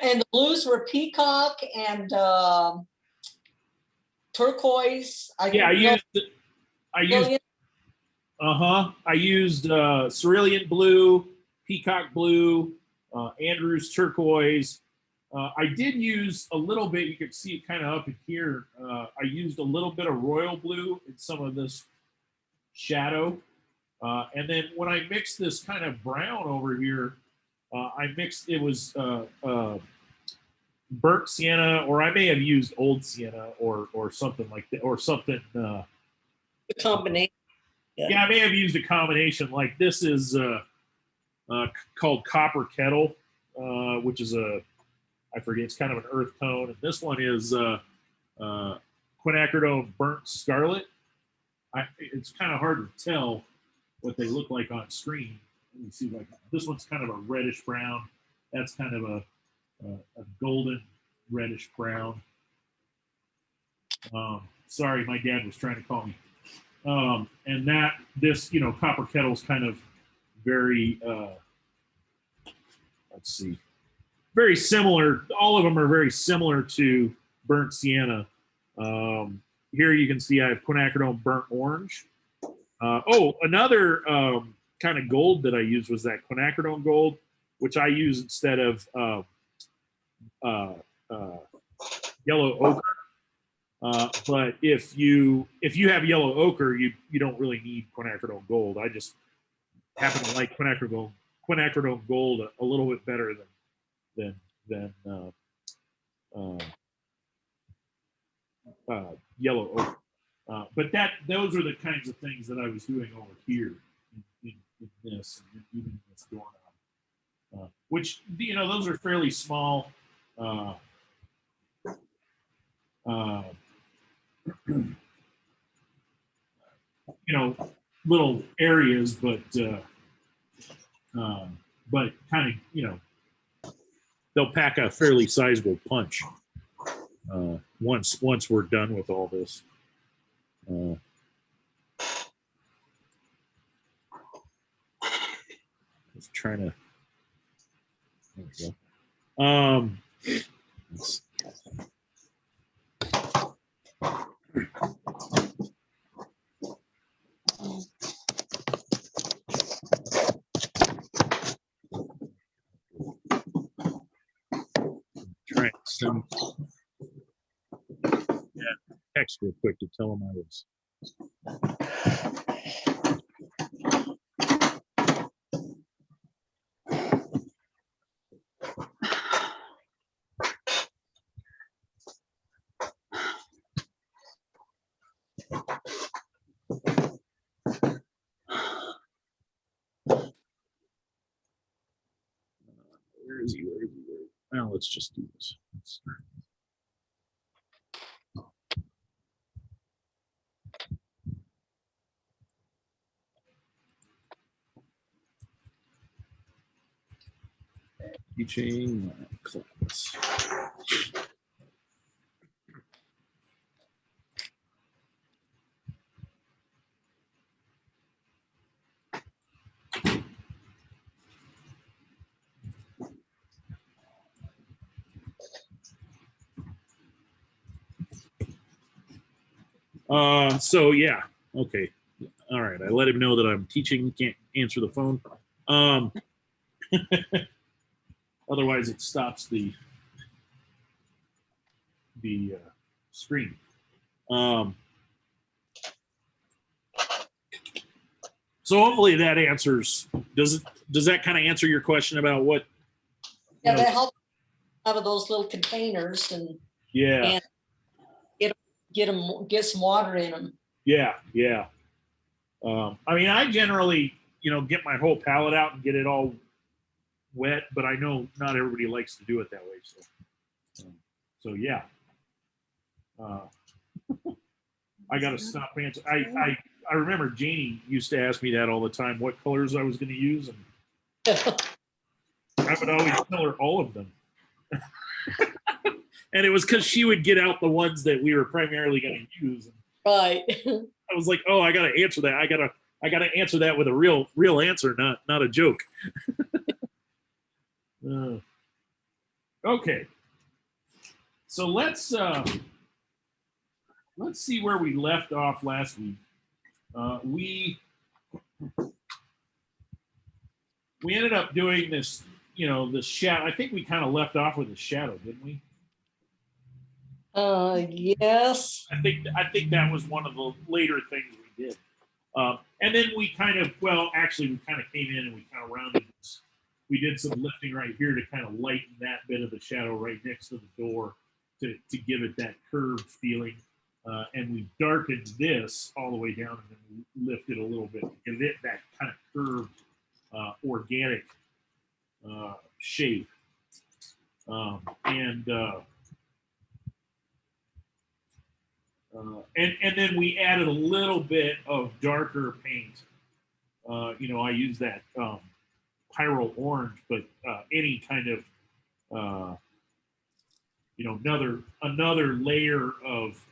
And the blues were peacock and turquoise. I used cerulean blue, peacock blue, Andrews turquoise. I did use a little bit, you could see it kind of up in here. I used a little bit of royal blue in some of this shadow. And then when I mixed this kind of brown over here, it was burnt sienna, or I may have used old sienna or something like that, or something. The combination. Yeah, I may have used a combination. Like this is called Copper Kettle, which is I forget, it's kind of an earth tone. And this one is quinacridone Burnt Scarlet. It's kind of hard to tell what they look like on screen. Let me see, like this one's kind of a reddish brown. That's kind of a golden reddish brown. Sorry, my dad was trying to call me. And this, Copper Kettle's kind of very, let's see, very similar. All of them are very similar to Burnt Sienna. Here you can see I have quinacridone Burnt Orange. Another kind of gold that I used was that quinacridone gold, which I use instead of yellow ochre. But if you have yellow ochre, you don't really need quinacridone gold. I just happen to like quinacridone gold a little bit better than yellow ochre. But those are the kinds of things that I was doing over here in this, and even in this doorknob, which those are fairly small. Little areas, but kind of, they'll pack a fairly sizable punch once we're done with all this. Just trying to. There we go. Let's try some text real quick to tell them I was. Where is he? Well, let's just do this. Teaching class. So yeah, okay. All right, I let him know that I'm teaching, can't answer the phone. Otherwise it stops the screen. So hopefully that answers, does that kind of answer your question about what? Yeah, that helps out of those little containers and get some water in them. Yeah. I mean, I generally, get my whole palette out and get it all wet, but I know not everybody likes to do it that way. So yeah. I got to stop answering. I remember Janie used to ask me that all the time, what colors I was going to use, and I would always tell her all of them. And it was because she would get out the ones that we were primarily going to use. Right. I was like, oh, I got to answer that. I got to answer that with a real answer, not a joke. Okay. So let's see where we left off last week. We ended up doing this, the shadow. I think we kind of left off with a shadow, didn't we? Yes. I think that was one of the later things we did. And then we kind of, actually, we kind of came in and we kind of rounded this. We did some lifting right here to kind of lighten that bit of the shadow right next to the door to give it that curved feeling. And we darkened this all the way down and then we lifted a little bit to give it that kind of curved, organic shape. And then we added a little bit of darker paint. I use that pyro orange, but any kind of another layer of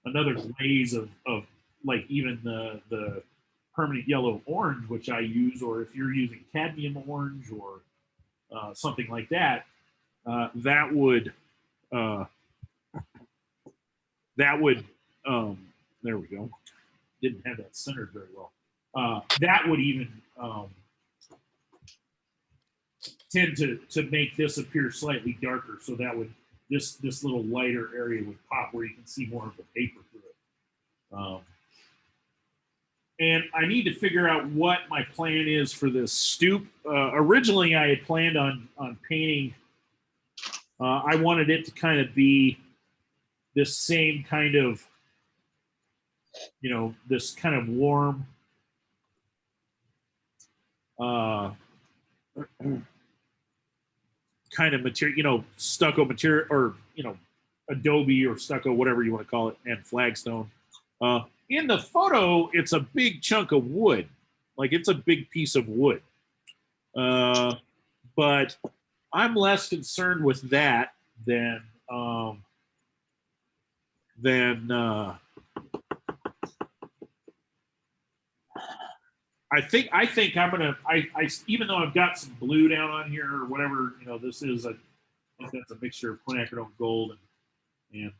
another glaze of like even the permanent yellow orange, which I use, or if you're using cadmium orange or something like that, that would there we go. Didn't have that centered very well. That would even tend to make this appear slightly darker. So that would this little lighter area would pop where you can see more of the paper through it. And I need to figure out what my plan is for this stoop. Originally, I had planned on painting. I wanted it to kind of be this same kind of, this kind of warm, kind of material, stucco material, or adobe or stucco, whatever you want to call it, and flagstone. In the photo, it's a big chunk of wood, like it's a big piece of wood. But I'm less concerned with that than I think I'm gonna I even though I've got some blue down on here or whatever, this is I think that's a mixture of quinacridone gold and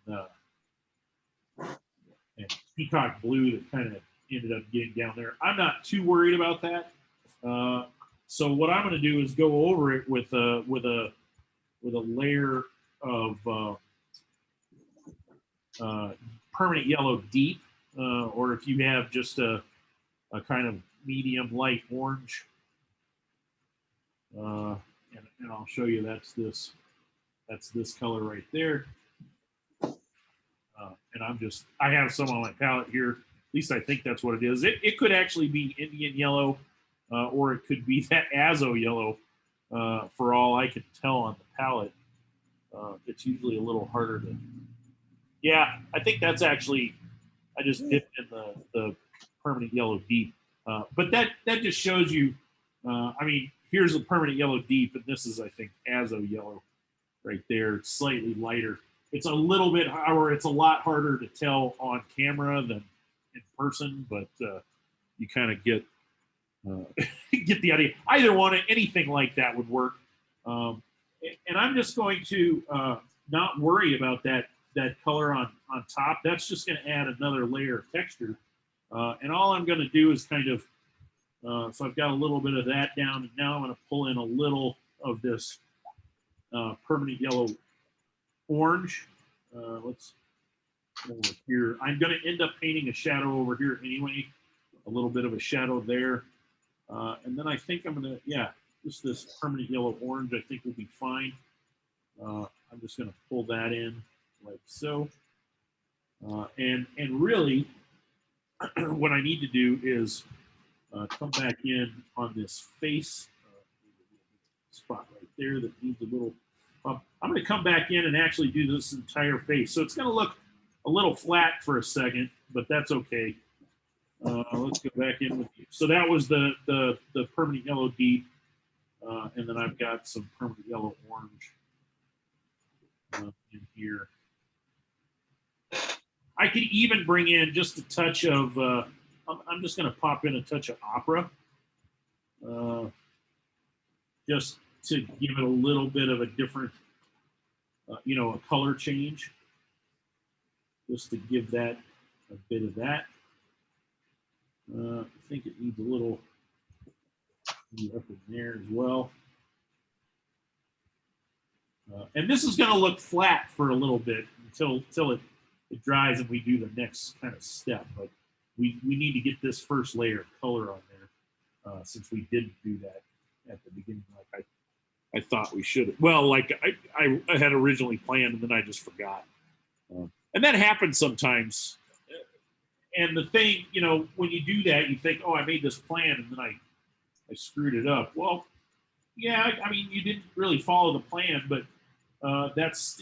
peacock blue that kind of ended up getting down there. I'm not too worried about that. So what I'm going to do is go over it with a layer of permanent yellow deep, or if you have just a kind of medium light orange, and I'll show you that's this color right there. And I have some on my palette here. At least I think that's what it is. It could actually be Indian yellow, or it could be that azo yellow. For all I can tell on the palette, it's usually a little harder to. Yeah, I think that's actually. I just dipped in the permanent yellow deep, but that just shows you. Here's a permanent yellow deep, and this is, I think, azo yellow, right there. It's slightly lighter. It's a little bit, or it's a lot harder to tell on camera than in person, but you kind of get get the idea. Either one, anything like that would work. And I'm just going to not worry about that color on top. That's just going to add another layer of texture. And all I'm going to do is kind of, so I've got a little bit of that down, and now I'm going to pull in a little of this permanent yellow orange. Let's over here. I'm going to end up painting a shadow over here anyway, a little bit of a shadow there. And then I think I'm going to, just this permanent yellow orange I think will be fine. I'm just going to pull that in like so. And really, what I need to do is come back in on this face spot right there that needs a little. I'm going to come back in and actually do this entire face. So it's going to look a little flat for a second, but that's okay. Let's go back in with you. So that was the permanent yellow deep, and then I've got some permanent yellow orange in here. I could even bring in just a touch of. I'm just going to pop in a touch of opera, just to give it a little bit of a different you know, a color change, just to give that a bit of that. I think it needs a little up in there as well. And this is going to look flat for a little bit until it dries and we do the next kind of step. But we need to get this first layer of color on there since we didn't do that at the beginning like I thought we should. Well, like I had originally planned and then I just forgot. And that happens sometimes. And the thing, you know, when you do that, you think, oh, I made this plan and then I screwed it up. Well, yeah, I mean, you didn't really follow the plan, but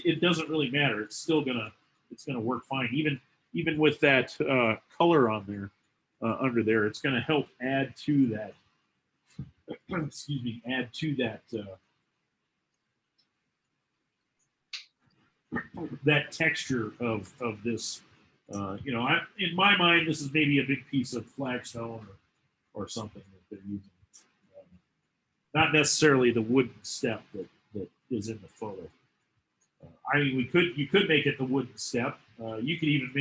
it doesn't really matter. It's still gonna work fine. Even with that color on there, under there, it's gonna help add to that. Excuse me, add to that that texture of this. You know, in my mind, this is maybe a big piece of flagstone or something that they're using. Not necessarily the wooden step that is in the photo. I mean, you could make it the wooden step. You could even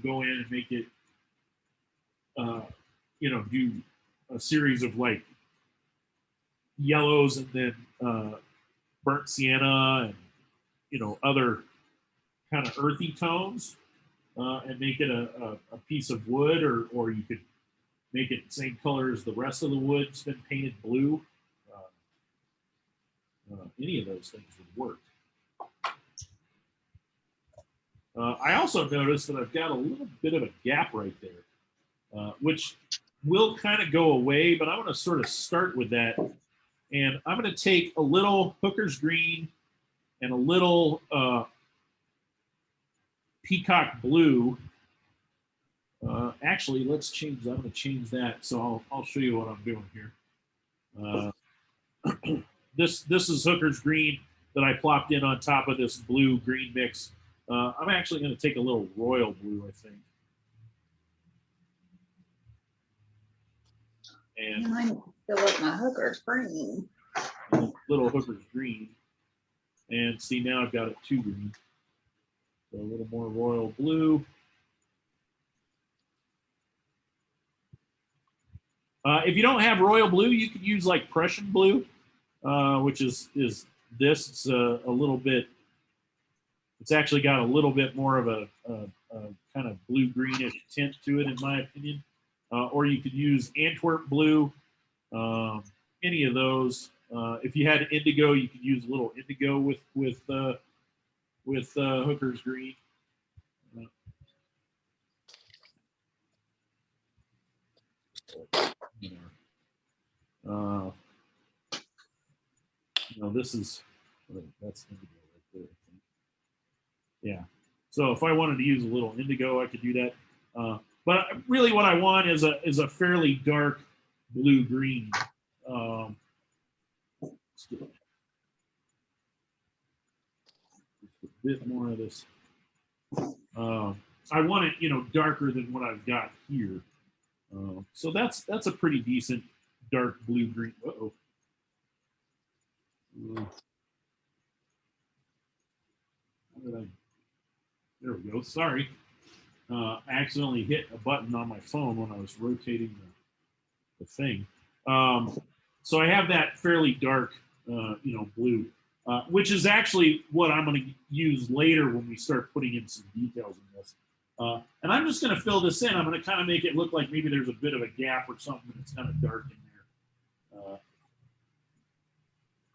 go in and make it, do a series of like yellows and then burnt sienna and, other kind of earthy tones and make it a piece of wood, or you could make it the same color as the rest of the wood, it's been painted blue. Any of those things would work. I also noticed that I've got a little bit of a gap right there, which will kind of go away, but I'm going to sort of start with that. And I'm going to take a little Hooker's green and a little peacock blue. Actually, let's change that. I'm going to change that. So I'll show you what I'm doing here. This is Hooker's green that I plopped in on top of this blue green mix. I'm actually going to take a little royal blue, I think. And I fill up my Hooker's green. Little Hooker's green. And see, now I've got it too green. So a little more royal blue. If you don't have royal blue, you could use like Prussian blue, which is this. It's a little bit. It's actually got a little bit more of a kind of blue greenish tint to it, in my opinion. Or you could use Antwerp blue, any of those. If you had indigo, you could use a little indigo with Hooker's green. This is that's indigo right there, I think. Yeah. So if I wanted to use a little indigo, I could do that. But really, what I want is a fairly dark blue green. Let's do a bit more of this. I want it, darker than what I've got here. So that's a pretty decent dark blue green. Uh-oh. There we go. Sorry. I accidentally hit a button on my phone when I was rotating the thing. So I have that fairly dark, blue, which is actually what I'm going to use later when we start putting in some details in this. And I'm just going to fill this in. I'm going to kind of make it look like maybe there's a bit of a gap or something that's kind of dark in there.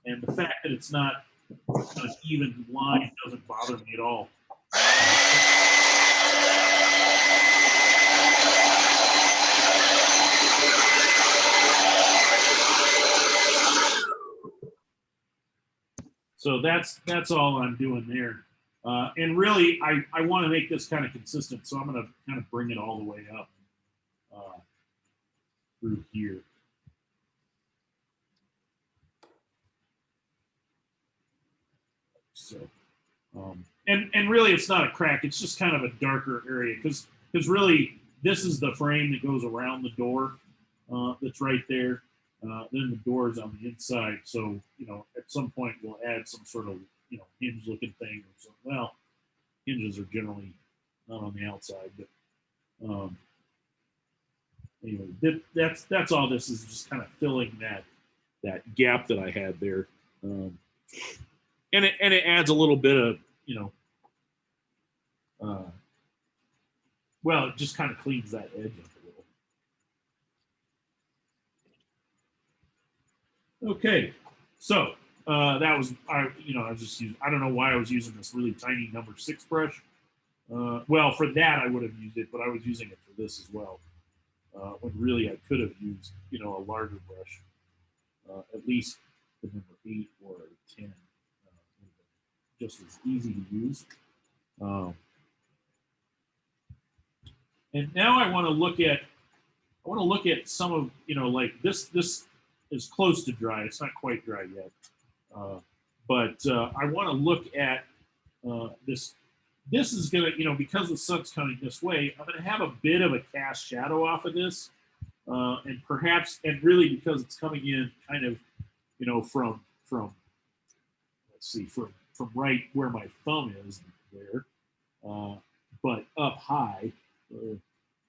And the fact that it's not kind of even line doesn't bother me at all. So that's all I'm doing there. And really, I want to make this kind of consistent, so I'm going to kind of bring it all the way up through here. So, and really, it's not a crack. It's just kind of a darker area because really, this is the frame that goes around the door that's right there. Then the doors on the inside. So, you know, at some point we'll add some sort of, you know, hinge looking thing or something. Well, hinges are generally not on the outside, but anyway, that's all this is, just kind of filling that gap that I had there. And it adds a little bit of, you know, well, it just kind of cleans that edge up a little. Okay, so that was I was just using, I don't know why I was using this really tiny number 6 brush. Well, for that I would have used it, but I was using it for this as well. When really I could have used, you know, a larger brush, at least the number 8 or 10, just as easy to use. And now I want to look at some of, you know, like this is close to dry. It's not quite dry yet, but I want to look at this. This is gonna, you know, because the sun's coming this way, I'm gonna have a bit of a cast shadow off of this, and perhaps, and really because it's coming in kind of, you know, from let's see, from right where my thumb is there, but up high, you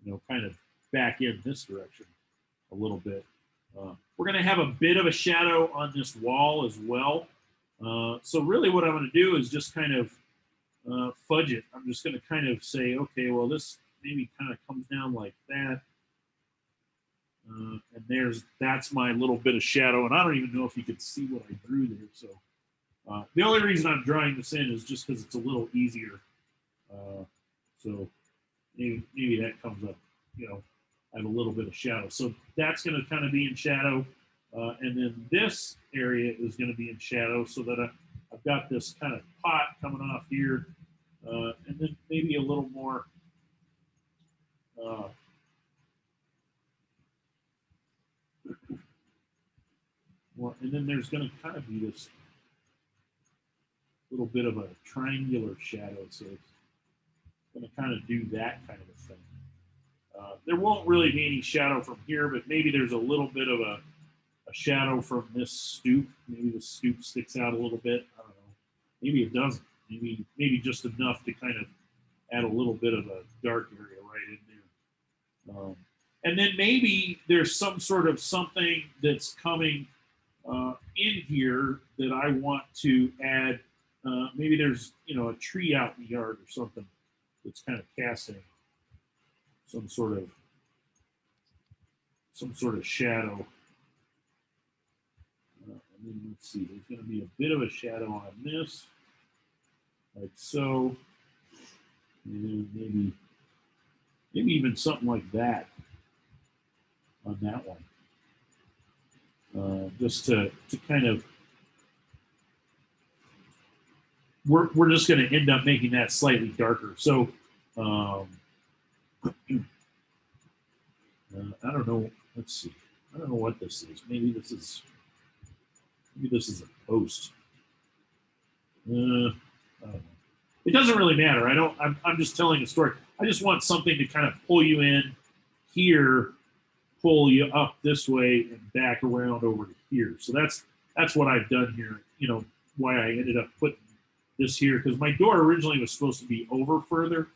know, kind of back in this direction a little bit. We're gonna have a bit of a shadow on this wall as well. So really what I'm gonna do is just kind of fudge it. I'm just going to kind of say, okay, well, this maybe kind of comes down like that. And that's my little bit of shadow. And I don't even know if you could see what I drew there. So the only reason I'm drawing this in is just because it's a little easier. So maybe that comes up, you know, I have a little bit of shadow. So that's going to kind of be in shadow. And then this area is going to be in shadow, so that I've got this kind of pot coming off here, and then maybe a little more and then there's going to kind of be this little bit of a triangular shadow, so it's going to kind of do that kind of a thing. There won't really be any shadow from here, but maybe there's a little bit of a shadow from this stoop. Maybe the stoop sticks out a little bit. I don't know. Maybe it doesn't. Maybe just enough to kind of add a little bit of a dark area right in there. And then maybe there's some sort of something that's coming in here that I want to add. Maybe there's, you know, a tree out in the yard or something that's kind of casting some sort of shadow. And then let's see, there's going to be a bit of a shadow on this, like so. And maybe even something like that on that one. Just to kind of, we're just going to end up making that slightly darker. So I don't know. Let's see. I don't know what this is. Maybe this is a post. I don't know. It doesn't really matter. I'm just telling a story. I just want something to kind of pull you in here, pull you up this way, and back around over to here. So that's what I've done here. You know, why I ended up putting this here, because my door originally was supposed to be over further.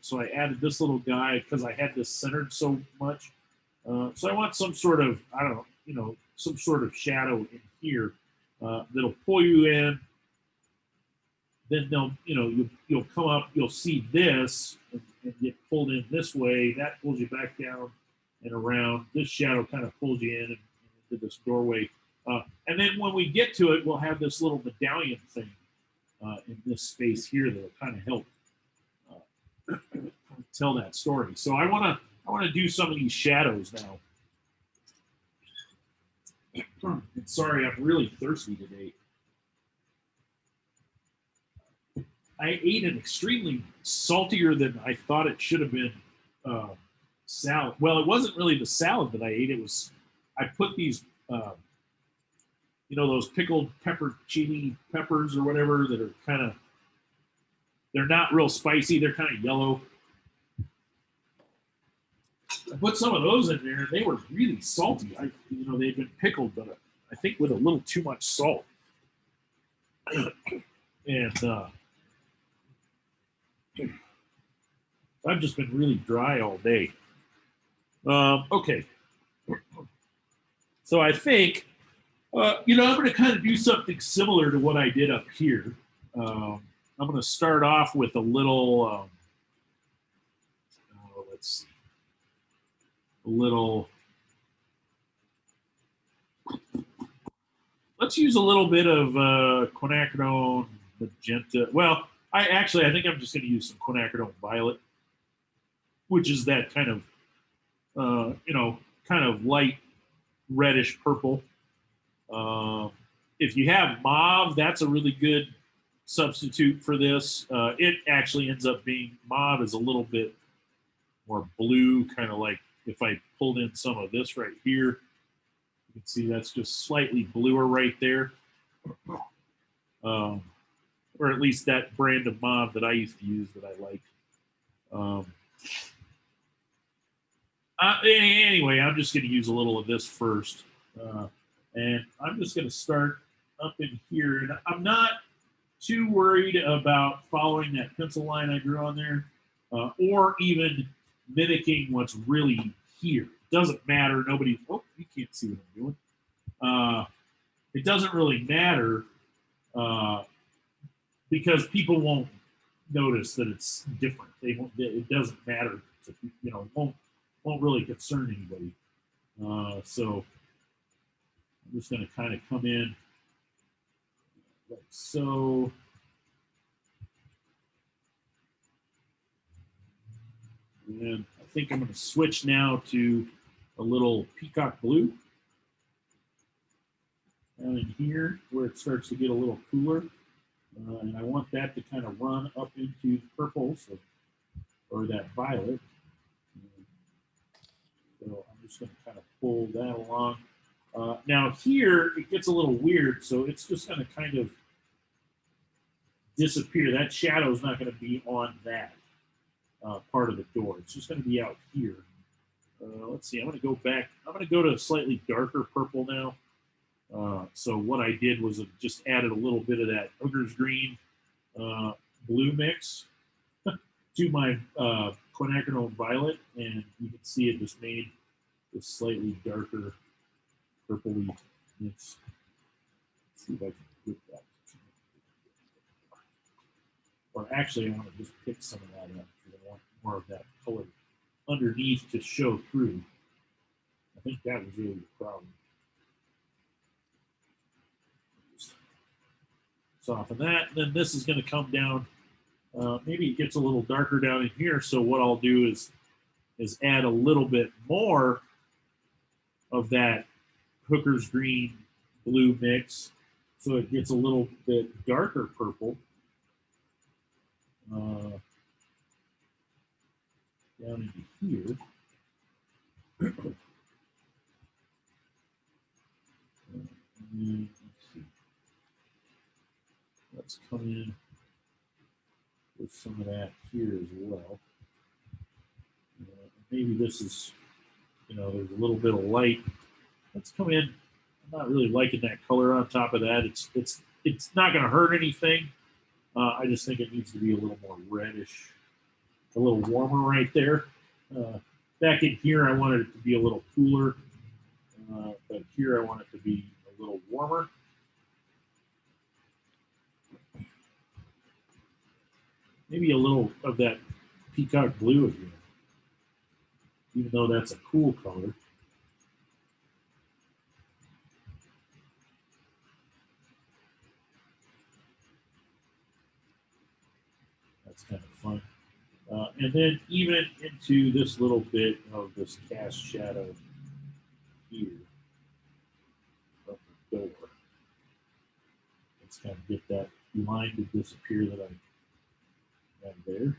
So I added this little guy because I had this centered so much. So I want some sort of, I don't know, you know, some sort of shadow in here that'll pull you in. Then you'll come up, you'll see this and get pulled in this way. That pulls you back down and around. This shadow kind of pulls you in and into this doorway. And then when we get to it, we'll have this little medallion thing in this space here that'll kind of help tell that story. So I want to do some of these shadows now. And sorry, I'm really thirsty today. I ate an extremely saltier than I thought it should have been salad. Well, it wasn't really the salad that I ate. It was, I put these, you know, those pickled chili peppers or whatever that are kind of, they're not real spicy. They're kind of yellow. I put some of those in there, and they were really salty. They'd been pickled, but I think with a little too much salt. And I've just been really dry all day. Okay. So I think, I'm going to kind of do something similar to what I did up here. I'm going to start off with a little, let's see, let's use a little bit of quinacridone magenta. Well, I think I'm just going to use some quinacridone violet, which is that kind of, kind of light reddish purple. If you have mauve, that's a really good substitute for this. It actually ends up being, mauve is a little bit more blue, kind of like if I pulled in some of this right here, you can see that's just slightly bluer right there. Or at least that brand of mauve that I used to use that I like. Anyway, I'm just going to use a little of this first. And I'm just going to start up in here. And I'm not too worried about following that pencil line I drew on there, or even mimicking what's really here. It doesn't matter. You can't see what I'm doing. It doesn't really matter because people won't notice that it's different. It doesn't matter to it won't really concern anybody. So I'm just going to kind of come in like so. And I think I'm going to switch now to a little peacock blue down in here where it starts to get a little cooler. And I want that to kind of run up into the purple, or that violet. So I'm just going to kind of pull that along. Now here, it gets a little weird, so it's just going to kind of disappear. That shadow is not going to be on that part of the door. It's just going to be out here. Let's see, I'm going to go back. I'm going to go to a slightly darker purple now. So what I did was just added a little bit of that Hooker's Green blue mix to my quinacridone violet, and you can see it just made this slightly darker purpley mix. Let's see if I can get that. Or actually, I want to just pick some of that up because I want more of that color underneath to show through. I think that was really the problem. Just soften that, and then this is going to come down. Maybe it gets a little darker down in here. So what I'll do is add a little bit more of that Hooker's Green blue mix, so it gets a little bit darker purple. Down into here. And let's see. Let's come in with some of that here as well. Maybe this is, there's a little bit of light. Let's come in. I'm not really liking that color on top of that. It's not going to hurt anything. I just think it needs to be a little more reddish, a little warmer right there. Back in here, I wanted it to be a little cooler, but here I want it to be a little warmer. Maybe a little of that peacock blue again, even though that's a cool color. That's kind of fun. And then even into this little bit of this cast shadow here of the door. Let's kind of get that line to disappear that I have there.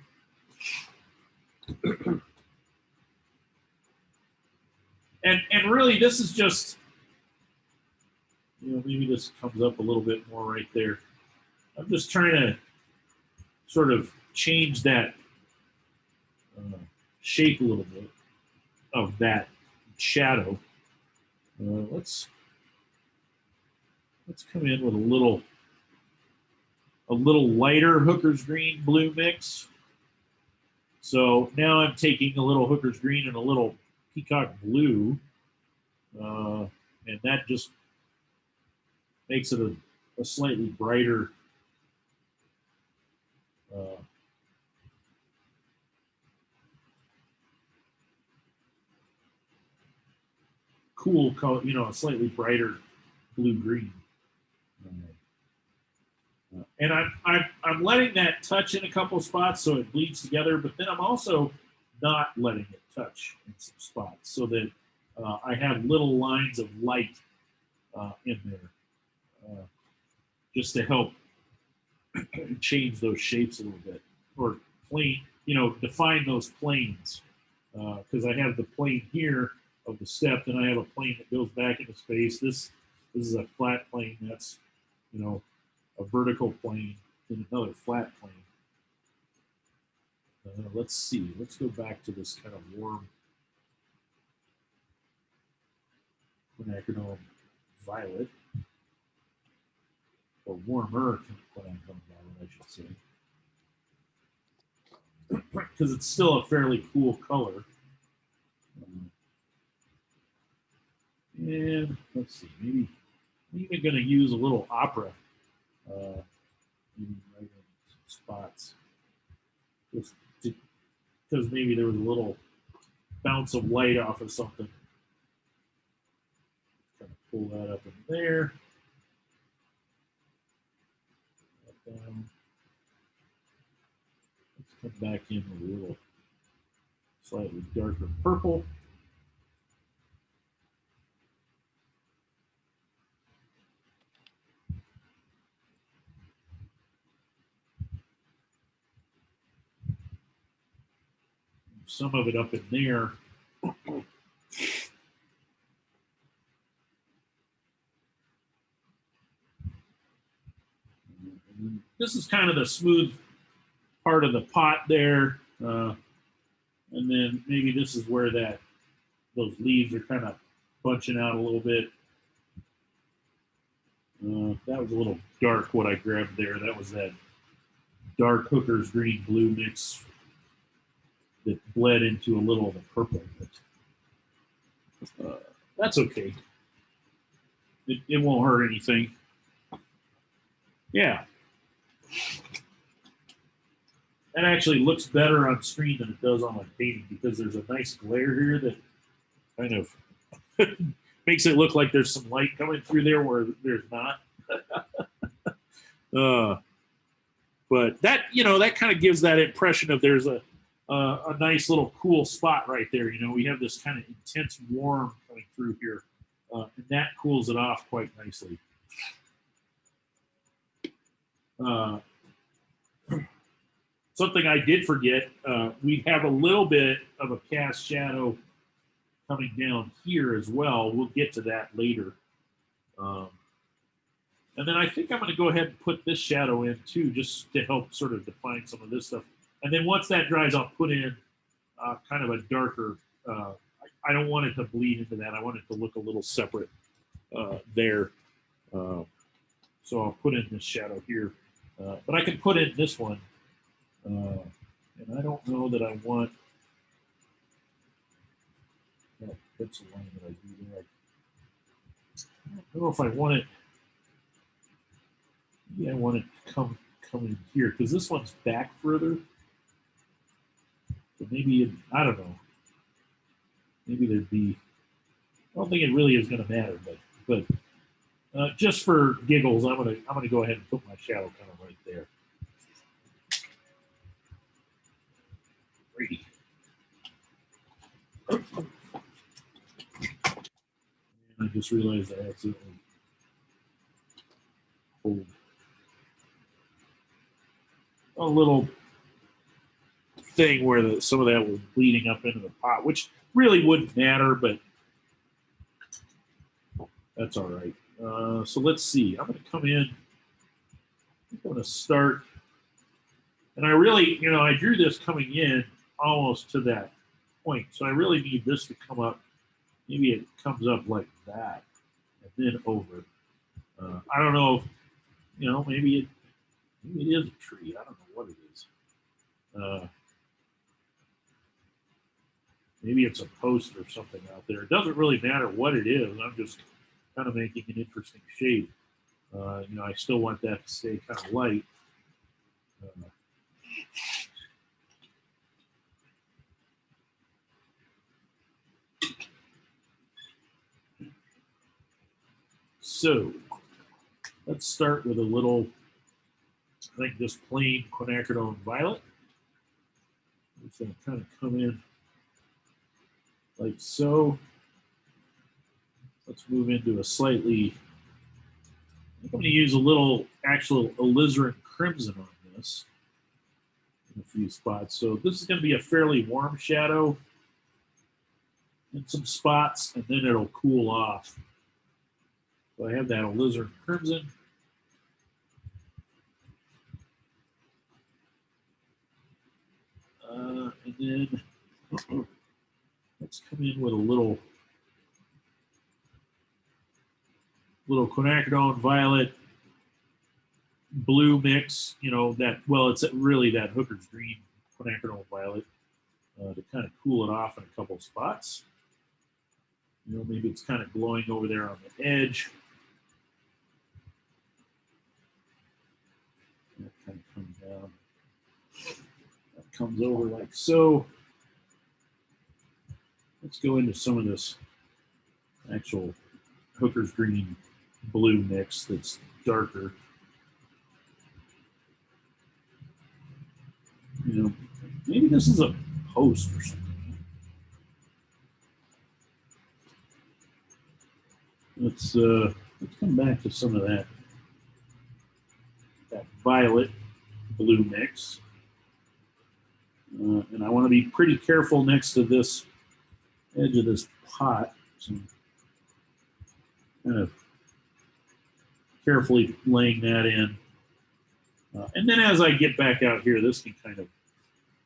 And really, this is just, maybe this comes up a little bit more right there. I'm just trying to sort of change that shape a little bit of that shadow. Let's come in with a little lighter Hooker's green blue mix. So now I'm taking a little Hooker's green and a little peacock blue, and that just makes it a slightly brighter cool color, a slightly brighter blue green. And I'm letting that touch in a couple of spots so it bleeds together, but then I'm also not letting it touch in some spots so that I have little lines of light in there, just to help change those shapes a little bit, or plane, define those planes. Because I have the plane here of the step, then I have a plane that goes back into space. This is a flat plane. That's a vertical plane, then another flat plane. Let's see. Let's go back to this kind of warm quinacridone violet, or warmer quinacridone violet, I should say, because it's still a fairly cool color. And let's see, maybe I'm even going to use a little opera, maybe right in some spots, just because maybe there was a little bounce of light off of something. Kind of pull that up in there. Down. Let's come back in with a little slightly darker purple. Some of it up in there. This is kind of the smooth part of the pot there. And then maybe this is where those leaves are kind of bunching out a little bit. That was a little dark what I grabbed there. That was that dark Hooker's green blue mix that bled into a little of the purple. But, that's okay. It won't hurt anything. Yeah. That actually looks better on screen than it does on my painting, because there's a nice glare here that kind of makes it look like there's some light coming through there where there's not. But that, that kind of gives that impression of there's a nice little cool spot right there. We have this kind of intense warm coming through here, and that cools it off quite nicely. Something I did forget, we have a little bit of a cast shadow coming down here as well. We'll get to that later. And then I think I'm going to go ahead and put this shadow in too, just to help sort of define some of this stuff. And then once that dries, I'll put in kind of a darker, I don't want it to bleed into that. I want it to look a little separate there. So I'll put in this shadow here. But I can put in this one. And I don't know that I want that pencil line that I do there. I don't know if I want it. Maybe I want it to come in here, because this one's back further. But maybe I don't know. Maybe there'd be. I don't think it really is going to matter, but just for giggles, I'm gonna go ahead and put my shadow kind of right there. Great. And I just realized I accidentally pulled a little thing where some of that was bleeding up into the pot, which really wouldn't matter, but that's all right. So let's see. I'm going to come in. I'm going to start. And I really, I drew this coming in almost to that point. So I really need this to come up. Maybe it comes up like that and then over. I don't know if, maybe it is a tree. I don't know what it is. Maybe it's a post or something out there. It doesn't really matter what it is. I'm just kind of making an interesting shape. I still want that to stay kind of light. So let's start with a little, I think just plain quinacridone violet. It's going to kind of come in like so. Let's move into a slightly, I'm going to use a little actual alizarin crimson on this in a few spots. So this is going to be a fairly warm shadow in some spots, and then it'll cool off. So I have that alizarin crimson. And then let's come in with a little quinacridone violet blue mix, it's really that Hooker's green quinacridone violet to kind of cool it off in a couple spots. Maybe it's kind of glowing over there on the edge. That kind of comes down. That comes over like so. Let's go into some of this actual Hooker's green blue mix that's darker. Maybe this is a post or something. Let's come back to some of that violet blue mix. And I want to be pretty careful next to this edge of this pot. So kind of carefully laying that in. And then as I get back out here, this can kind of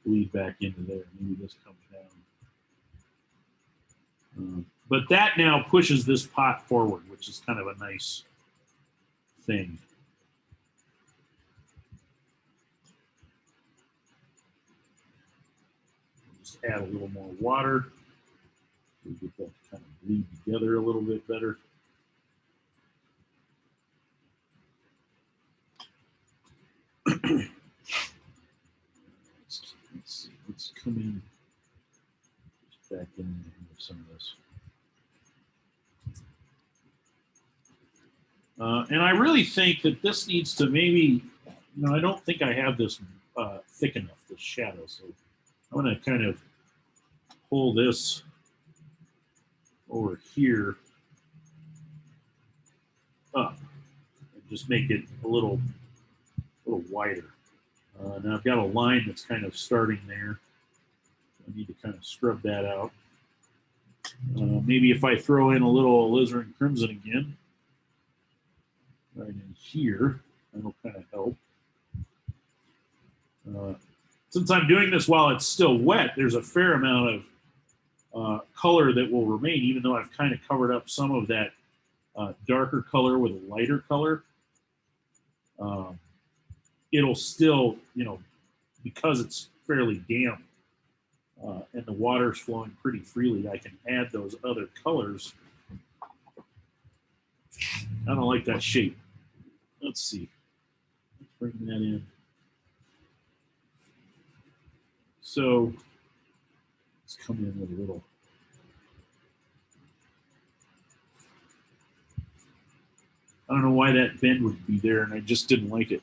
bleed back into there. Maybe this comes down. But that now pushes this pot forward, which is kind of a nice thing. Just add a little more water to get that to kind of bleed together a little bit better. Let's come in back in some of this. And I really think that this needs to maybe, I don't think I have this thick enough, this shadow. So I'm going to kind of pull this over here up and just make it a little wider. Now I've got a line that's kind of starting there. I need to kind of scrub that out. Maybe if I throw in a little alizarin crimson again, right in here, that'll kind of help. Since I'm doing this while it's still wet, there's a fair amount of color that will remain, even though I've kind of covered up some of that darker color with a lighter color. It'll still, because it's fairly damp and the water's flowing pretty freely, I can add those other colors. I don't like that shape. Let's see. Let's bring that in. So let's come in with a little. I don't know why that bend would be there, and I just didn't like it.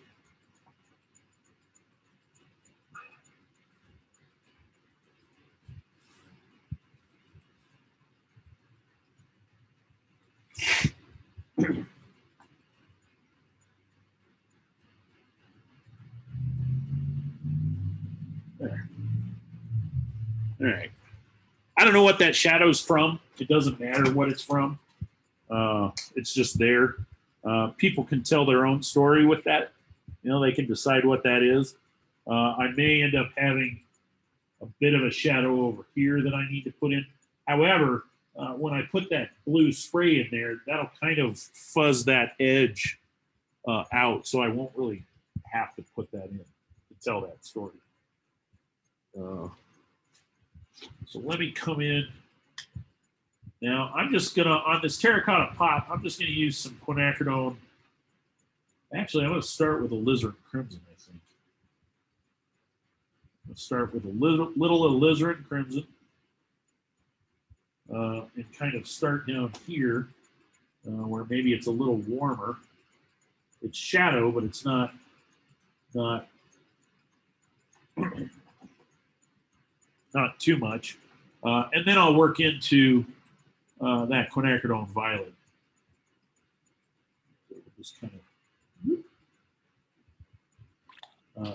There. All right. I don't know what that shadow's from. It doesn't matter what it's from. It's just there. People can tell their own story with that. They can decide what that is. I may end up having a bit of a shadow over here that I need to put in. However, when I put that blue spray in there, that'll kind of fuzz that edge out, so I won't really have to put that in to tell that story. So let me come in. Now, I'm just going to, on this terracotta pot, I'm just going to use some quinacridone. Actually, I'm going to start with alizarin crimson, I think. Let's start with a little alizarin crimson. And kind of start down here where maybe it's a little warmer. It's shadow, but it's not not too much. And then I'll work into that quinacridone violet. Just kind of,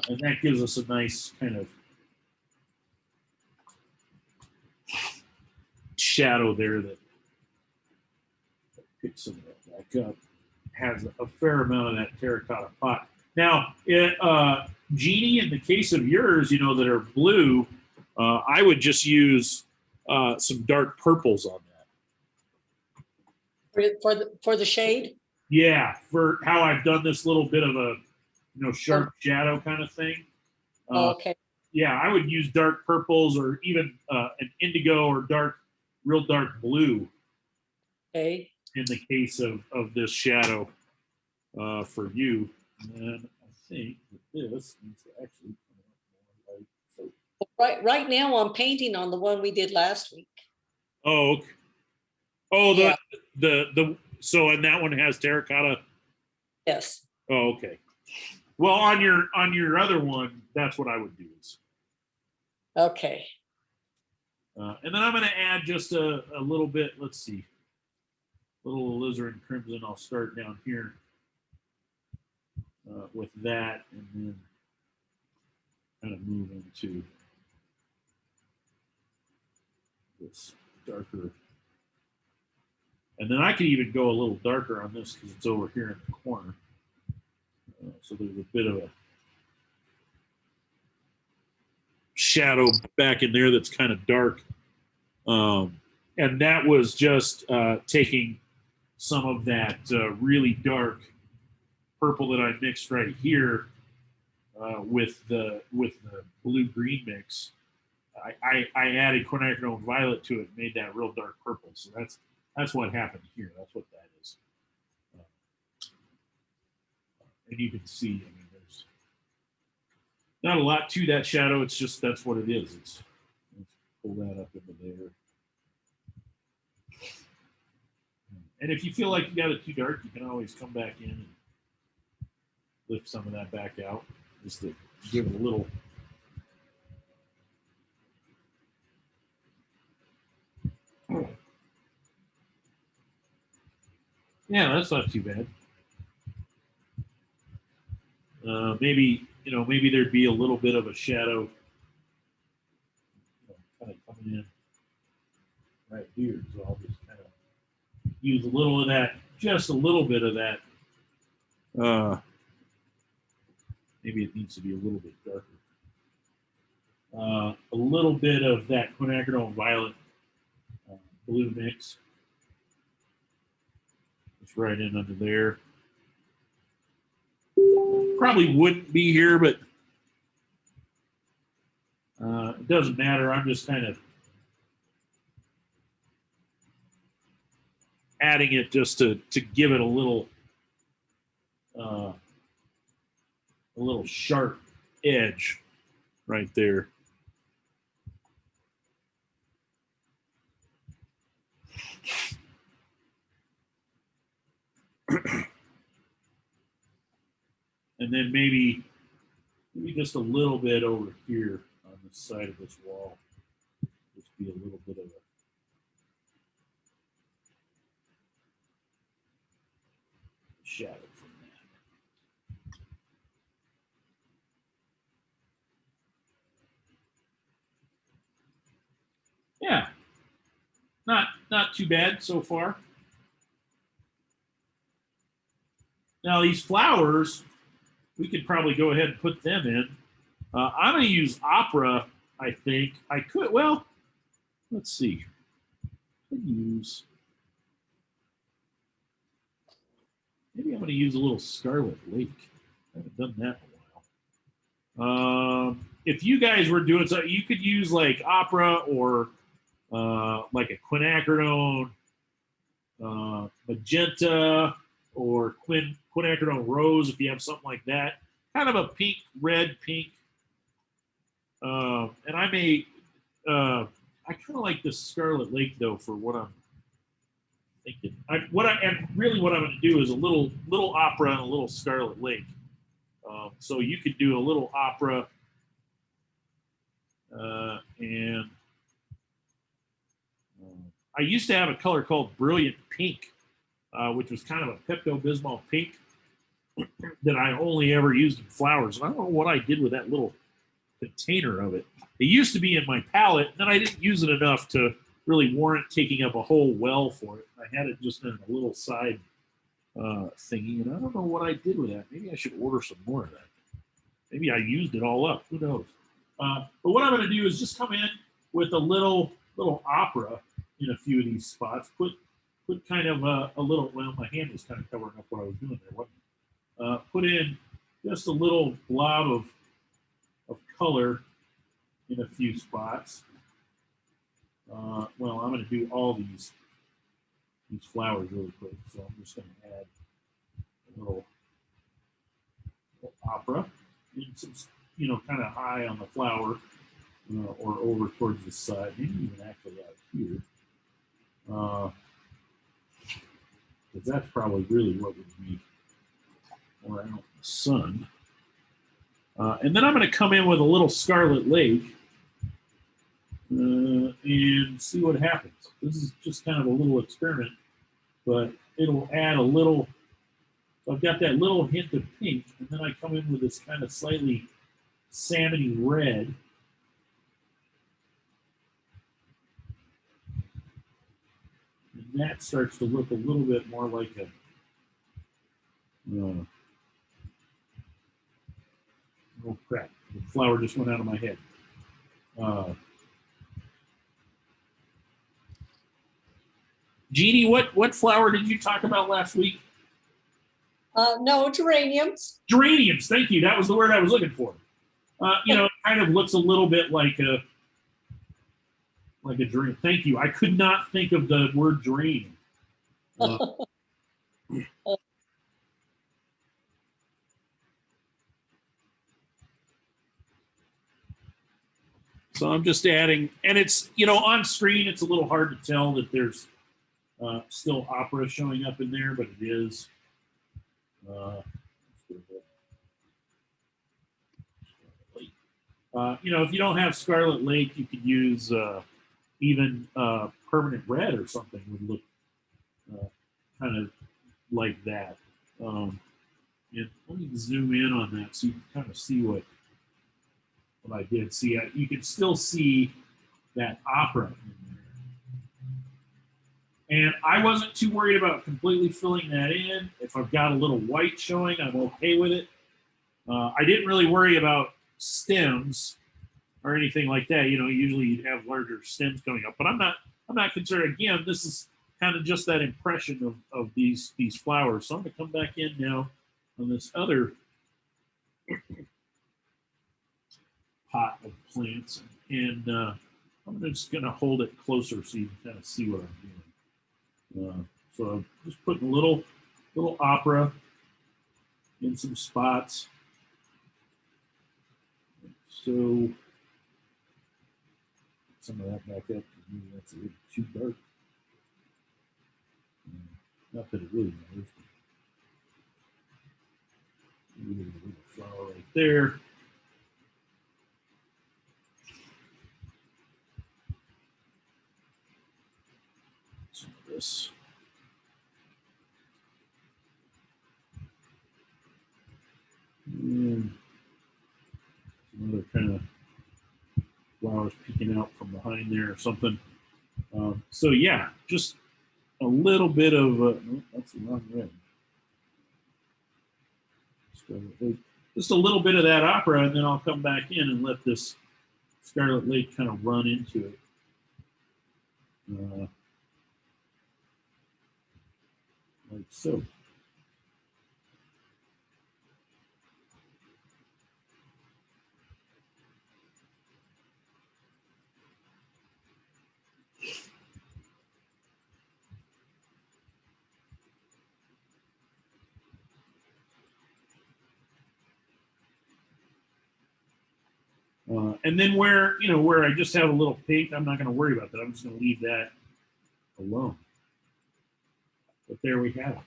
and that gives us a nice kind of shadow there that picks some of that back up. Has a fair amount of that terracotta pot. Now, Jeannie, in the case of yours, you know, that are blue, I would just use some dark purples on that. For the shade? Yeah, for how I've done this little bit of a, you know, sharp shadow kind of thing. Okay. Yeah, I would use dark purples or even an indigo or real dark blue. Okay. In the case of this shadow for you. And then I think that this needs to actually come out more light. So, Right now I'm painting on the one we did last week. oh, okay. Oh, Yeah. the so and that one has terracotta. Yes. Oh, okay. Well, on your other one, that's what I would do. Okay. And then I'm going to add just a little bit. Let's see, a little alizarin crimson. I'll start down here with that, and then kind of move into this darker. And then I could even go a little darker on this because it's over here in the corner. So there's a bit of a shadow back in there that's kind of dark. And that was just taking some of that really dark purple that I mixed right here with the blue-green mix. I added quinacridone violet to it and made that real dark purple. So that's what happened here. That's what that is. And you can see, I mean, there's not a lot to that shadow. It's just that's what it is. Let's pull that up into there. And if you feel like you got it too dark, you can always come back in and lift some of that back out just to give it a little. Yeah, that's not too bad. Maybe there'd be a little bit of a shadow kind of coming in right here. So I'll just kind of use a little of that, just a little bit of that. Maybe it needs to be a little bit darker. A little bit of that quinacridone violet blue mix. It's right in under there. Probably wouldn't be here, but it doesn't matter. I'm just kind of adding it just to give it a little sharp edge right there. And then maybe just a little bit over here on the side of this wall. Just be a little bit of a shadow from that. Yeah, not too bad so far. Now these flowers, we could probably go ahead and put them in. I'm going to use opera I think I could. Well, let's see. Could use. Maybe I'm going to use a little Scarlet Lake. I haven't done that in a while. If you guys were doing so, you could use like opera or like a quinacridone, magenta, or quinacridone rose if you have something like that. Kind of a pink, red, pink. And I may, I kind of like this Scarlet Lake though for what I'm thinking. What I'm going to do is a little opera and a little Scarlet Lake. So you could do a little opera and I used to have a color called Brilliant Pink, which was kind of a Pepto-Bismol pink that I only ever used in flowers. And I don't know what I did with that little container of it. It used to be in my palette, and then I didn't use it enough to really warrant taking up a whole well for it. I had it just in a little side thingy, and I don't know what I did with that. Maybe I should order some more of that. Maybe I used it all up. Who knows? But what I'm going to do is just come in with a little opera in a few of these spots. Put kind of a little. Well, my hand was kind of covering up what I was doing there. Wasn't it? Put in just a little blob of color in a few spots. Well, I'm going to do all these flowers really quick, so I'm just going to add a little opera and some, kind of high on the flower, or over towards the side, maybe even actually out here, because that's probably really what would be around the sun. And then I'm going to come in with a little Scarlet Lake and see what happens. This is just kind of a little experiment, but it'll add a little. So I've got that little hint of pink, and then I come in with this kind of slightly salmony red. And that starts to look a little bit more like a oh crap, the flower just went out of my head. Jeannie, what flower did you talk about last week? No, geraniums. Geraniums, thank you. That was the word I was looking for. It kind of looks a little bit like a geranium. Thank you. I could not think of the word geranium. So I'm just adding, and it's, on screen, it's a little hard to tell that there's still opera showing up in there, but it is. If you don't have Scarlet Lake, you could use even permanent red or something would look kind of like that. And let me zoom in on that so you can kind of see what I did. See, you can still see that opera in there. And I wasn't too worried about completely filling that in. If I've got a little white showing, I'm okay with it. I didn't really worry about stems or anything like that. Usually you'd have larger stems coming up, but I'm not concerned. Again, this is kind of just that impression of these flowers. So I'm going to come back in now on this other pot of plants, and I'm just going to hold it closer so you can kind of see what I'm doing. So I'm just putting a little opera in some spots. So some of that back up, maybe that's a little too dark. Not that it really matters. Maybe a little flower right there. Some of this. And some other kind of flowers peeking out from behind there or something. So yeah, just a little bit of that's the wrong red. Just a little bit of that opera, and then I'll come back in and let this Scarlet Lake kind of run into it. Like so. And then where, where I just have a little pink, I'm not going to worry about that. I'm just going to leave that alone. But there we have it.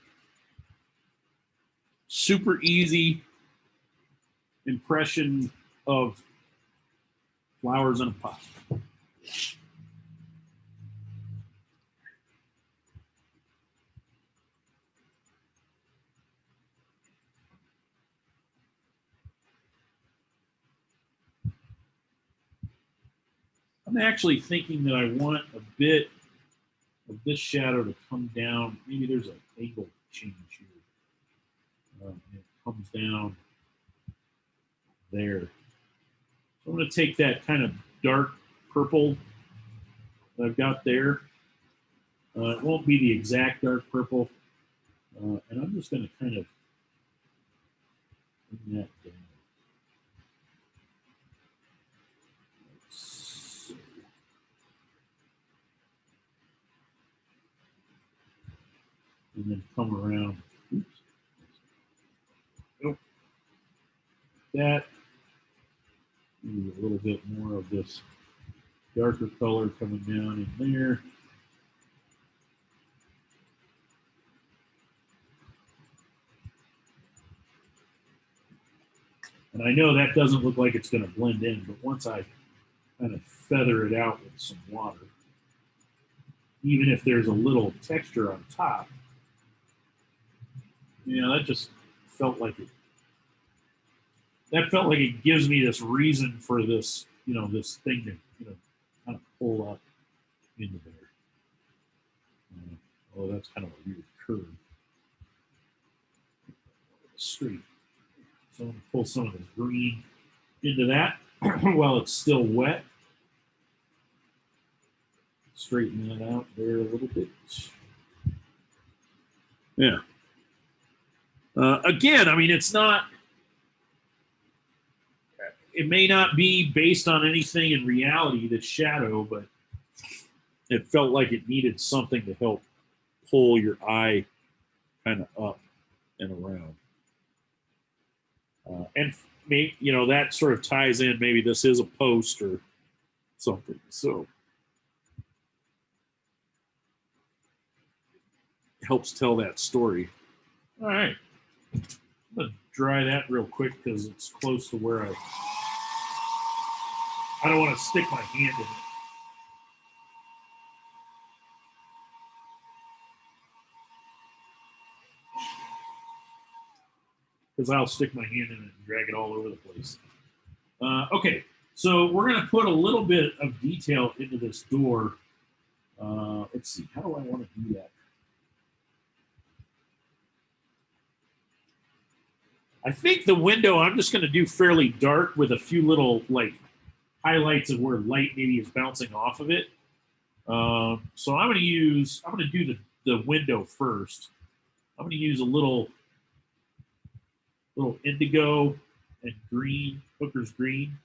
Super easy impression of flowers in a pot. I'm actually thinking that I want a bit of this shadow to come down. Maybe there's an angle change here. It comes down there. So I'm going to take that kind of dark purple that I've got there. It won't be the exact dark purple. And I'm just going to kind of bring that down. And then come around. Oops. Nope. That. Maybe a little bit more of this darker color coming down in there. And I know that doesn't look like it's going to blend in, but once I kind of feather it out with some water, even if there's a little texture on top, that just felt like it. That felt like it gives me this reason for this, this thing to, kind of pull up into there. Oh, that's kind of a weird curve. Straight. So I'm going to pull some of the green into that while it's still wet. Straighten that out there a little bit. Yeah. Again, I mean, it's not, it may not be based on anything in reality, the shadow, but it felt like it needed something to help pull your eye kind of up and around. And maybe, that sort of ties in, maybe this is a post or something. So it helps tell that story. All right. I'm going to dry that real quick because it's close to where I don't want to stick my hand in it. Because I'll stick my hand in it and drag it all over the place. Okay, so we're going to put a little bit of detail into this door. Let's see, how do I want to do that? I think the window I'm just going to do fairly dark with a few little highlights of where light maybe is bouncing off of it. So I'm going to do the window first. I'm going to use a little indigo and green, Hooker's green,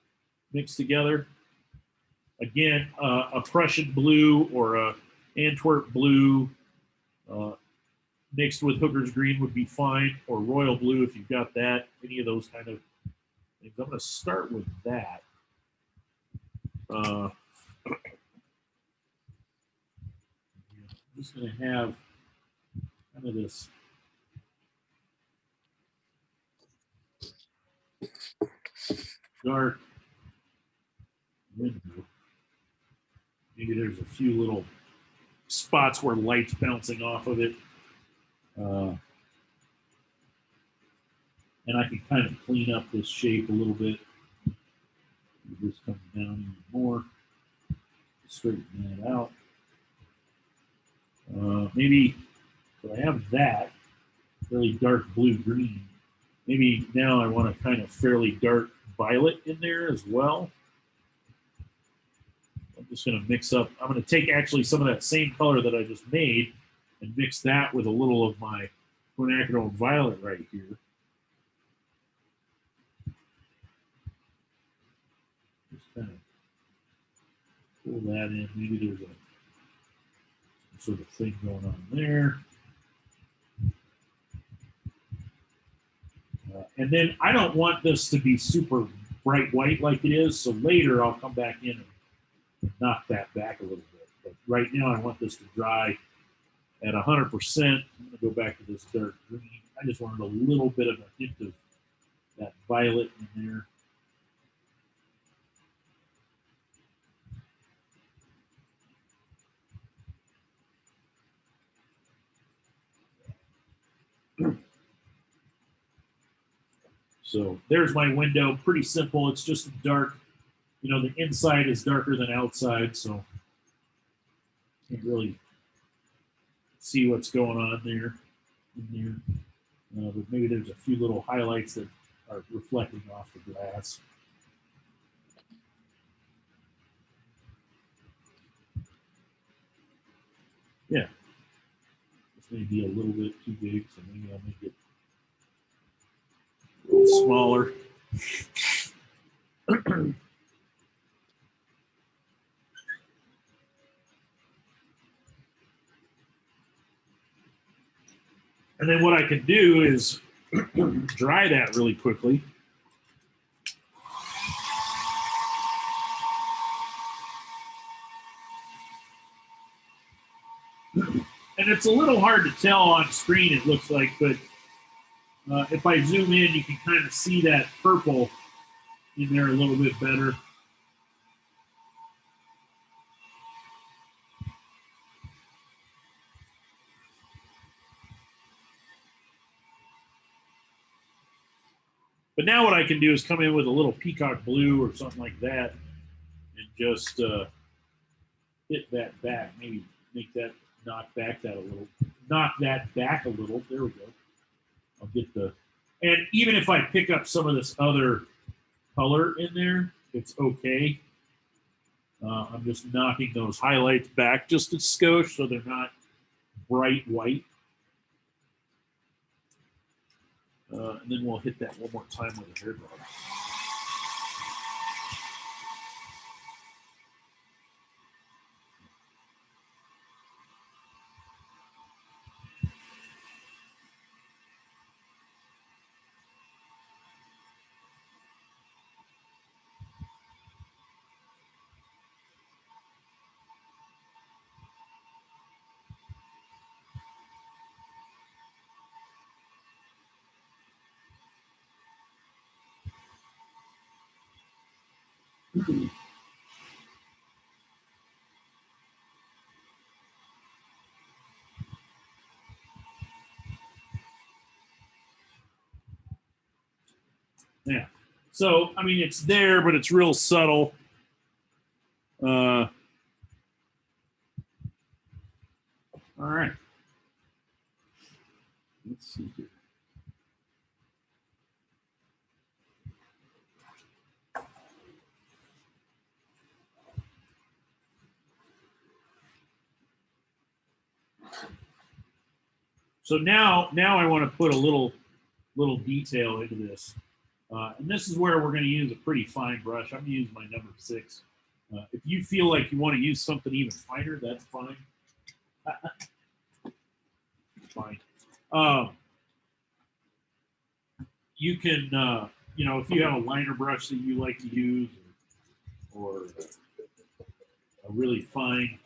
mixed together. Again, a Prussian blue or a Antwerp blue mixed with Hooker's green would be fine, or royal blue if you've got that, any of those kind of things. I'm going to start with that. I'm just going to have kind of this dark window. Maybe there's a few little spots where light's bouncing off of it. And I can kind of clean up this shape a little bit. This comes down even more. Straighten that out. Maybe, so I have that really dark blue-green. Maybe now I want a kind of fairly dark violet in there as well. just going to mix up. I'm going to take actually some of that same color that I just made and mix that with a little of my quinacridone violet right here. Just kind of pull that in. Maybe there's a sort of thing going on there. And then I don't want this to be super bright white like it is, so later I'll come back in and knock that back a little bit. But right now I want this to dry at 100%. I'm going to go back to this dark green. I just wanted a little bit of a hint of that violet in there. So there's my window, pretty simple. It's just dark. You know, the inside is darker than outside, so can't really see what's going on there. In there. But maybe there's a few little highlights that are reflecting off the glass. Yeah, this may be a little bit too big, so maybe I'll make it a little smaller. And then what I can do is dry that really quickly. And it's a little hard to tell on screen, it looks like, but if I zoom in, you can kind of see that purple in there a little bit better. But now what I can do is come in with a little peacock blue or something like that and just hit that back, maybe make that knock that back a little. There we go. I'll get the, and even if I pick up some of this other color in there, it's okay. I'm just knocking those highlights back just a skosh so they're not bright white. And then we'll hit that one more time with a hairbrush. Yeah. So, I mean, it's there, but it's real subtle. All right. Let's see here. So now I want to put a little detail into this. And this is where we're going to use a pretty fine brush. I'm going to use my number 6. If you feel like you want to use something even finer, that's fine. Fine. You can, you know, if you have a liner brush that you like to use, or a really fine,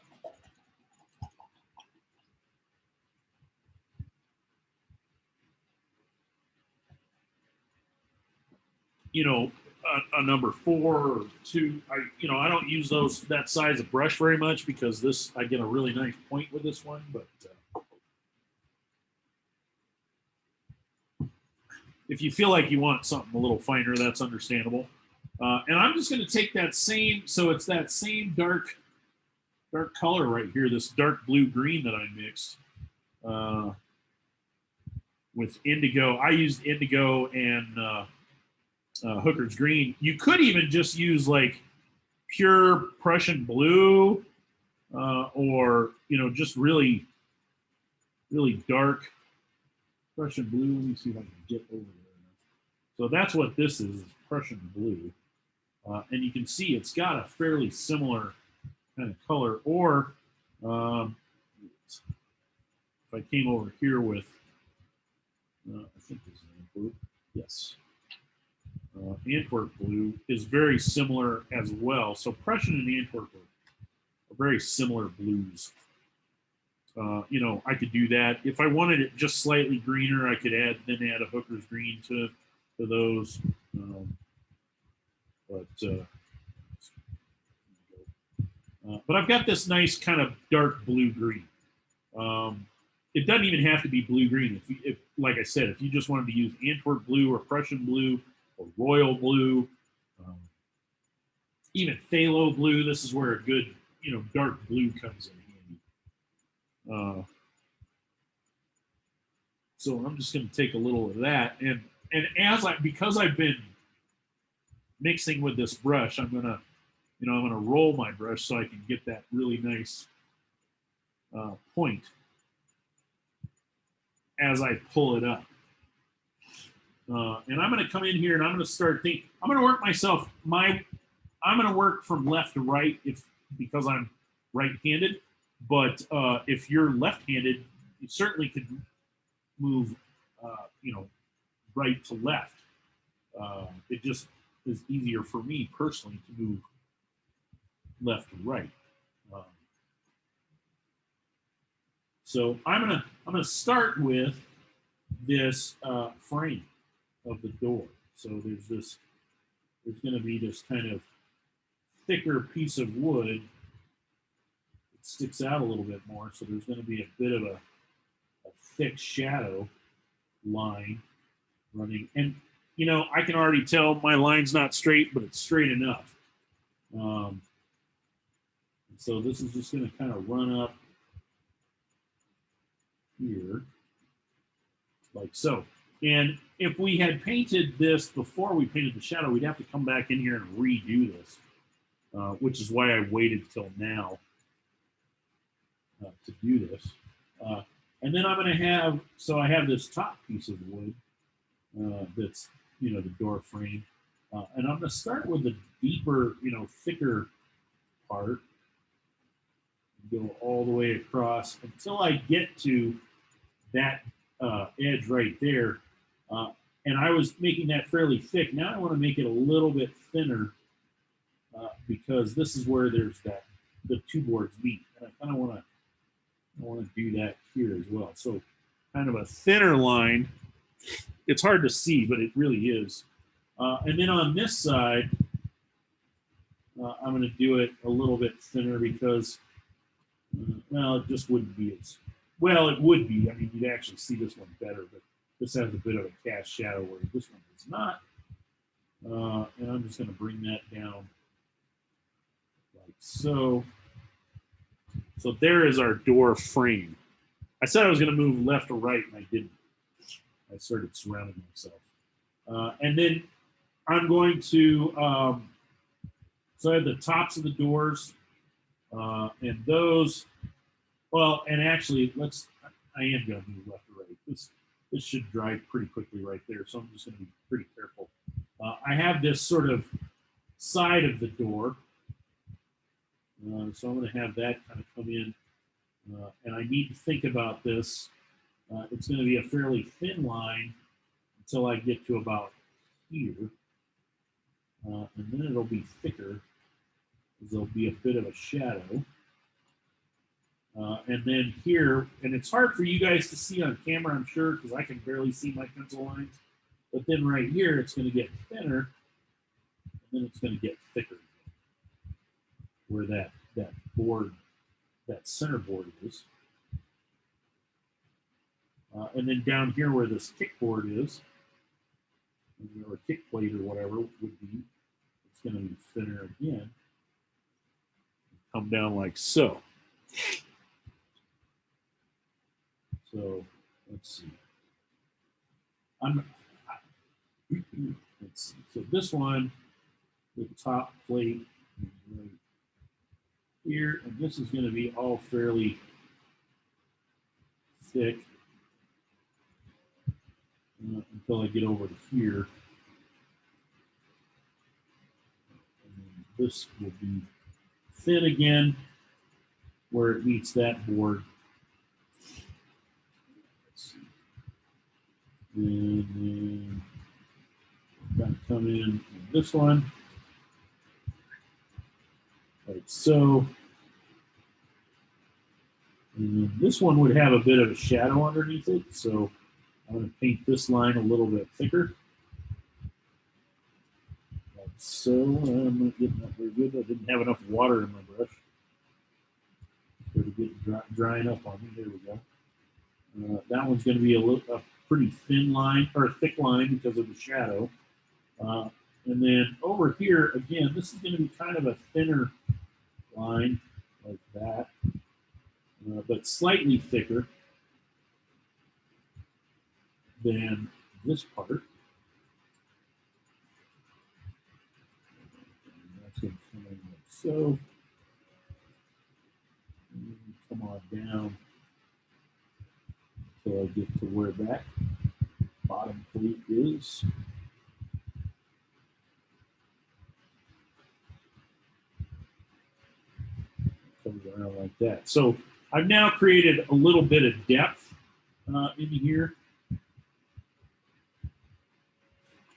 you know, a number 4 or 2. I don't use that size of brush very much because I get a really nice point with this one, but if you feel like you want something a little finer, that's understandable. And I'm just going to take that same, so it's that same dark color right here, this dark blue green that I mixed with indigo. I used indigo and Hooker's green. You could even just use like pure Prussian blue, or just really, really dark Prussian blue. Let me see if I can get over there. So that's what this is Prussian blue. And you can see it's got a fairly similar kind of color. Or if I came over here with, I think this is Antwerp. Yes. Antwerp blue is very similar as well. So Prussian and Antwerp are very similar blues. I could do that. If I wanted it just slightly greener, I could add a Hooker's green to those. But I've got this nice kind of dark blue green. It doesn't even have to be blue green. If like I said, if you just wanted to use Antwerp blue or Prussian blue or royal blue, even phthalo blue, this is where a good dark blue comes in handy. So I'm just going to take a little of that, and because I've been mixing with this brush, I'm gonna roll my brush so I can get that really nice point as I pull it up. And I'm going to come in here and I'm going to start thinking. I'm going to work myself. I'm going to work from left to right because I'm right-handed. But if you're left-handed, you certainly could move, right to left. It just is easier for me personally to move left to right. So I'm gonna start with this frame of the door. So there's going to be this kind of thicker piece of wood. It sticks out a little bit more, so there's going to be a bit of a thick shadow line running. And I can already tell my line's not straight, but it's straight enough. So this is just going to kind of run up here, like so. And if we had painted this before we painted the shadow, we'd have to come back in here and redo this, which is why I waited till now to do this. And then I'm going to have, so I have this top piece of wood that's, the door frame. And I'm going to start with the deeper, thicker part. Go all the way across until I get to that edge right there. And I was making that fairly thick. Now I want to make it a little bit thinner because this is where there's the two boards meet. And I kind of want to do that here as well. So kind of a thinner line. It's hard to see, but it really is. And then on this side, I'm going to do it a little bit thinner because, well, it just wouldn't be as well. It would be. I mean, you'd actually see this one better, but this has a bit of a cast shadow where this one does not. And I'm just going to bring that down like so. So there is our door frame. I said I was going to move left or right, and I didn't. I started surrounding myself. And then I'm going to, so I have the tops of the doors, and those, well, and actually, I am going to move left or right. This should dry pretty quickly right there, so I'm just going to be pretty careful. I have this sort of side of the door, so I'm going to have that kind of come in, and I need to think about this. It's going to be a fairly thin line until I get to about here, and then it'll be thicker, because there'll be a bit of a shadow. And then here, and it's hard for you guys to see on camera, I'm sure, because I can barely see my pencil lines. But then right here, it's going to get thinner, and then it's going to get thicker, where that board, that center board is. And then down here where this kick board is, or kick plate or whatever would be, it's going to be thinner again. Come down like so. So let's see. Let's see. So this one, the top plate right here, and this is going to be all fairly thick until I get over to here. And this will be thin again where it meets that board. Let's see. And then got to come in this one, like so. And this one would have a bit of a shadow underneath it, so I'm going to paint this line a little bit thicker. Like so. I'm not getting that very good. I didn't have enough water in my brush. Better get drying up on me. There we go. That one's going to be a pretty thin line, or a thick line because of the shadow. And then over here, again, this is going to be kind of a thinner line, like that, but slightly thicker than this part. And that's going to come in like so. And come on down until I get to where that bottom plate is. Comes around like that. So I've now created a little bit of depth in here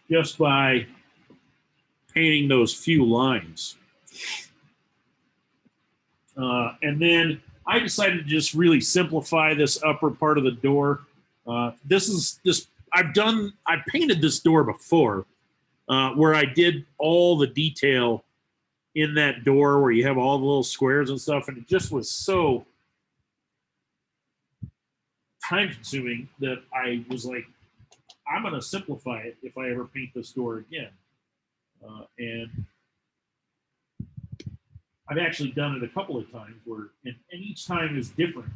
just by painting those few lines. And then I decided to just really simplify this upper part of the door. I've painted this door before where I did all the detail in that door where you have all the little squares and stuff, and it just was so time consuming that I was like, I'm going to simplify it if I ever paint this door again. And I've actually done it a couple of times and each time is different.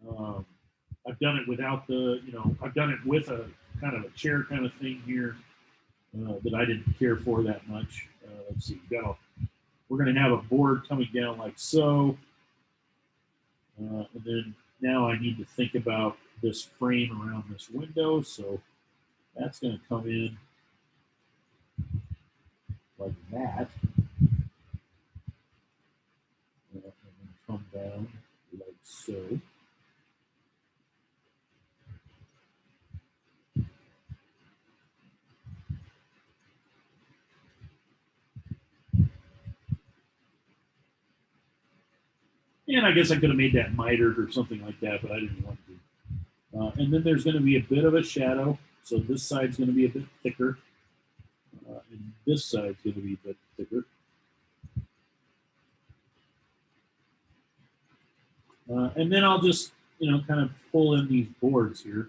I've done it without I've done it with a kind of a chair kind of thing here that I didn't care for that much. Let's see, we're going to have a board coming down like so. And then now I need to think about this frame around this window. So that's going to come in like that. And then come down like so. And I guess I could have made that mitered or something like that, but I didn't want to. And then there's going to be a bit of a shadow. So this side's going to be a bit thicker. And this side's going to be a bit thicker. And then I'll just, kind of pull in these boards here.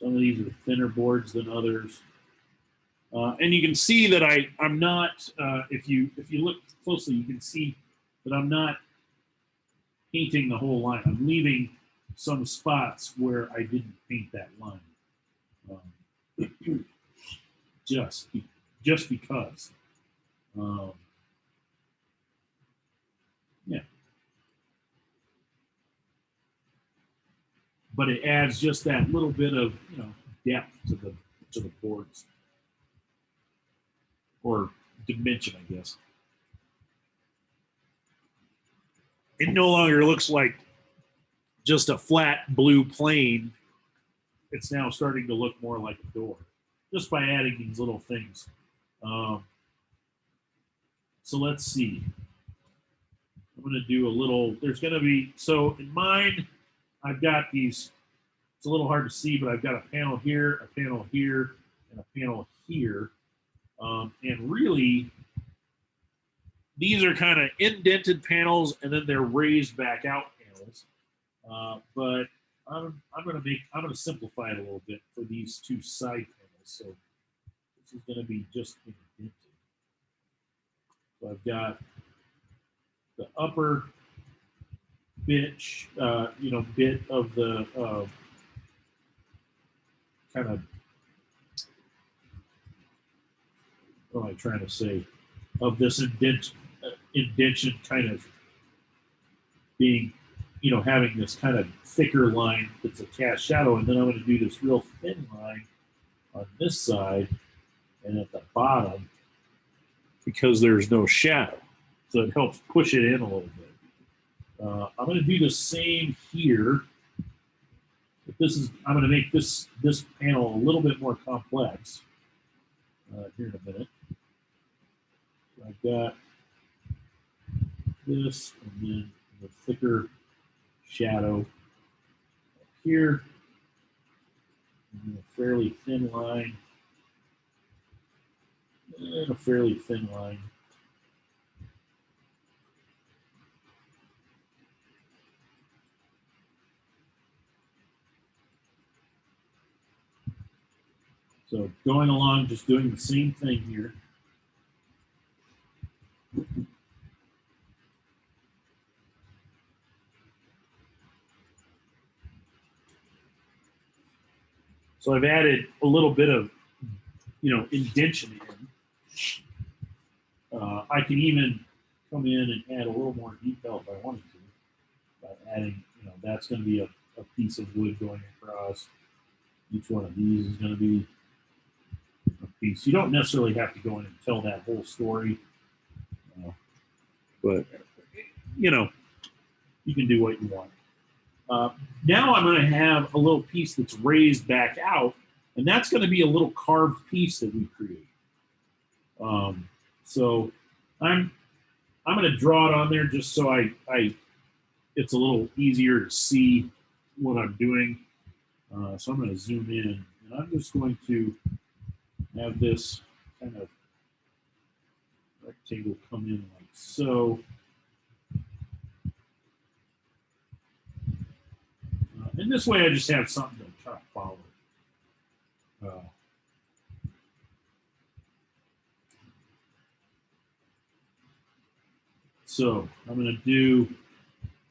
Some of these are thinner boards than others. And you can see that I'm not, if you look closely, you can see that I'm not painting the whole line. I'm leaving some spots where I didn't paint that line. Just because. Yeah. But it adds just that little bit of, depth to the boards. Or dimension, I guess. It no longer looks like just a flat blue plane. It's now starting to look more like a door, just by adding these little things. So let's see. I'm going to do a little, there's going to be, so in mine, I've got these, it's a little hard to see, but I've got a panel here, a panel here, and a panel here. And really, these are kind of indented panels, and then they're raised back out panels. But I'm going to simplify it a little bit for these two side panels. So this is going to be just indented. So I've got the upper bit of the kind of, what am I trying to say, of this indention kind of being, having this kind of thicker line that's a cast shadow, and then I'm going to do this real thin line on this side and at the bottom because there's no shadow. So it helps push it in a little bit. I'm going to do the same here. But I'm going to make this panel a little bit more complex here in a minute. So I've got this and then the thicker shadow up here, and a fairly thin line, and a fairly thin line. So going along, just doing the same thing here. So I've added a little bit of, indention in. I can even come in and add a little more detail if I wanted to by adding, that's going to be a piece of wood going across. Each one of these is going to be a piece. You don't necessarily have to go in and tell that whole story, but you can do what you want. Now I'm going to have a little piece that's raised back out, and that's going to be a little carved piece that we create. So I'm going to draw it on there just so it's a little easier to see what I'm doing. So I'm going to zoom in, and I'm just going to have this kind of rectangle come in like so. And this way I just have something to kind of follow. So I'm going to do,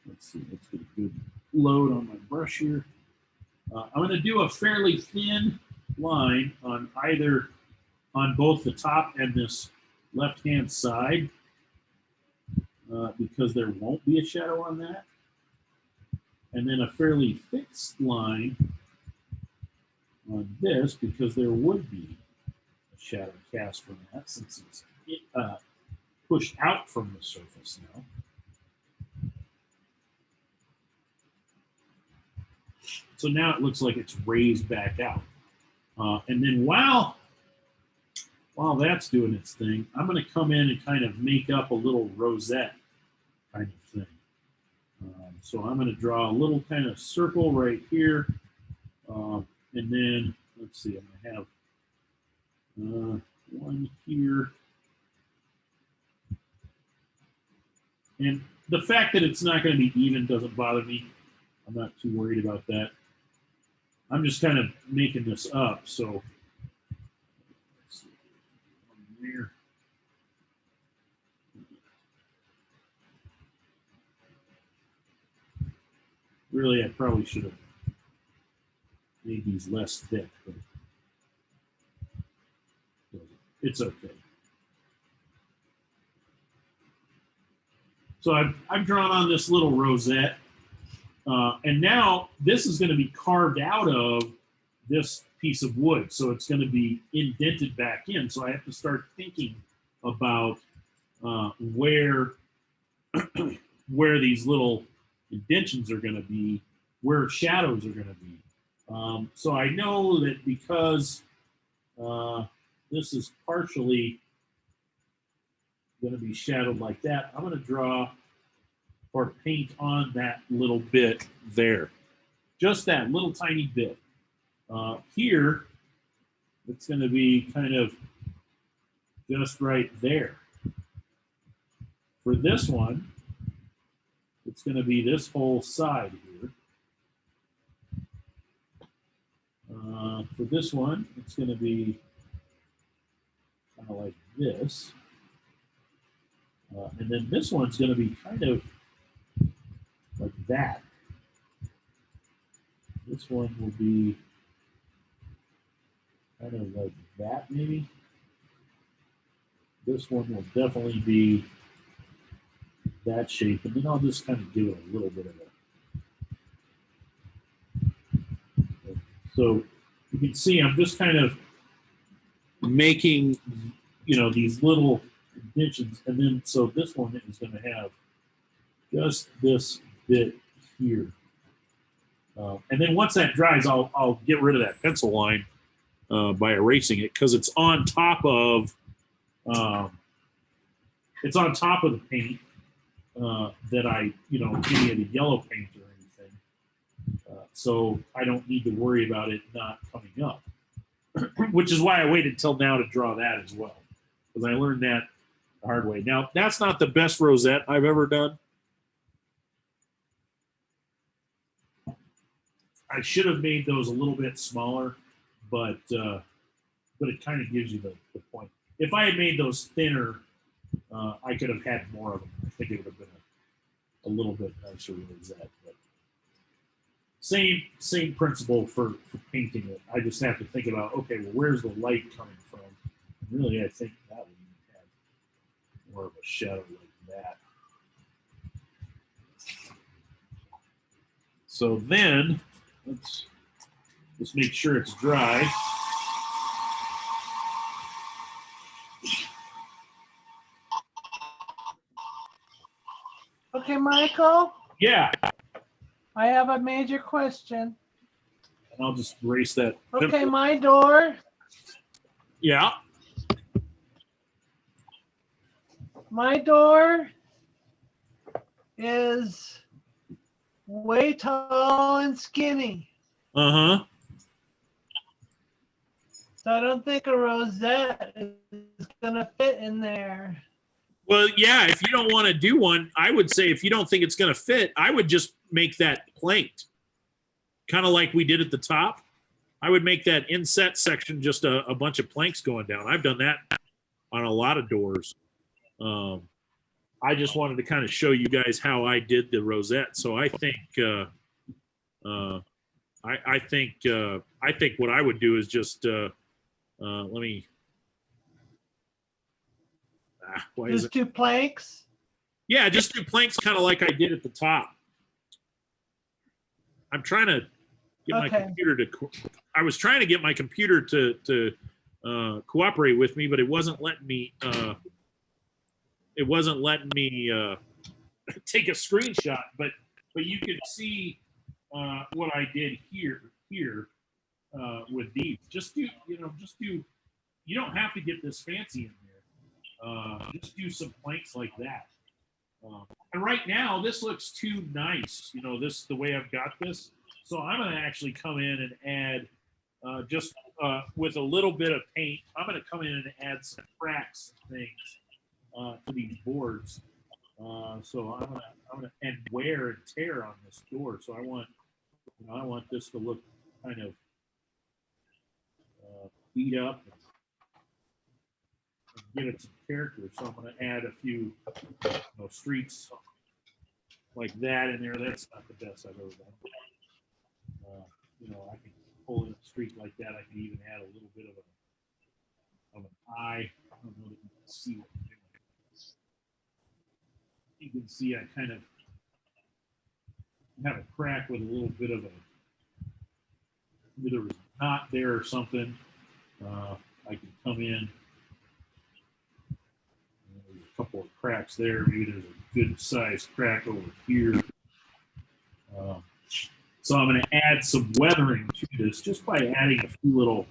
let's see, let's get a good load on my brush here. I'm going to do a fairly thin line on both the top and this left-hand side because there won't be a shadow on that. And then a fairly thick line on this because there would be a shadow cast from that since it's pushed out from the surface now. So now it looks like it's raised back out. And then while that's doing its thing, I'm going to come in and kind of make up a little rosette kind of thing. So I'm going to draw a little kind of circle right here. And then, let's see, I'm going to have one here. And the fact that it's not going to be even doesn't bother me. I'm not too worried about that. I'm just kind of making this up. So, let's see, there. Really, I probably should have made these less thick, but it's okay. So I've drawn on this little rosette, and now this is going to be carved out of this piece of wood, so it's going to be indented back in. So I have to start thinking about where these little indentions are going to be, where shadows are going to be. So I know that because this is partially going to be shadowed like that, I'm going to draw or paint on that little bit there. Just that little tiny bit. Here, it's going to be kind of just right there. For this one, it's going to be this whole side here. For this one, it's going to be kind of like this. And then this one's going to be kind of like that. This one will be kind of like that, maybe. This one will definitely be that shape, and then I'll just kind of give it a little bit of a. So you can see I'm just kind of making, these little additions, and then so this one is going to have just this bit here, and then once that dries, I'll get rid of that pencil line by erasing it because it's on top of the paint that I any of the yellow paint or anything, so I don't need to worry about it not coming up. Which is why I waited till now to draw that as well, because I learned that the hard way. Now, that's not the best rosette I've ever done. I should have made those a little bit smaller, but it kind of gives you the point. If I had made those thinner, I could have had more of them. I think it would have been a little bit nicer rosette. But same principle for painting it. I just have to think about, okay, well, where's the light coming from? And really, I think that would even have more of a shadow like that. So then, let's just make sure it's dry. Okay, Michael, Yeah, I have a major question. and I'll just erase that. Okay, my door Yeah. is way tall and skinny. Uh-huh. So I don't think a rosette is gonna fit in there. Well, yeah, if you don't want to do one, I would say if you don't think it's going to fit, I would just make that planked. Kind of like we did at the top. I would make that inset section just a bunch of planks going down. I've done that on a lot of doors. I just wanted to kind of show you guys how I did the rosette. So I think I think what I would do is just let me. Why is Just it? 2 planks. Yeah, just do planks kind of like I did at the top. I'm trying to get my computer to. I was trying to get my computer to cooperate with me, but it wasn't letting me. It wasn't letting me take a screenshot. But you can see what I did here with these. Just do. You don't have to get this fancy in there. Just do some planks like that. And right now, this looks too nice. This the way I've got this. So I'm going to actually come in and add just with a little bit of paint. I'm going to come in and add some cracks and things to these boards. So I'm gonna and wear and tear on this door. So I want this to look kind of beat up. Give it some character, so I'm going to add a few streaks like that in there. That's not the best I've ever done. I can pull in a streak like that. I can even add a little bit of an eye. I don't know if you can see what I'm doing. You can see I kind of have a crack with a little bit of either a knot there or something. I can come in. Couple of cracks there. Maybe there's a good sized crack over here. So I'm going to add some weathering to this just by adding a few little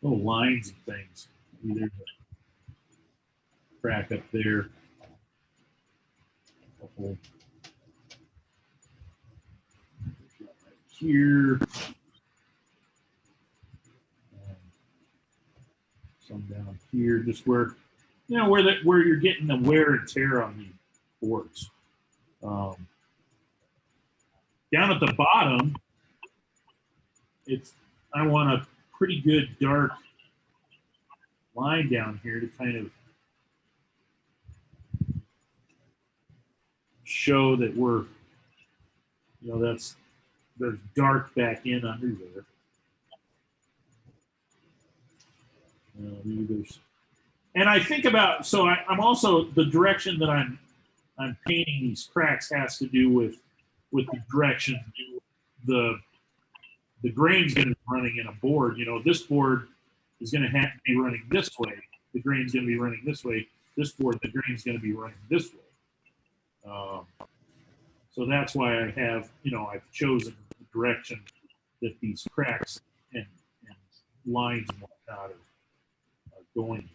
lines and things. Maybe there's a crack up there. Couple right here. Some down here, just where where you're getting the wear and tear on these boards. Down at the bottom, I want a pretty good dark line down here to kind of show that we're You know, there's dark back in under there. And I think about, so I'm also, the direction that I'm painting these cracks has to do with the direction the grain's going to be running in a board. You know, this board is going to have to be running this way. The grain's going to be running this way. This board, the grain's going to be running this way. So that's why I have, you know, I've chosen the direction that these cracks and lines and whatnot are going.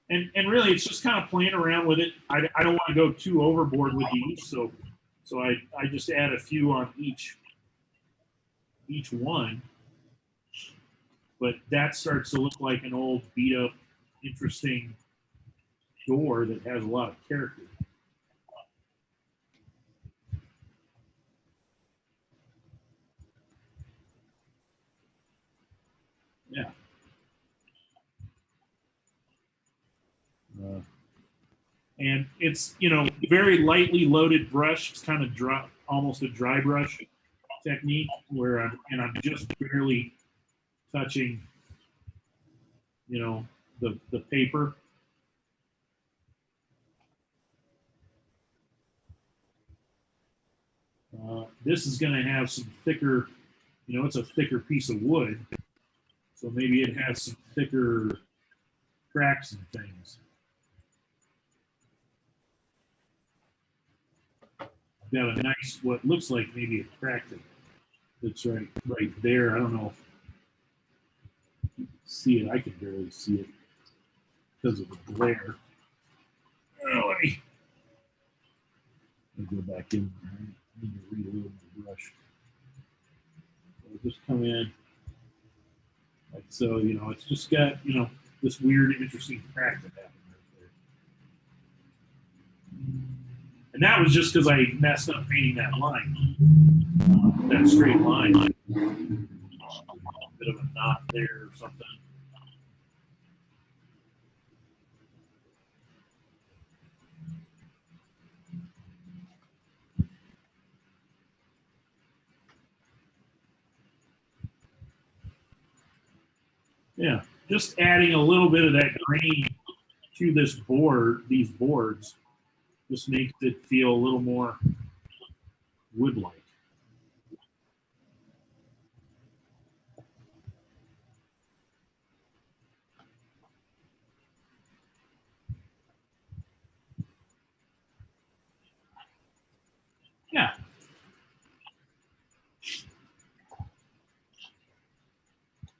And really, it's just kind of playing around with it. I don't want to go too overboard with these, so I just add a few on each one. But that starts to look like an old, beat up, interesting door that has a lot of character. Yeah. And it's, you know, very lightly loaded brush. It's kind of dry, almost a dry brush technique where I'm just barely touching, you know, the paper. This is going to have some thicker, you know, it's a thicker piece of wood. So maybe it has some thicker cracks and things. Got a nice, what looks like maybe a crack that's right there. I don't know if you can see it. I can barely see it because of the glare. Oh, let me go back in there. I need to reload my brush. So just come in like so. You know, it's just got, you know, this weird, interesting crack that happened right there. And that was just because I messed up painting that line, that straight line. A bit of a knot there or something. Yeah, just adding a little bit of that grain to this board, these boards, just makes it feel a little more wood-like. Yeah.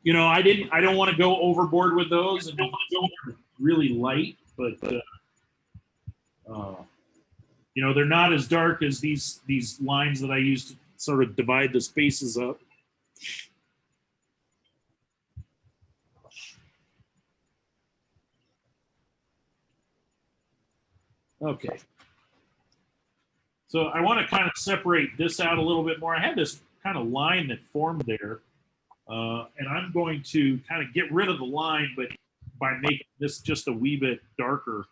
You know, I don't want to go overboard with those, and those are really light, but you know, they're not as dark as these lines that I use to sort of divide the spaces up. Okay. So I want to kind of separate this out a little bit more. I had this kind of line that formed there, and I'm going to kind of get rid of the line, but by making this just a wee bit darker.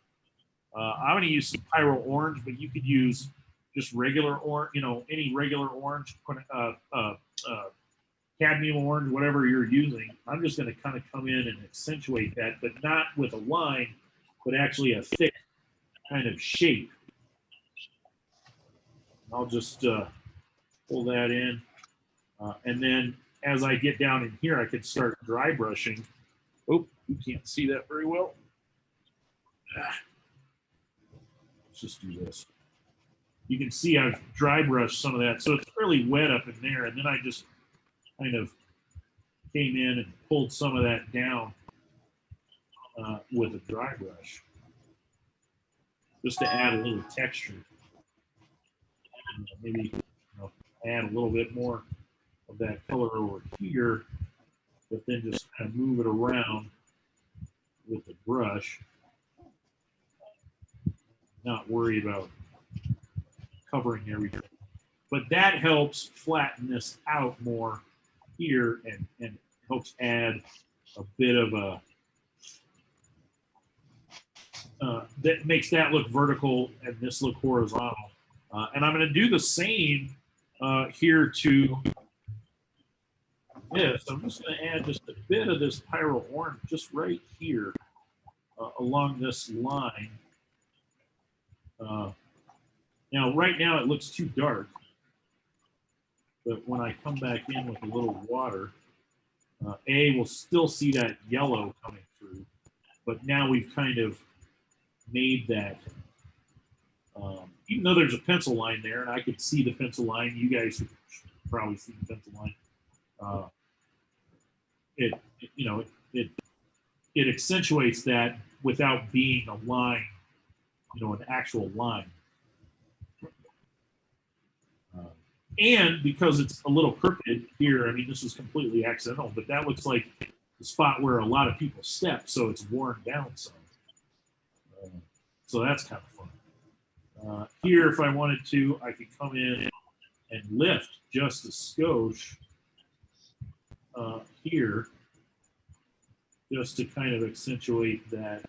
I'm going to use some pyro orange, but you could use just regular orange, you know, any regular orange, cadmium orange, whatever you're using. I'm just going to kind of come in and accentuate that, but not with a line, but actually a thick kind of shape. I'll just pull that in. And then as I get down in here, I could start dry brushing. Oh, you can't see that very well. Let's just do this. You can see I've dry brushed some of that. So it's really wet up in there. And then I just kind of came in and pulled some of that down with a dry brush, just to add a little texture. Maybe, you know, add a little bit more of that color over here, but then just kind of move it around with the brush. Not worry about covering everything. But that helps flatten this out more here and helps add a bit of a, that makes that look vertical and this look horizontal. And I'm going to do the same here to this. I'm just going to add just a bit of this pyro orange just right here along this line. Now, right now it looks too dark, but when I come back in with a little water, we'll still see that yellow coming through, but now we've kind of made that, even though there's a pencil line there, and I could see the pencil line, you guys should probably see the pencil line. It accentuates that without being a line, an actual line. And because it's a little crooked here, I mean, this is completely accidental, but that looks like the spot where a lot of people step, so it's worn down some. So that's kind of fun. Here, if I wanted to, I could come in and lift just a skosh here, just to kind of accentuate that.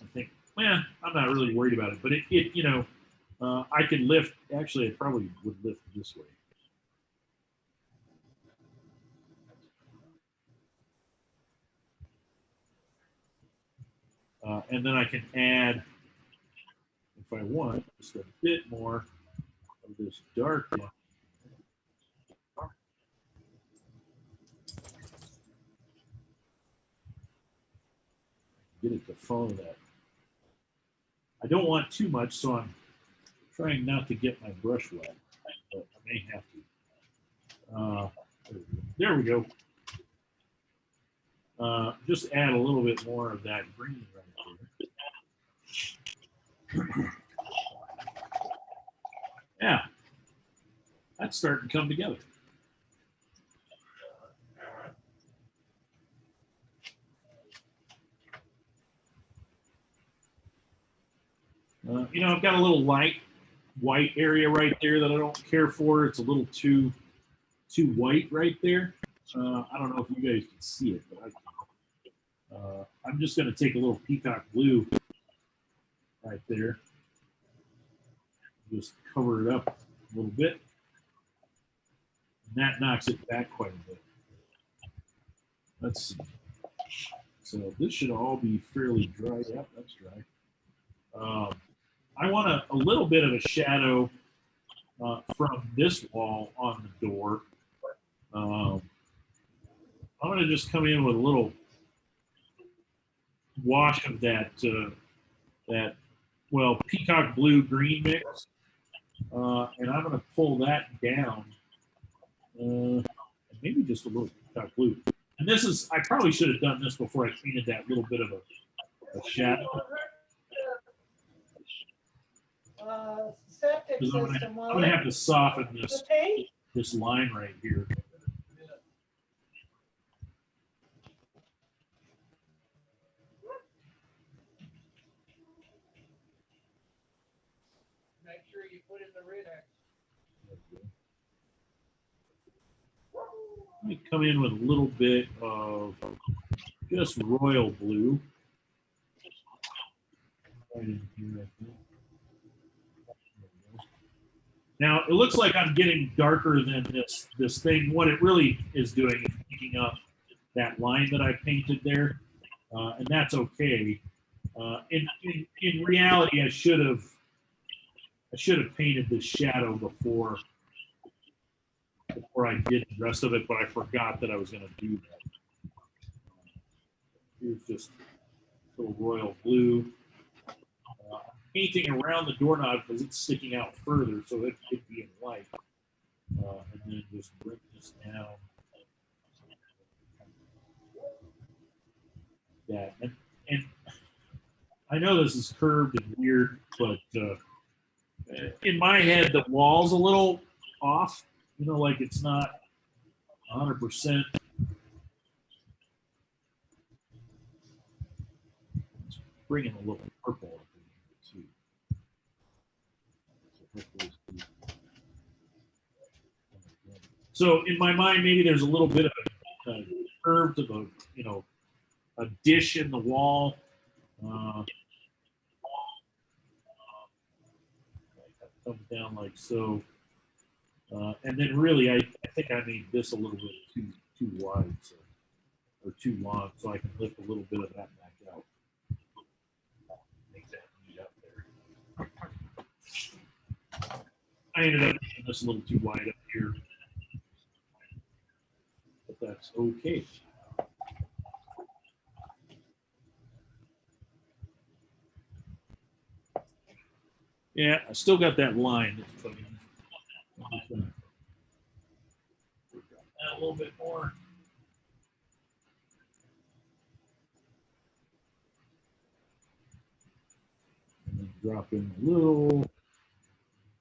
I think, I'm not really worried about it, but I could lift. Actually, I probably would lift this way. And then I can add, if I want, just a bit more of this dark one. Get it to follow that. I don't want too much, so I'm trying not to get my brush wet, but I may have to. There we go. Just add a little bit more of that green right there. Yeah, that's starting to come together. I've got a little light white area right there that I don't care for. It's a little too white right there. I don't know if you guys can see it, but I can. I'm just going to take a little peacock blue right there. Just cover it up a little bit. And that knocks it back quite a bit. Let's see. So this should all be fairly dry. Yep, that's dry. I want a little bit of a shadow from this wall on the door. I'm going to just come in with a little wash of that peacock blue green mix, and I'm going to pull that down, and maybe just a little peacock blue. And this is, I probably should have done this before I painted that little bit of a shadow. Septic I'm system. going to have to soften this line right here. Make sure you put in the Riddex. Let me come in with a little bit of just royal blue. Right in here, I think. Now, it looks like I'm getting darker than this thing. What it really is doing is picking up that line that I painted there, and that's okay. In reality, I should have painted this shadow before I did the rest of it, but I forgot that I was going to do that. Here's just a little royal blue. Painting around the doorknob because it's sticking out further, so it could be in light. And then just bring this down. That and I know this is curved and weird, but in my head the wall's a little off. Like it's not 100%. Bring in a little purple. So in my mind, maybe there's a little bit of curved of a, you know, a dish in the wall. Comes down like so. And then really, I think I made this a little bit too wide, so, or too long, so I can lift a little bit of that back out. Make that neat up there. I ended up making this a little too wide up here, but that's okay. Yeah, I still got that line that's putting in. I'm just gonna work on that a little bit more. And then drop in a little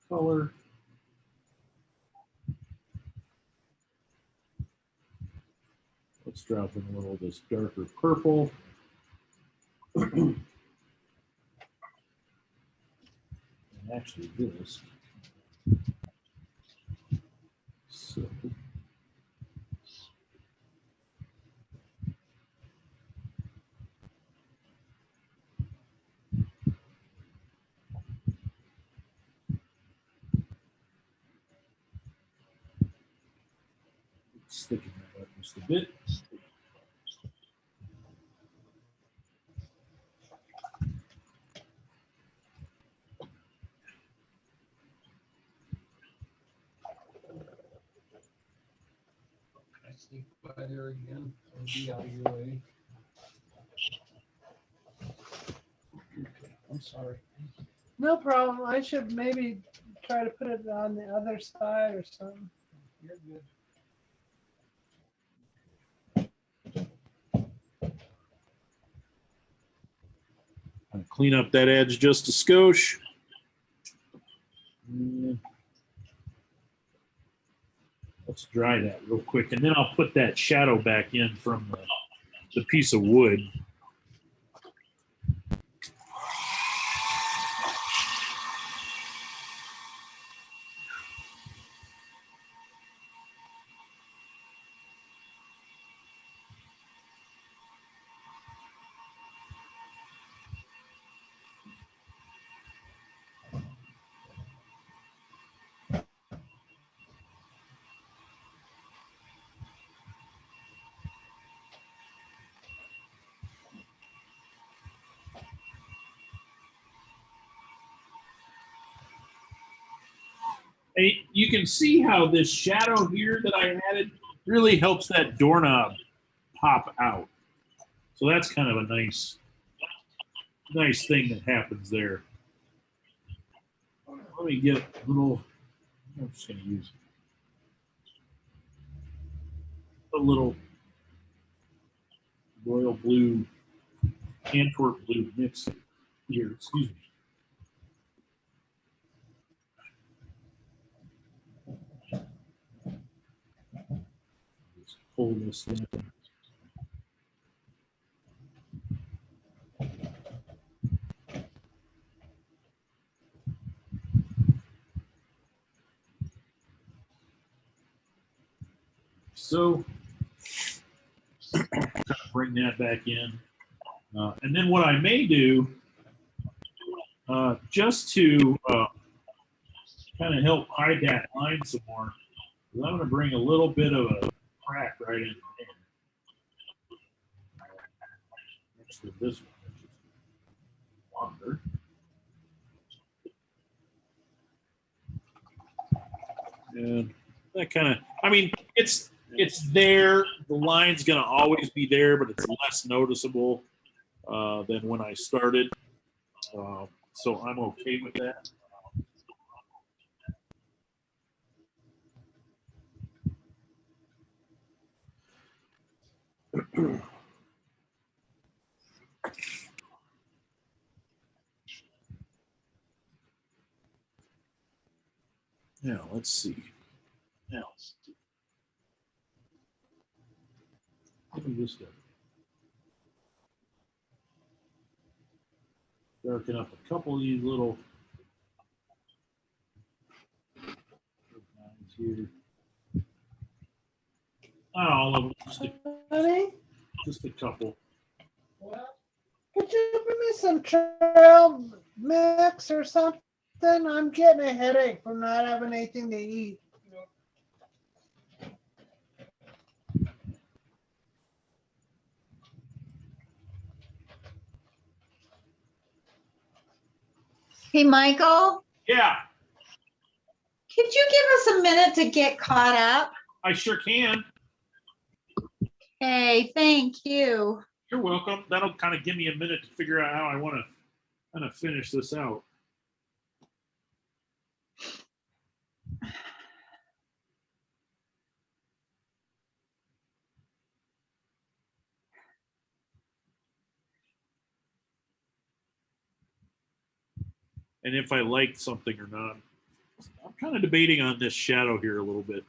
color. Let's drop in a little of this darker purple. And actually this. So sticking that up just a bit. I sneak by there again. I'll be out of your way. I'm sorry. No problem. I should maybe try to put it on the other side or something. You're good. I'll clean up that edge just a skosh. And let's dry that real quick, and then I'll put that shadow back in from the piece of wood. And you can see how this shadow here that I added really helps that doorknob pop out. So that's kind of a nice thing that happens there. Let me get a little, I'm just going to use a little royal blue, Antwerp blue mix here, excuse me. Just pull this in. So, kind of bring that back in. And then what I may do, just to kind of help hide that line some more, is I'm going to bring a little bit of a crack right in there. Next to this one, which is longer. And that kind of, I mean, it's there. The line's going to always be there, but it's less noticeable than when I started. So I'm okay with that. Now, let's see. Let me just darken up a couple of these little lines here. Not all of them, Honey, just a couple. What? could you bring me some trail mix or something? I'm getting a headache from not having anything to eat. Hey, Michael, Yeah, could you give us a minute to get caught up? I sure can. Hey, thank you. You're welcome. That'll kind of give me a minute to figure out how I want to kind of finish this out. And if I like something or not. I'm kind of debating on this shadow here a little bit.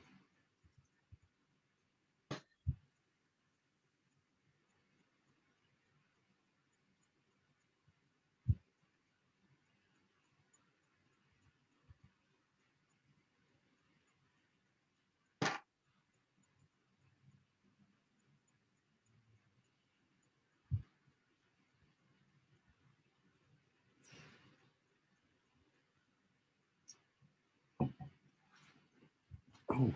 Oh.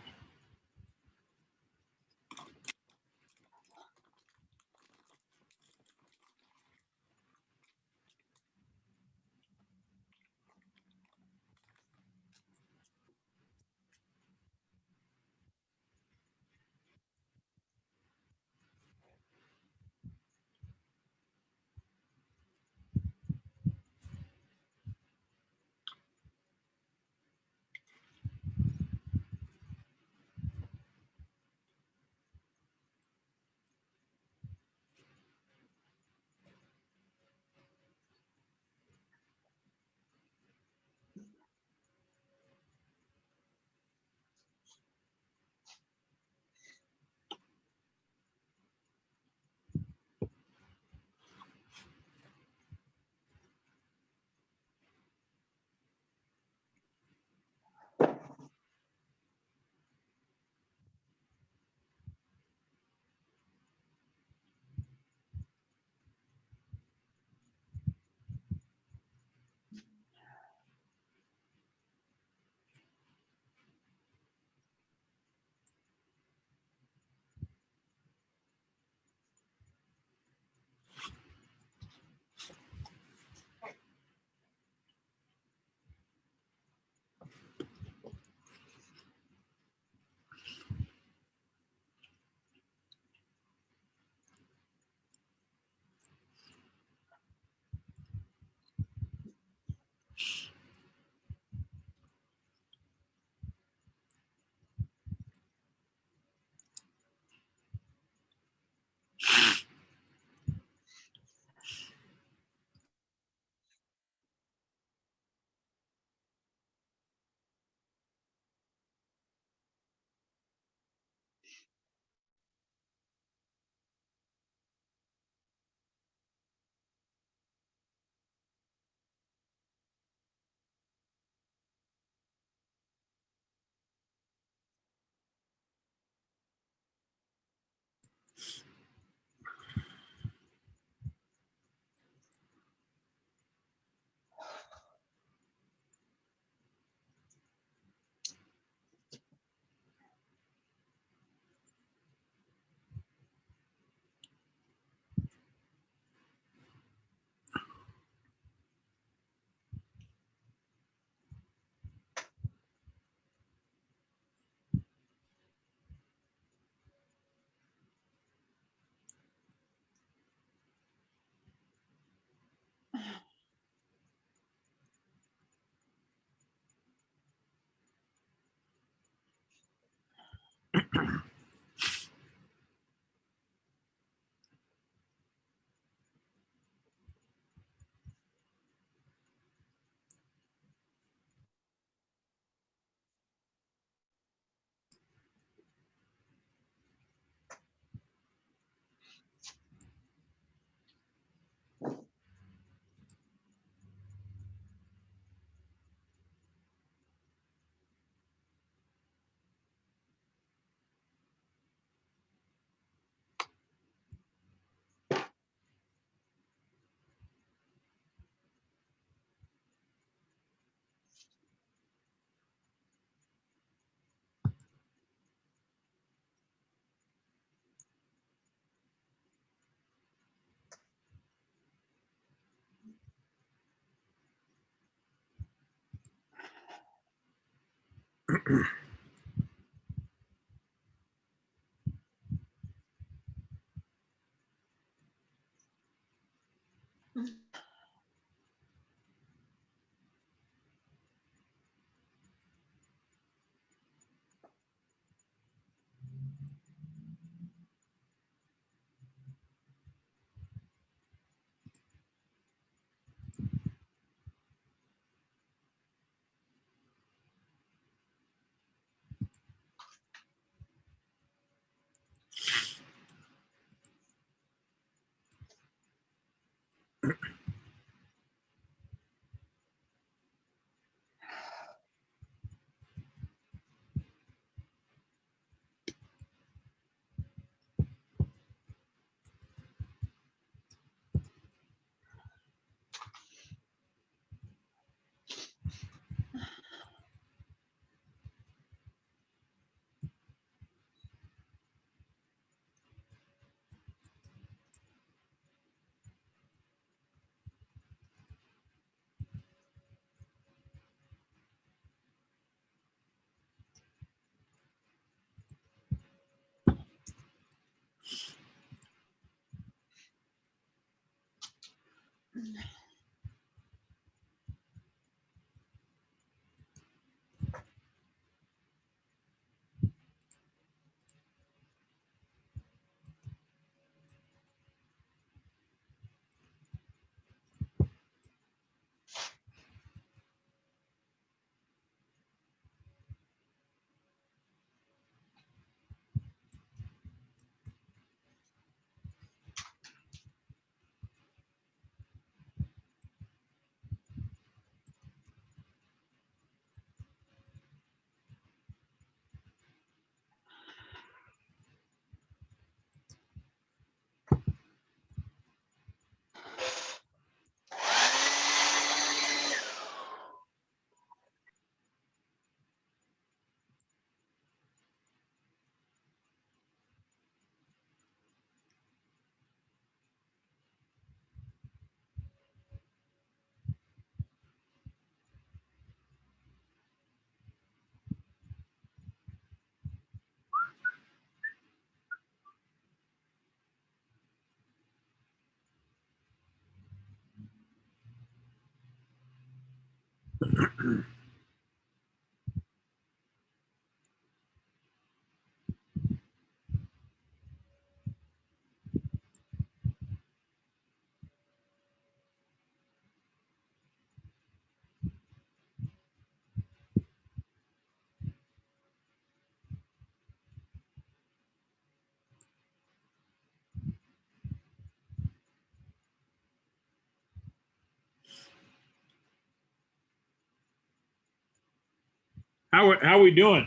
How we doing?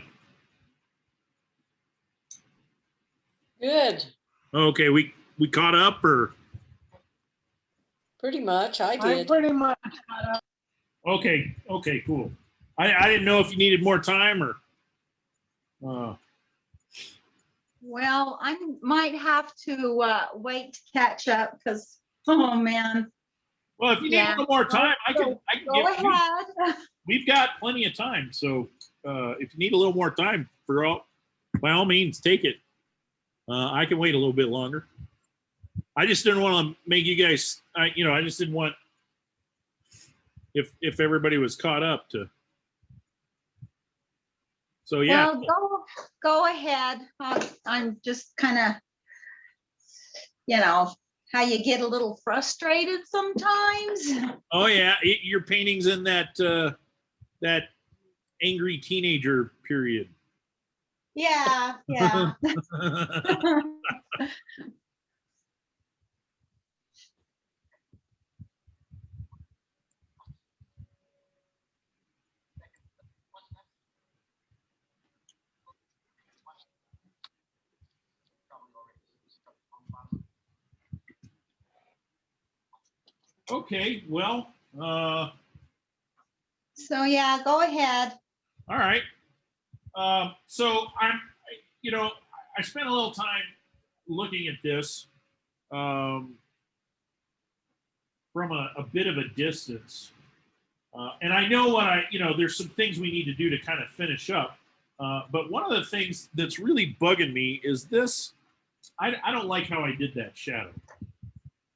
Good, Okay, we caught up or pretty much. I I'm did. pretty much caught up. okay, cool. I didn't know if you needed more time or Well, I might have to wait to catch up because, oh man, well, if you need Yeah. a little more time, I can go get ahead. we've got plenty of time. So if you need a little more time by all means take it. I can wait a little bit longer. I just didn't want to make you guys I just didn't want if everybody was caught up to. So yeah. Well, go ahead. I'm just kind of, how you get a little frustrated sometimes. Oh yeah, your paintings in that angry teenager period. Yeah, yeah. Okay, well, So yeah, go ahead. all right. So I spent a little time looking at this from a bit of a distance, and I know there's some things we need to do to kind of finish up. But one of the things that's really bugging me is this. I don't like how I did that shadow.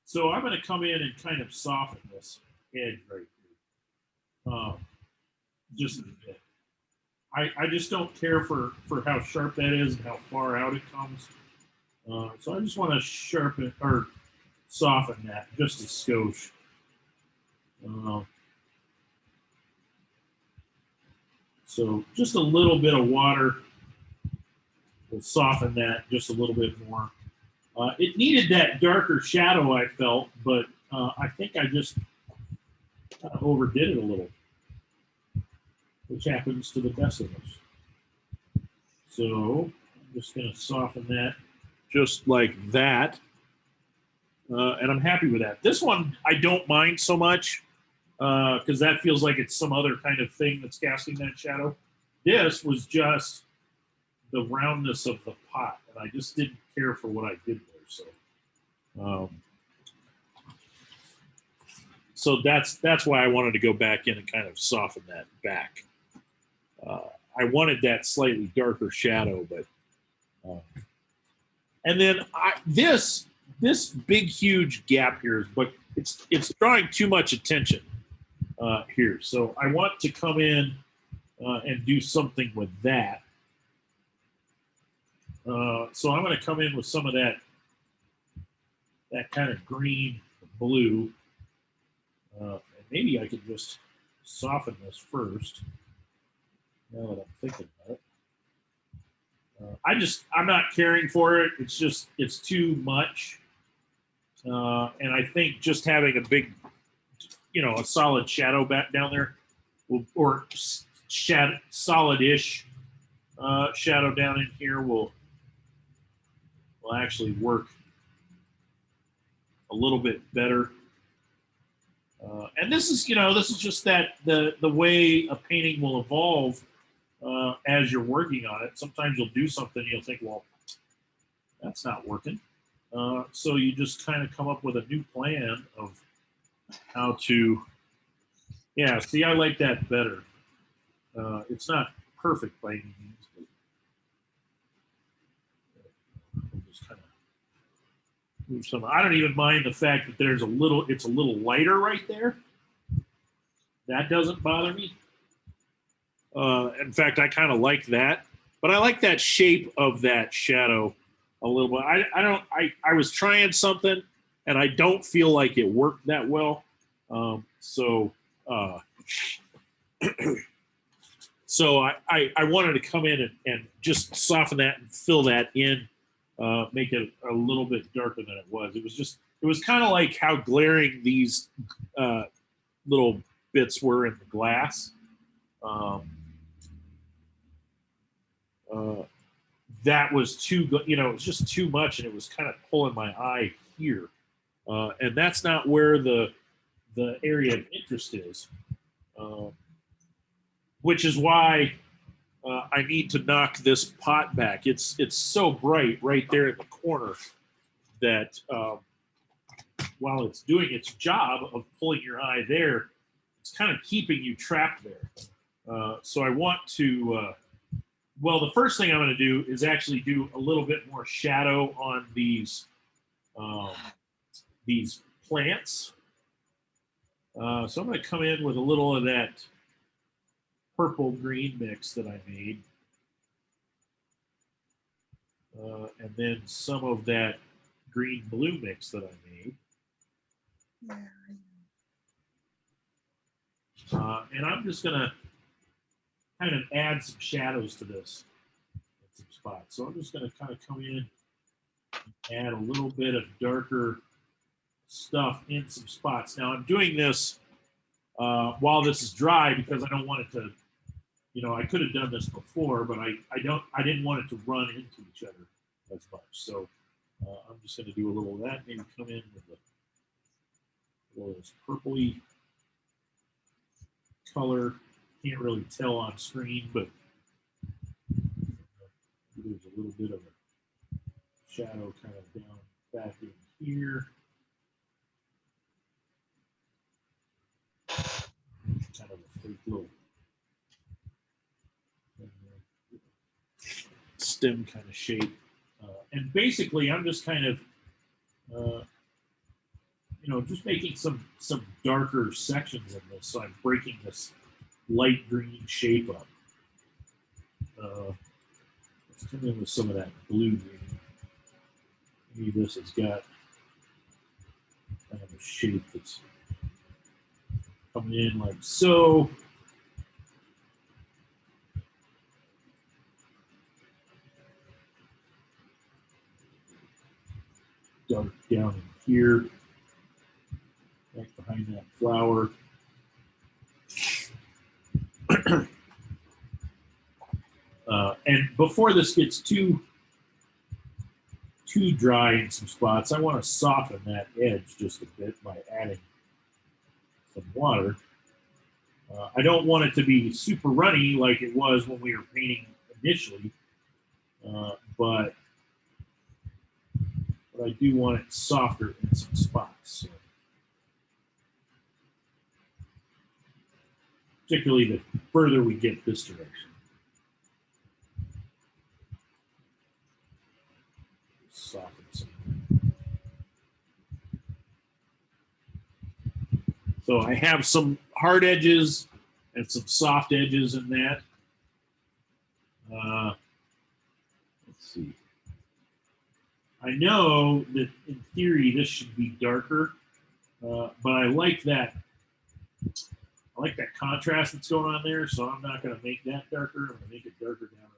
So I'm going to come in and kind of soften this edge right here. Just a bit. I just don't care for how sharp that is and how far out it comes. So I just want to sharpen or soften that just a skosh. So just a little bit of water will soften that just a little bit more. It needed that darker shadow, I felt, but I think I just kind of overdid it a little, which happens to the best of us. So I'm just going to soften that just like that. And I'm happy with that. This one, I don't mind so much because that feels like it's some other kind of thing that's casting that shadow. This was just the roundness of the pot, and I just didn't care for what I did there. So that's why I wanted to go back in and kind of soften that back. I wanted that slightly darker shadow, but and then this big huge gap here, but it's drawing too much attention here. So I want to come in and do something with that. So I'm going to come in with some of that kind of green blue. And maybe I could just soften this first. Now that I'm thinking about it. I'm not caring for it. It's too much. And I think just having a big, a solid shadow back down there or solid-ish shadow down in here will actually work a little bit better. And this is just that the way a painting will evolve as you're working on it. Sometimes you'll do something and you'll think, well, that's not working. So you just kind of come up with a new plan of how to, see, I like that better. It's not perfect by any means, but I'll just kind of move some. I don't even mind the fact that it's a little lighter right there. That doesn't bother me. In fact, I kind of like that, but I like that shape of that shadow a little bit. I was trying something and I don't feel like it worked that well. So I wanted to come in and just soften that and fill that in, make it a little bit darker than it was. It was kind of like how glaring these little bits were in the glass. That was too good, it was just too much, and it was kind of pulling my eye here. And that's not where the area of interest is, which is why I need to knock this pot back. It's so bright right there in the corner that while it's doing its job of pulling your eye there, it's kind of keeping you trapped there. So I want to, the first thing I'm going to do is actually do a little bit more shadow on these plants. So I'm going to come in with a little of that purple green mix that I made. And then some of that green blue mix that I made. And I'm just going to kind of add some shadows to this in some spots. So I'm just going to kind of come in and add a little bit of darker stuff in some spots. Now I'm doing this while this is dry because I don't want it to, I could have done this before, but I didn't want it to run into each other as much. So I'm just going to do a little of that. Maybe come in with a little of this purpley color. Can't really tell on screen, but there's a little bit of a shadow kind of down back in here. Kind of a fake little. stem kind of shape. And basically, I'm just kind of, just making some darker sections of this. So I'm breaking this light green shape up. Let's come in with some of that blue green. Maybe this has got kind of a shape that's coming in like so. Dark down in here, back behind that flower. And before this gets too dry in some spots, I want to soften that edge just a bit by adding some water. I don't want it to be super runny like it was when we were painting initially, but I do want it softer in some spots. So particularly the further we get this direction. Soften some. So I have some hard edges and some soft edges in that. Let's see. I know that in theory this should be darker, but I like that. I like that contrast that's going on there, so I'm not going to make that darker. I'm going to make it darker down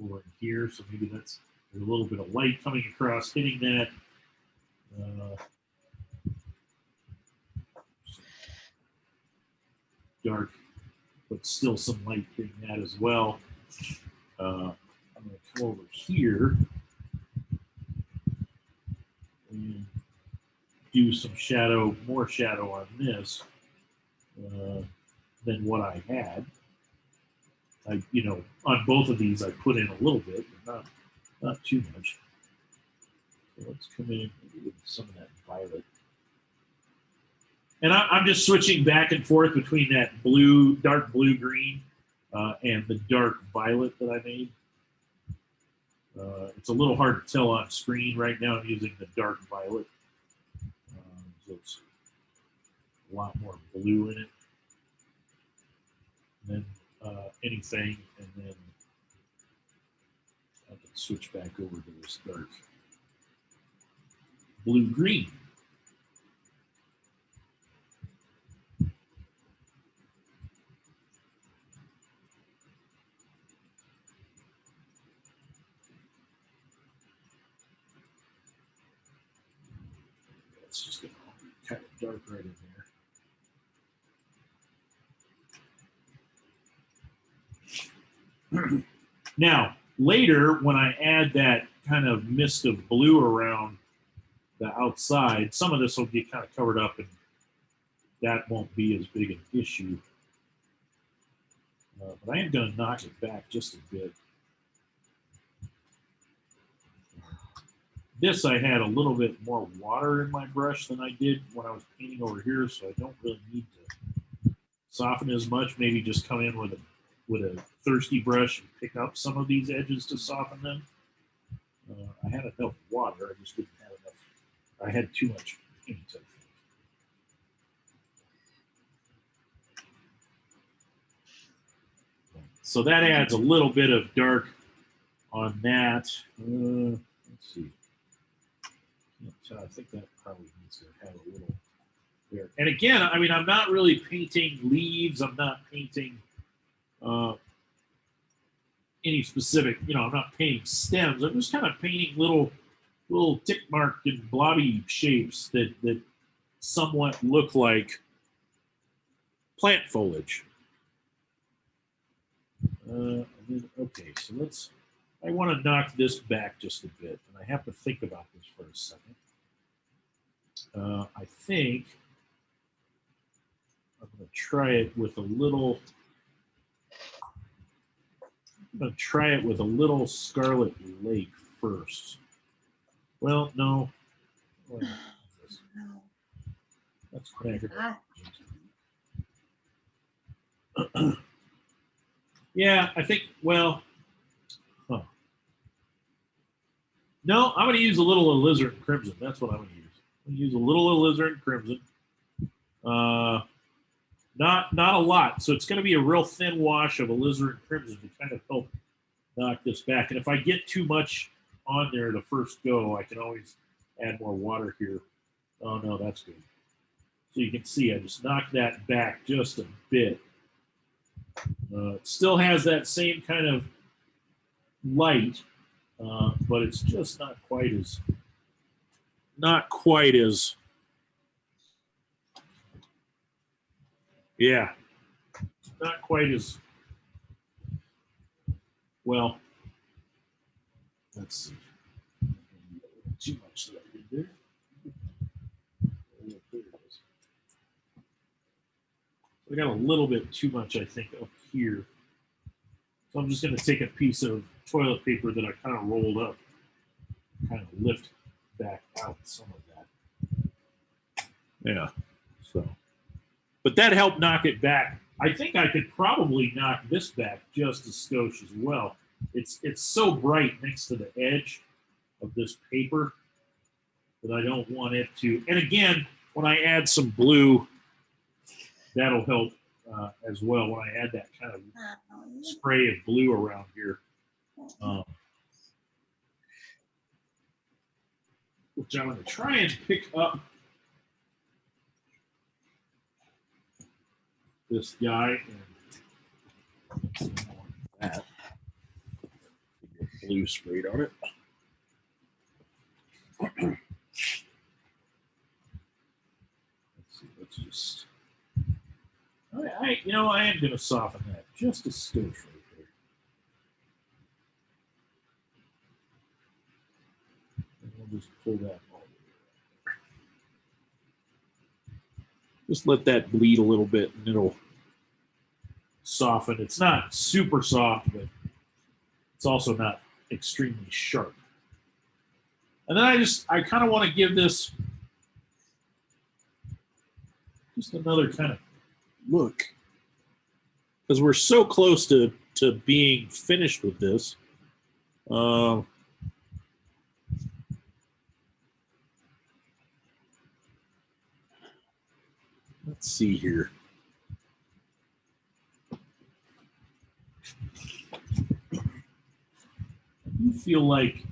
over here. So maybe that's a little bit of light coming across, hitting that. Dark, but still some light hitting that as well. I'm going to come over here and do some shadow, more shadow on this than what I had. On both of these, I put in a little bit, but not too much. So let's come in with some of that violet. And I'm just switching back and forth between that blue, dark blue green, and the dark violet that I made. It's a little hard to tell on screen right now. I'm using the dark violet. So it's a lot more blue in it than anything. And then I can switch back over to this dark blue-green. It's just going to be kind of dark right in there. Now, later, when I add that kind of mist of blue around the outside, some of this will get kind of covered up, and that won't be as big an issue. But I am going to knock it back just a bit. This, I had a little bit more water in my brush than I did when I was painting over here, so I don't really need to soften as much. Maybe just come in with a thirsty brush and pick up some of these edges to soften them. I had enough water, I just didn't have enough. I had too much paint, I think. So that adds a little bit of dark on that. Let's see. I think that probably needs to have a little there. And again, I mean, I'm not really painting leaves. I'm not painting any specific, I'm not painting stems. I'm just kind of painting little tick mark and blobby shapes that somewhat look like plant foliage. Okay, so I want to knock this back just a bit, and I have to think about this for a second. I think I'm going to try it with a little. I'm going to try it with a little Scarlet Lake first. Well, no. That's cracker. Yeah, I think. Well, No, I'm going to use a little alizarin crimson. That's what I'm going to use. I'm going to use a little alizarin crimson. Not a lot. So it's going to be a real thin wash of alizarin crimson to kind of help knock this back. And if I get too much on there the first go, I can always add more water here. Oh, no, that's good. So you can see I just knocked that back just a bit. It still has that same kind of light, but it's just not quite as yeah, not quite as well. Let's see. Too much light in there. There it is. I got a little bit too much, I think, up here. So I'm just going to take a piece of toilet paper that I kind of rolled up, kind of lift back out some of that. Yeah. So, but that helped knock it back. I think I could probably knock this back just a skosh as well. It's so bright next to the edge of this paper that I don't want it to. And again, when I add some blue, that'll help as well. When I add that kind of spray of blue around here, which I'm going to try and pick up this guy and that. Blue sprayed on it. Let's see. Let's just. I am going to soften that just a skosh right there. And we'll just pull that all the way. Just let that bleed a little bit, and it'll soften. It's not super soft, but it's also not extremely sharp. And then I kind of want to give this just another kind of look, because we're so close to being finished with this. Let's see here. I feel like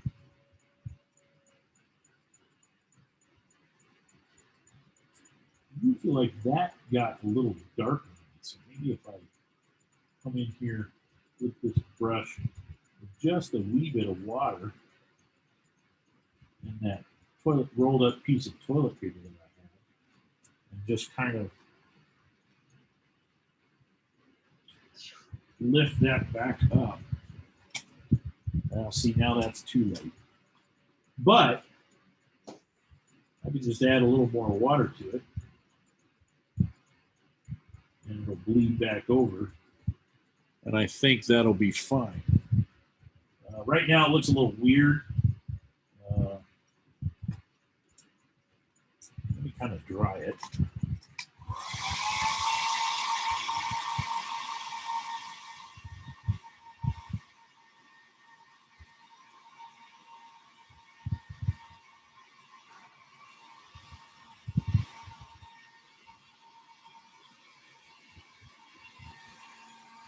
that got a little darker. So maybe if I come in here with this brush with just a wee bit of water and that rolled up piece of toilet paper that I have, and just kind of lift that back up. Now, see, now that's too late. But I could just add a little more water to it, and it'll bleed back over. And I think that'll be fine. Right now, it looks a little weird. Let me kind of dry it.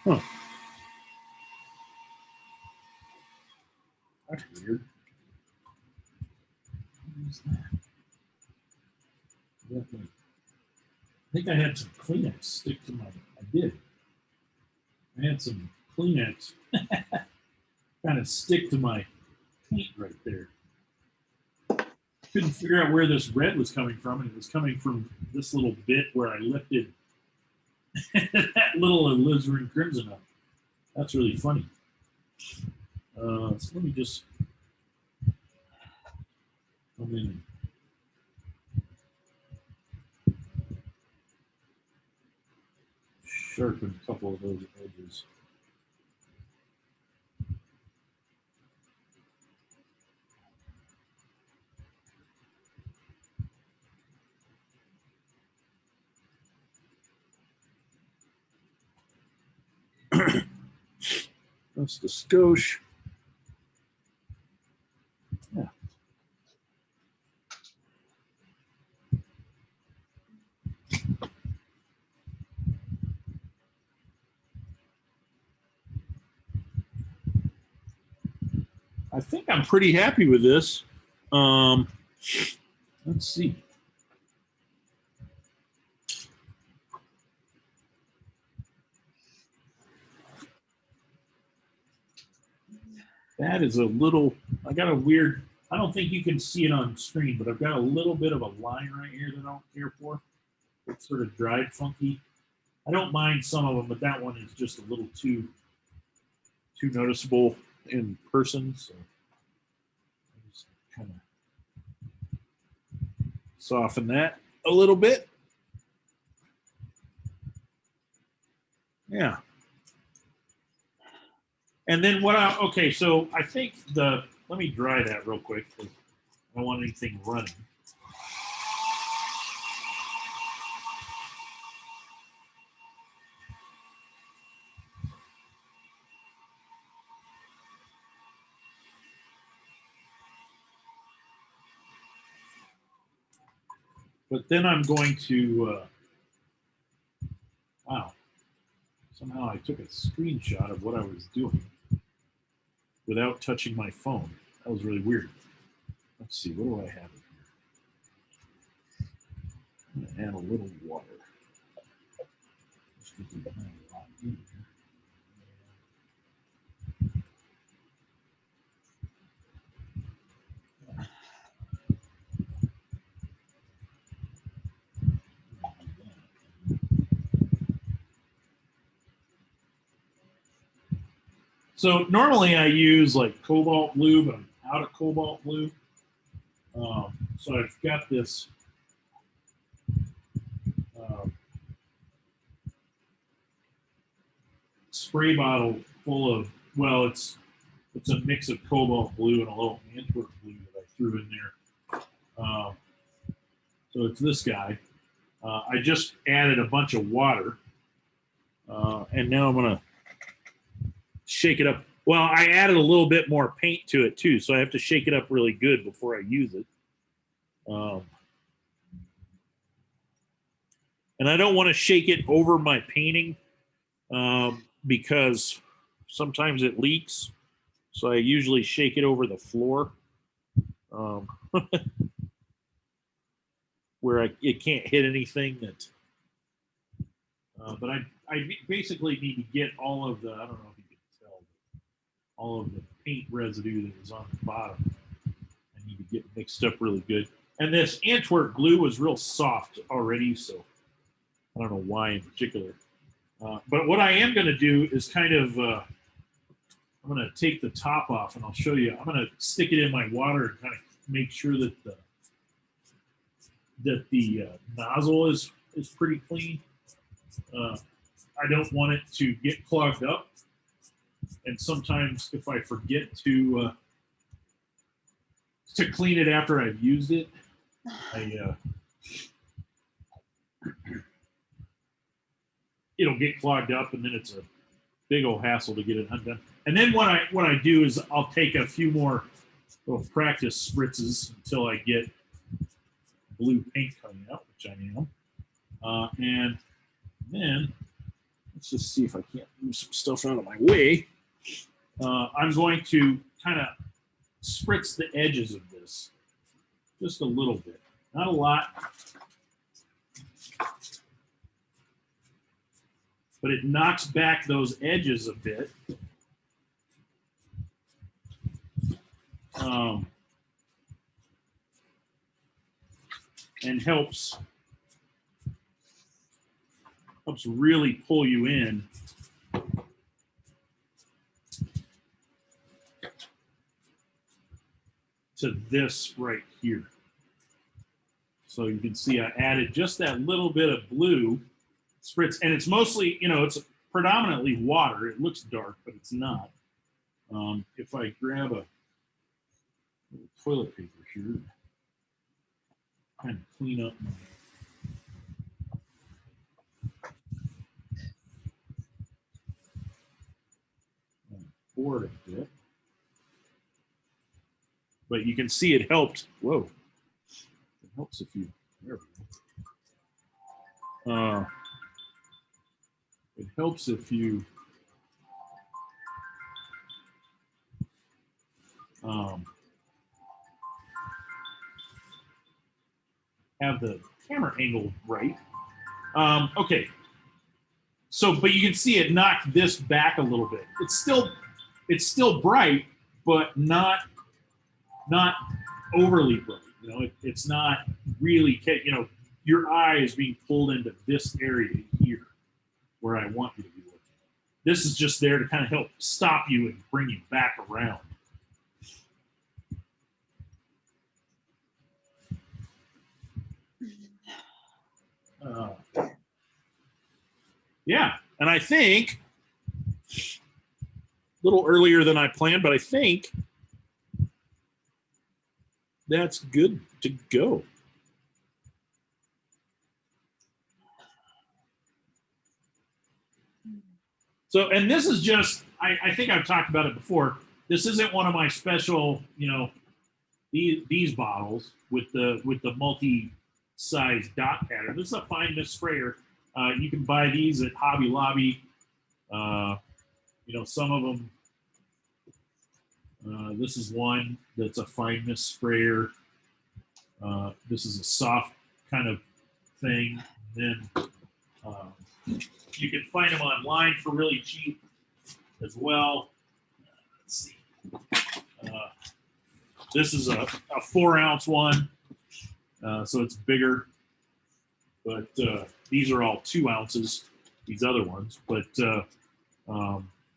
Huh. That's weird. What is that? I think I had some Kleenex stick to my. I did. I had some Kleenex kind of stick to my paint right there. Couldn't figure out where this red was coming from, and it was coming from this little bit where I lifted that little alizarin crimson up. That's really funny. So let me just come in and sharpen a couple of those edges. Just a skosh. Yeah. I think I'm pretty happy with this. Let's see. That is a little, I got a weird, I don't think you can see it on screen, but I've got a little bit of a line right here that I don't care for. It's sort of dried funky. I don't mind some of them, but that one is just a little too noticeable in person. So I just kind of soften that a little bit. Yeah. And then okay, so I think let me dry that real quick because I don't want anything running. But then I'm going to, wow, somehow I took a screenshot of what I was doing without touching my phone. That was really weird. Let's see, what do I have in here? I'm going to add a little water. Just because we don't have a lot in here. So normally I use like cobalt blue, but I'm out of cobalt blue. So I've got this spray bottle full of, well, it's a mix of cobalt blue and a little Antwerp blue that I threw in there. So it's this guy. I just added a bunch of water, and now I'm gonna shake it up. Well, I added a little bit more paint to it too, so I have to shake it up really good before I use it. And I don't want to shake it over my painting because sometimes it leaks. So I usually shake it over the floor where it can't hit anything that. But I basically need to get all of the, I don't know if you can tell, all of the paint residue that was on the bottom. I need to get mixed up really good. And this Antwerp glue was real soft already, so I don't know why in particular. But what I am going to do is kind of, I'm going to take the top off and I'll show you. I'm going to stick it in my water and kind of make sure that the nozzle is pretty clean. I don't want it to get clogged up. And sometimes if I forget to clean it after I've used it, it'll get clogged up, and then it's a big old hassle to get it undone. And then what I do is I'll take a few more little practice spritzes until I get blue paint coming out, which I am. And then let's just see if I can't move some stuff out of my way. I'm going to kind of spritz the edges of this just a little bit, not a lot, but it knocks back those edges a bit. And helps really pull you in to this right here. So you can see I added just that little bit of blue spritz, and it's mostly, it's predominantly water. It looks dark, but it's not. If I grab a little toilet paper here, kind of clean up my board a bit. But you can see it helped. Whoa. It helps if you, there we go. It helps if you have the camera angle right. Okay. So, but you can see it knocked this back a little bit. It's still bright, but not overly bright. You know, it's not really, you know, your eye is being pulled into this area here where I want you to be looking. This is just there to kind of help stop you and bring you back around. Yeah, and I think a little earlier than I planned, but I think that's good to go. So, and this is just, I think I've talked about it before. This isn't one of my special, you know, these bottles with the multi-size dot pattern. This is a fine mist sprayer. You can buy these at Hobby Lobby. You know, some of them, this is one that's a fine mist sprayer. This is a soft kind of thing. And then you can find them online for really cheap as well. Let's see. This is a 4-ounce one, so it's bigger. But these are all 2 ounces. These other ones, but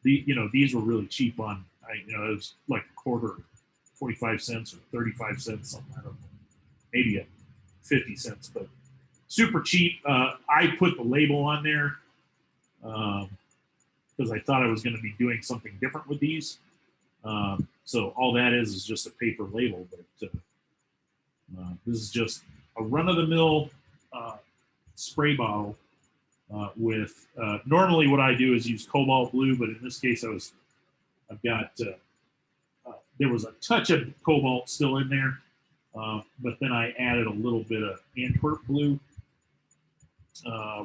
you know, these were really cheap on. You know, it was like a quarter, 25 cents or 35 cents, something. I don't know, maybe 50 cents, but super cheap. I put the label on there because I thought I was going to be doing something different with these. So all that is just a paper label, but this is just a run-of-the-mill spray bottle with. Normally, what I do is use cobalt blue, but in this case, I've got. There was a touch of cobalt still in there, but then I added a little bit of Antwerp blue,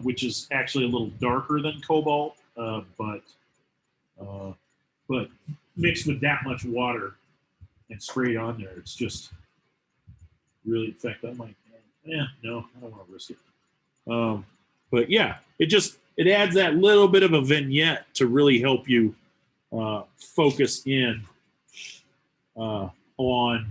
which is actually a little darker than cobalt, but mixed with that much water and sprayed on there, it's just really. In fact, I might. No, I don't want to risk it. But yeah, it adds that little bit of a vignette to really help you focus in on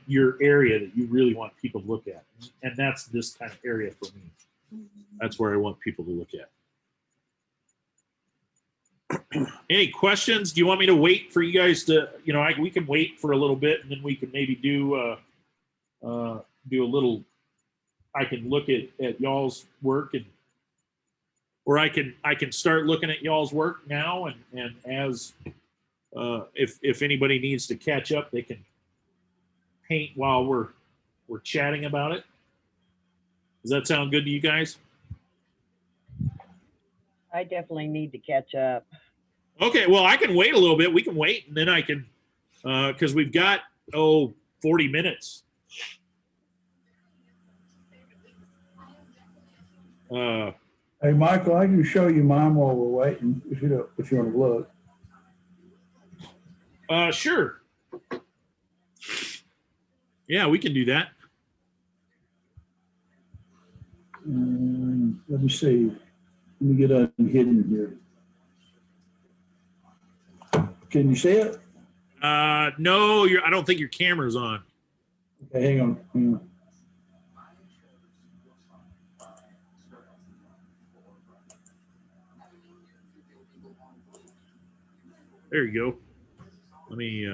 your area that you really want people to look at, and that's this kind of area for me. That's where I want people to look at. Any questions? Do you want me to wait for you guys to, you know, we can wait for a little bit, and then we can maybe do a little. I can look at y'all's work, or I can start looking at y'all's work now, and as if anybody needs to catch up, they can paint while we're chatting about it. Does that sound good to you guys? I definitely need to catch up. Okay, well, I can wait a little bit. We can wait, and then I can, because we've got 40 minutes. Hey, Michael, I can show you mine while we're waiting if you want to look. Sure. Yeah, we can do that. Let me see. Let me get unhidden here. Can you see it? No, I don't think your camera's on. Okay, hang on. There you go. Let me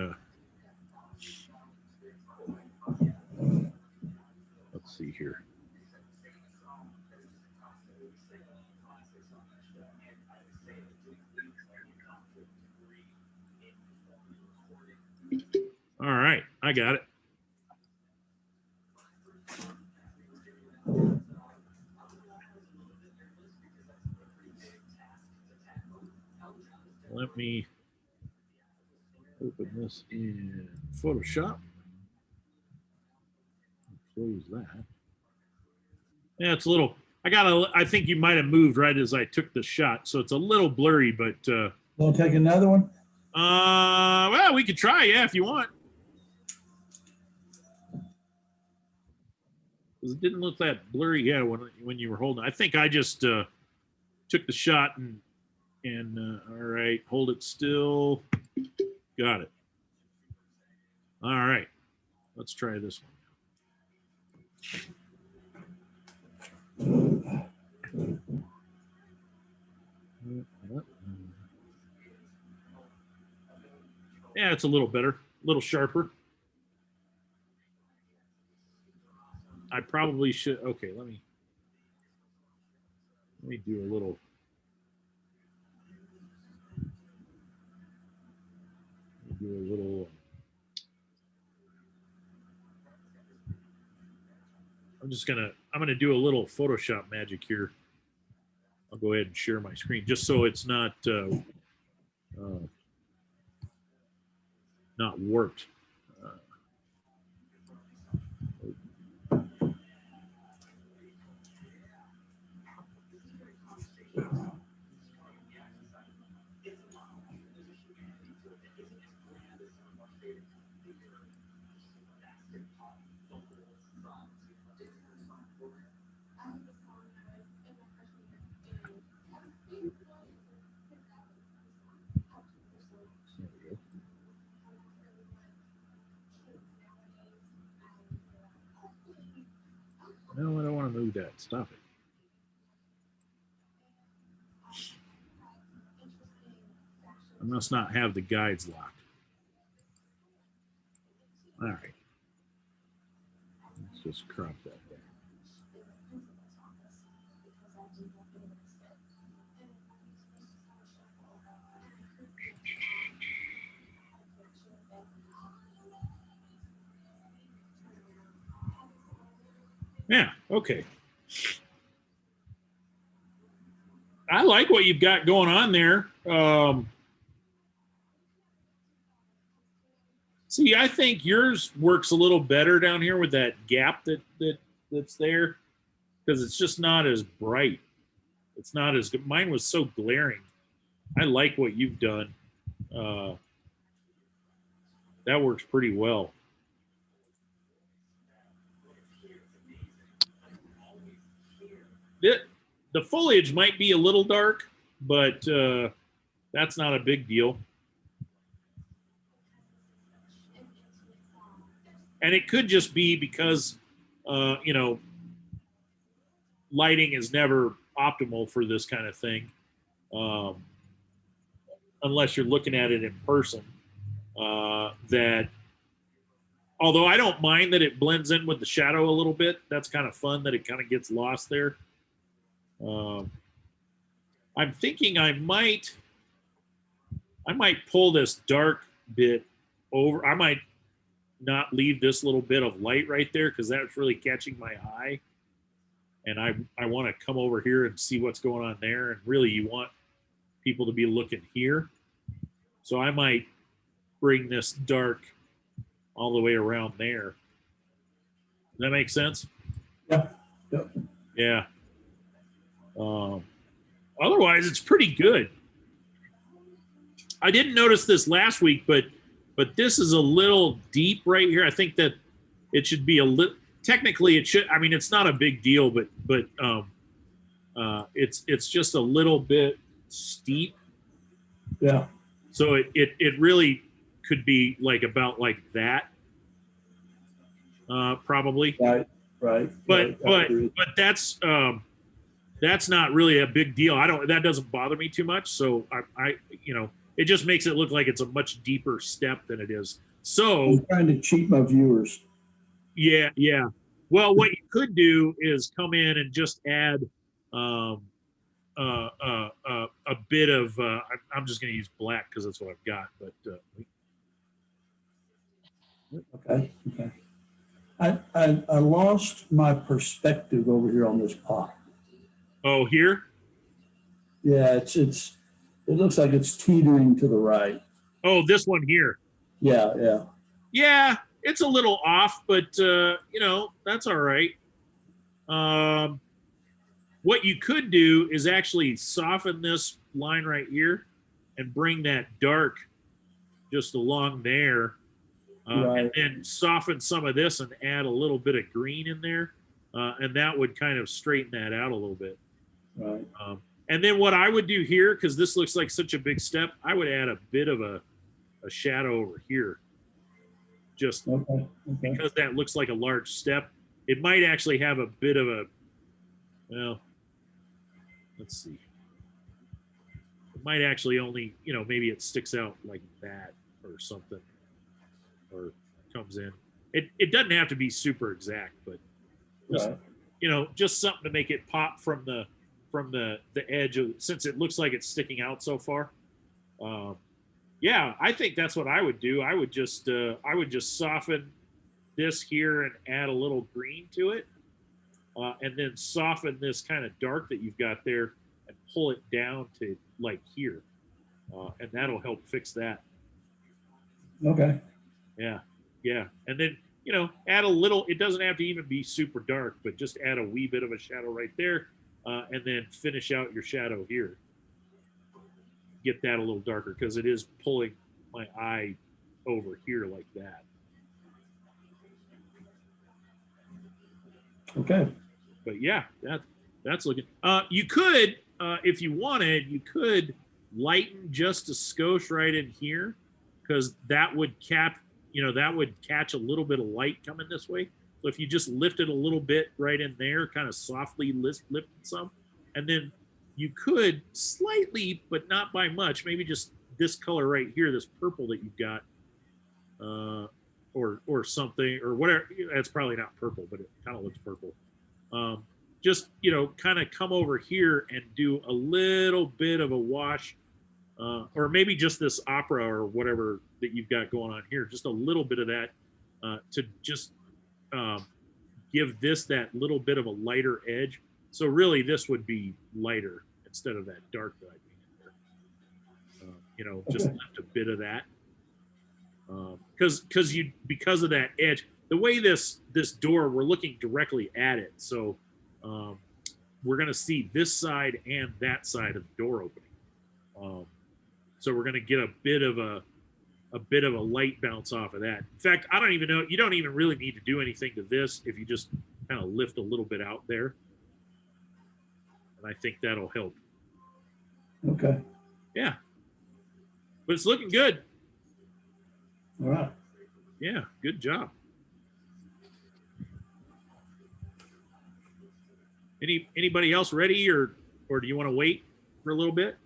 let's see here. All right, I got it. Let me open this in Photoshop. Close that. Yeah, it's a little I think you might have moved right as I took the shot, so it's a little blurry, but Want to take another one? well, we could try, yeah, if you want. 'Cause it didn't look that blurry, yeah, when you were holding. I think I just took the shot and all right, hold it still. Got it. All right, let's try this one. Yeah, it's a little better, a little sharper. I probably should. Okay, let me do a little. Do a little. I'm gonna do a little Photoshop magic here. I'll go ahead and share my screen just so it's not warped. No, I don't want to move that. Stop it. I must not have the guides locked. All right. Let's just crop that back. Yeah, okay. I like what you've got going on there. See, I think yours works a little better down here with that gap that's there, because it's just not as bright. It's not as good. Mine was so glaring. I like what you've done. That works pretty well. The foliage might be a little dark, but that's not a big deal. And it could just be because, lighting is never optimal for this kind of thing, unless you're looking at it in person. That, although I don't mind that it blends in with the shadow a little bit, that's kind of fun that it kind of gets lost there. I'm thinking I might pull this dark bit over. I might not leave this little bit of light right there because that's really catching my eye. And I want to come over here and see what's going on there. And really, you want people to be looking here. So I might bring this dark all the way around there. Does that make sense? Yeah. Yep. Yeah. Otherwise, it's pretty good. I didn't notice this last week, but this is a little deep right here. I think that it should be a little. Technically, it should. I mean, it's not a big deal, but it's just a little bit steep. Yeah. So it really could be like about like that, probably. Right. But that's not really a big deal. That doesn't bother me too much. So I it just makes it look like it's a much deeper step than it is. So I'm trying to cheat my viewers. Yeah. Well, what you could do is come in and just add a bit of. I'm just going to use black because that's what I've got. But Okay. I lost my perspective over here on this pot. oh, here. Yeah, it looks like it's teetering to the right. Oh, this one here. Yeah. Yeah, it's a little off, but that's all right. what you could do is actually soften this line right here and bring that dark just along there. Right. And then soften some of this and add a little bit of green in there. And that would kind of straighten that out a little bit. Right. And then what I would do here, because this looks like such a big step, I would add a bit of a shadow over here. Just Okay. Okay. because that looks like a large step. It might actually have a bit of a, well, let's see. It might actually only, maybe it sticks out like that or something, or comes in. It doesn't have to be super exact, but just, Right. just something to make it pop from the edge of, since it looks like it's sticking out so far. Yeah, I think that's what I would do. I would just soften this here and add a little green to it, and then soften this kind of dark that you've got there and pull it down to like here, and that'll help fix that. Okay. Yeah, yeah, and then add a little. It doesn't have to even be super dark, but just add a wee bit of a shadow right there, and then finish out your shadow here. Get that a little darker because it is pulling my eye over here like that. Okay. But yeah, that's looking. You could, if you wanted, you could lighten just a skosh right in here, because that would catch a little bit of light coming this way. So if you just lift it a little bit right in there, kind of softly lift it some, and then you could slightly, but not by much, maybe just this color right here, this purple that you've got, or something, or whatever. That's probably not purple, but it kind of looks purple. Just kind of come over here and do a little bit of a wash, or maybe just this opera or whatever that you've got going on here, just a little bit of that, to just give this that little bit of a lighter edge. So really, this would be lighter instead of that dark that I painted there. Just lift a bit of that, because of that edge. The way this door, we're looking directly at it, so we're going to see this side and that side of the door opening. So we're going to get a bit of a light bounce off of that. In fact, I don't even know. You don't even really need to do anything to this if you just kind of lift a little bit out there. I think that'll help. Okay. Yeah. But it's looking good. All right. Yeah, good job. Anybody else ready, or do you want to wait for a little bit?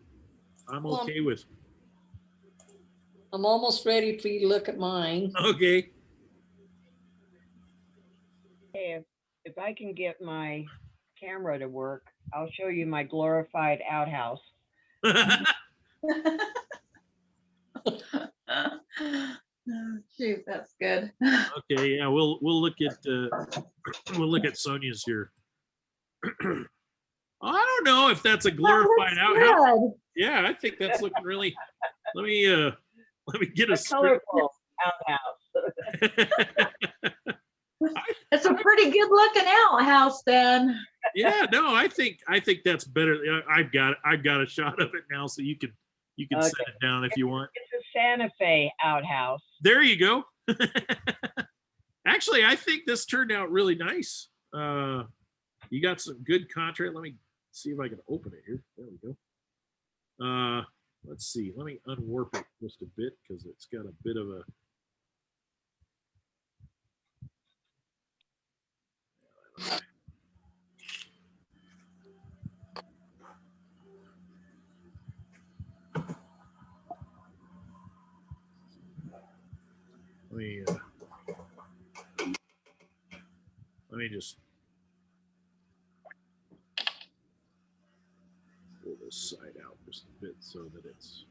I'm okay with. I'm almost ready for you to look at mine. Okay. Hey, if I can get my camera to work, I'll show you my glorified outhouse. Shoot, that's good. Okay, yeah, we'll look at Sonia's here. I don't know if that's a glorified outhouse. Good. Yeah, I think that's looking really. Let me get a colorful outhouse. It's a pretty good looking outhouse then. Yeah, no, I think that's better. I've got a shot of it now, so you can Okay. set it down if you want. It's a Santa Fe outhouse. There you go. Actually, I think this turned out really nice. You got some good contrast. Let me see if I can open it here. There we go. Let's see. Let me unwarp it just a bit because it's got a bit of a. Let me just pull this side out just a bit so that it's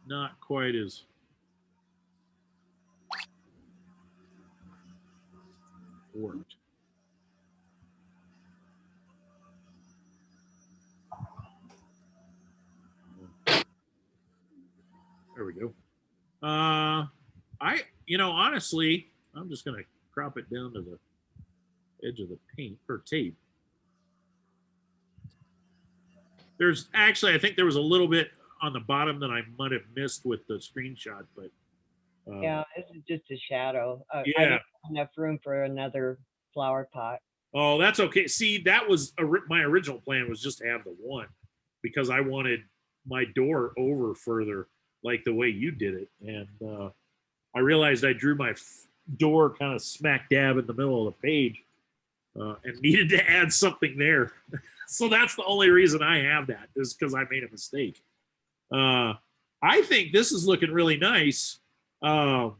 not quite as warped. There we go. Honestly, I'm just gonna crop it down to the edge of the paint or tape. There's actually, I think there was a little bit on the bottom that I might have missed with the screenshot, but Yeah, this is just a shadow. I yeah. didn't have enough room for another flower pot. Oh, that's okay. See, that was my original plan was just to have the one because I wanted my door over further, like the way you did it, and I realized I drew my door kind of smack dab in the middle of the page and needed to add something there. So that's the only reason I have that is because I made a mistake. I think this is looking really nice. I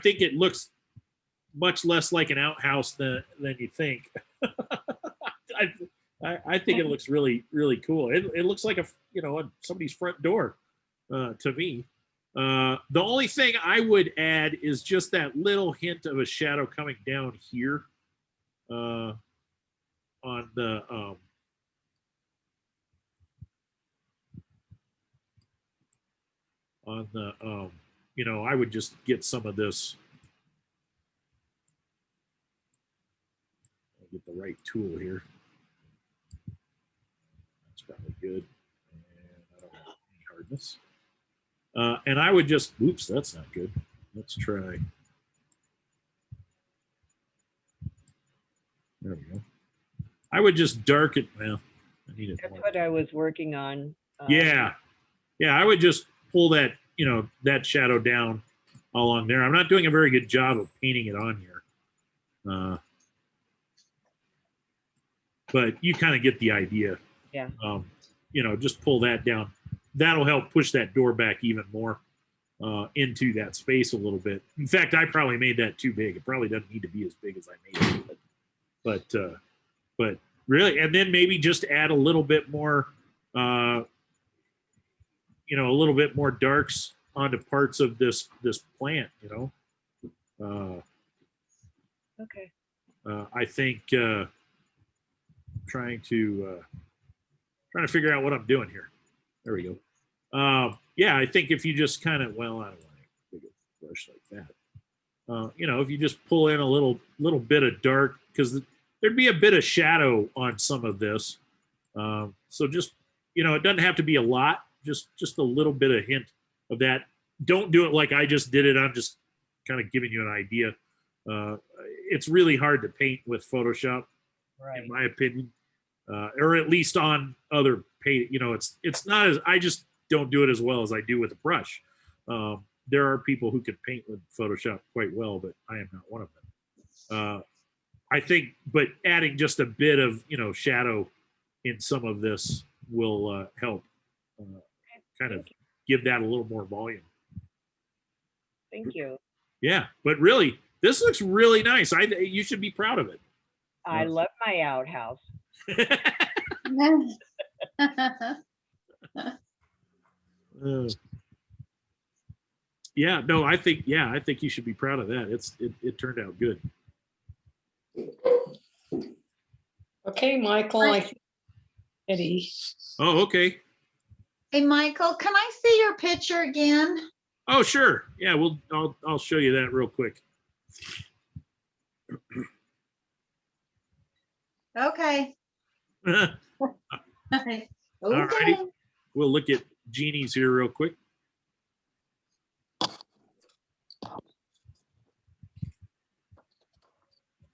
think it looks much less like an outhouse than you think. I think it looks really, really cool. It looks like somebody's front door to me. The only thing I would add is just that little hint of a shadow coming down here on the I would just get some of this. I'll get the right tool here. That's probably good. And I don't have any hardness. And I would just, oops, that's not good. Let's try. There we go. I would just darken. Well, I need it. That's what I was working on. Yeah. I would just pull that, that shadow down along there. I'm not doing a very good job of painting it on here. But you kind of get the idea. Yeah. Just pull that down. That'll help push that door back even more into that space a little bit. In fact, I probably made that too big. It probably doesn't need to be as big as I made it. But really, and then maybe just add a little bit more, a little bit more darks onto parts of this plant. Okay. I think trying to figure out what I'm doing here. There we go. I think if you just kind of, well, I don't want to take a brush like that. If you just pull in a little bit of dark, because there'd be a bit of shadow on some of this. So just, it doesn't have to be a lot, just a little bit of hint of that. Don't do it like I just did it. I'm just kind of giving you an idea. It's really hard to paint with Photoshop, Right. in my opinion, or at least on other paint. It's not as, I just don't do it as well as I do with a brush. There are people who can paint with Photoshop quite well, but I am not one of them. I think, but adding just a bit of, shadow in some of this will help kind of give that a little more volume. Thank you. Yeah, but really, this looks really nice. You should be proud of it. I love my outhouse. Yeah, no, I think you should be proud of that. It turned out good. Okay, Michael, I think Eddie. Oh, okay. Hey, Michael, can I see your picture again? Oh, sure. Yeah, I'll show you that real quick. Okay. Okay. righty. We'll look at Jeannie's here real quick.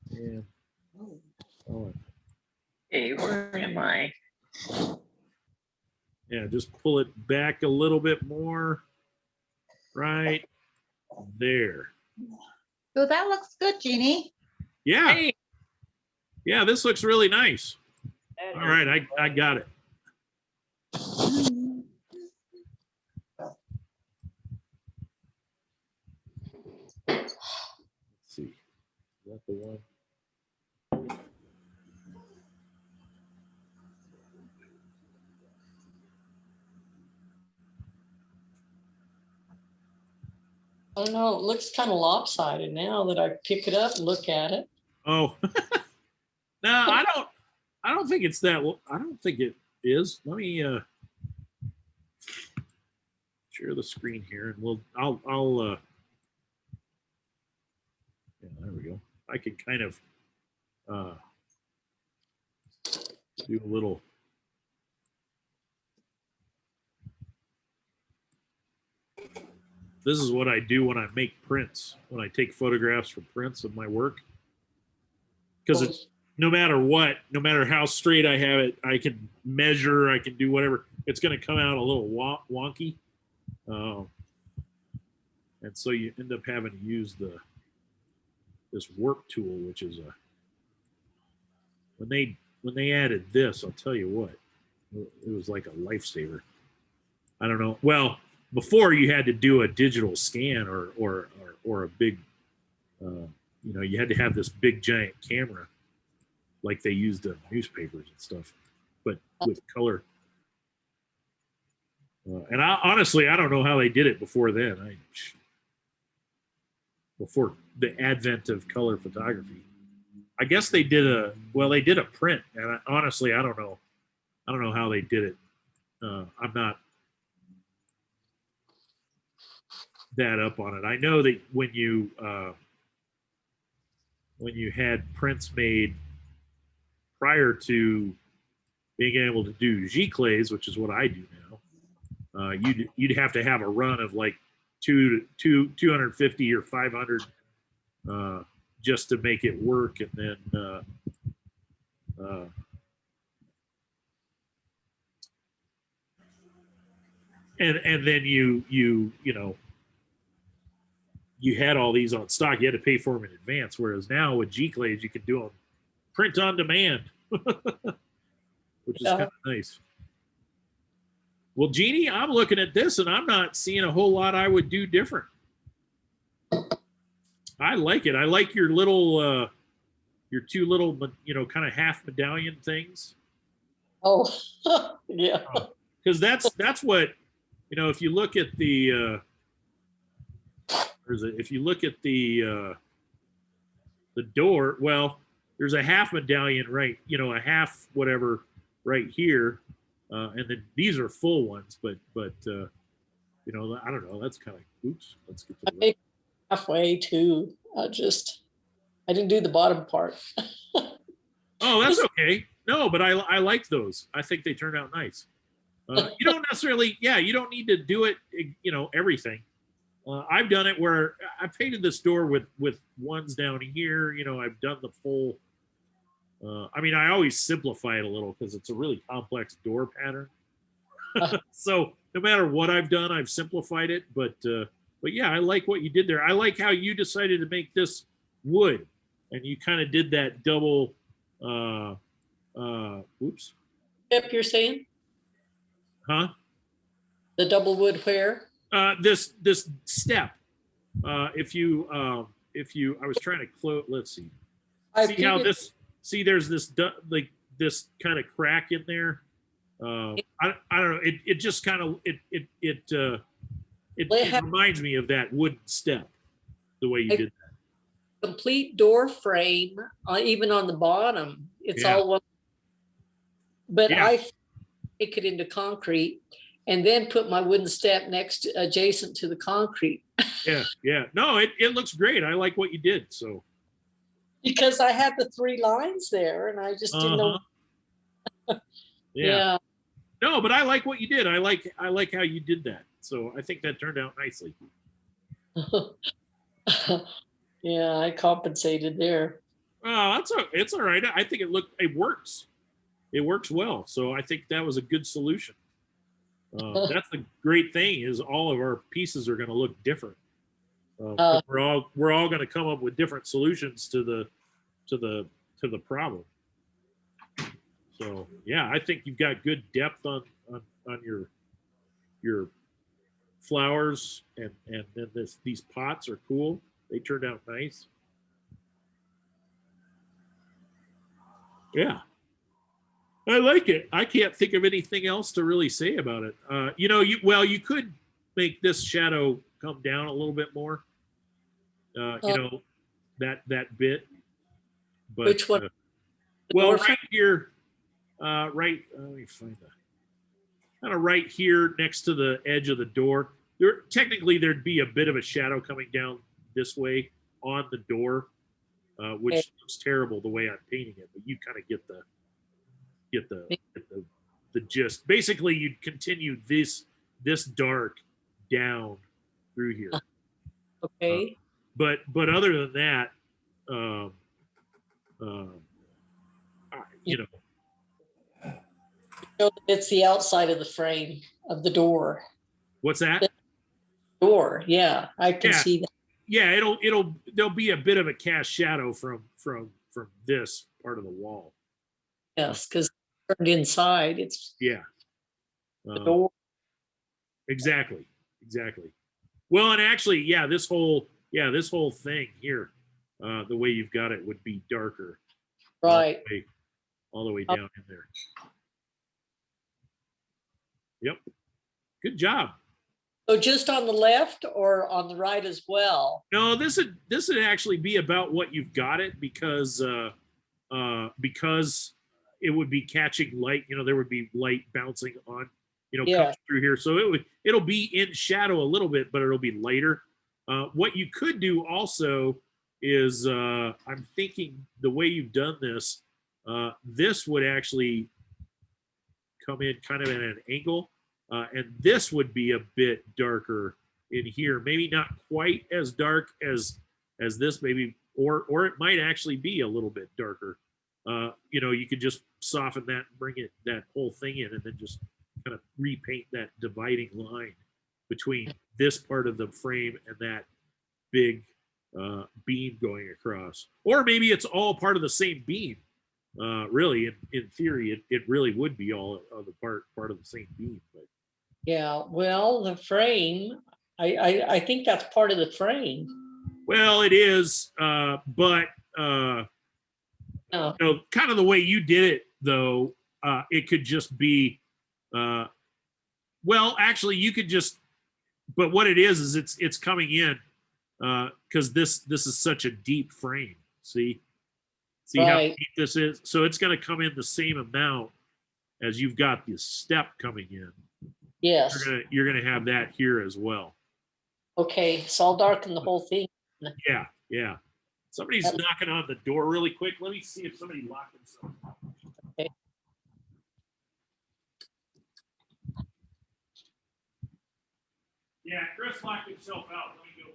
Yeah. Oh. Hey, where am I? Yeah, just pull it back a little bit more. Right there. Oh, that looks good, Jeannie. Yeah. Hey, Yeah, this looks really nice. That All is right, I got it. Let's see. Is that the one? I don't know, it looks kind of lopsided now that I pick it up and look at it. Oh. No, I don't think it's that. I don't think it is. Let me share the screen here, and I'll yeah, there we go. I can kind of do a little. This is what I do when I make prints, when I take photographs for prints of my work. Because it's no matter what, no matter how straight I have it, I can measure, I can do whatever. It's going to come out a little wonky. And so you end up having to use this warp tool, which is when they added this, I'll tell you what, it was like a lifesaver. I don't know. Well, before you had to do a digital scan or a big, you had to have this big giant camera like they used in newspapers and stuff, but with color. And honestly, I don't know how they did it before then. Before the advent of color photography, I guess they did a print, and honestly, I don't know how they did it. I'm not that up on it. I know that when you had prints made prior to being able to do giclées, which is what I do now, you'd have to have a run of like 250 or 500 just to make it work, and then and then you had all these on stock. You had to pay for them in advance, whereas now with giclées you can do them print on demand, which is kind of nice. Well, Jeannie, I'm looking at this and I'm not seeing a whole lot I would do different. I like it. I like your little, your two little, kind of half medallion things. Oh, yeah. Because that's what, if you look at the, if you look at the door, well, there's a half medallion, right? A half whatever right here. And then these are full ones, but I don't know. That's kind of, oops. Let's get to the Halfway too. I didn't do the bottom part. Oh, that's okay. No, but I like those. I think they turned out nice. You don't necessarily, you don't need to do it, everything. I've done it where I painted this door with ones down here. I've done the full. I always simplify it a little because it's a really complex door pattern. So no matter what I've done, I've simplified it. But yeah, I like what you did there. I like how you decided to make this wood, and you kind of did that double. Oops. Yep, you're saying Huh? the double wood where? This step. If you, I was trying to close. Let's see. See how this. See, there's this like this kind of crack in there. I don't know. It just kind of it reminds me of that wooden step, the way you did that. Complete door frame, even on the bottom. It's all one. But I make it into concrete and then put my wooden step adjacent to the concrete. Yeah. No, it looks great. I like what you did. So. Because I had the 3 lines there and I just didn't know. Yeah. No, but I like what you did. I like how you did that. So I think that turned out nicely. Yeah, I compensated there. Oh, it's all right. I think it works. It works well. So I think that was a good solution. That's the great thing is all of our pieces are going to look different. We're all going to come up with different solutions to the problem. So yeah, I think you've got good depth on your flowers, and then these pots are cool. They turned out nice. Yeah, I like it. I can't think of anything else to really say about it. You could make this shadow come down a little bit more. That bit. But, which one? Well, right here, let me find that. Kind of right here next to the edge of the door. There'd be a bit of a shadow coming down this way on the door. which Okay. looks terrible the way I'm painting it, but you kind of get the gist. Basically, you'd continue this dark down through here. Okay. But other than that, um, you know, So it's the outside of the frame of the door. what's that? Door. Yeah, I can Yeah. see that. Yeah, there'll be a bit of a cast shadow from this part of the wall. Yes, because turned inside, it's Yeah. the door. Exactly. Well, and actually, yeah, this whole thing here, the way you've got it would be darker. Right. All the way down in there. Yep. Good job. So just on the left or on the right as well? No, this would actually be about what you've got it because it would be catching light. You know, there would be light bouncing on, coming through here. So it'll be in shadow a little bit, but it'll be lighter. What you could do also is I'm thinking the way you've done this, this would actually come in kind of at an angle. And this would be a bit darker in here. Maybe not quite as dark as this, maybe, or it might actually be a little bit darker. You could just soften that and bring that whole thing in, and then just kind of repaint that dividing line between this part of the frame and that big beam going across. Or maybe it's all part of the same beam. Really, in theory, it really would be all of the part of the same beam. But Yeah, well, the frame, I think that's part of the frame. well, it is, but Oh, kind of the way you did it, though, it could just be. Well, actually, you could just. But what it is it's coming in because this is such a deep frame. See how right. deep this is. So it's going to come in the same amount as you've got this step coming in. Yes. You're gonna have that here as well. Okay, so I'll darken the whole thing. Yeah. Somebody's knocking on the door really quick. Let me see if somebody locked themselves out. Okay. Yeah, Chris locked himself out. Let me go.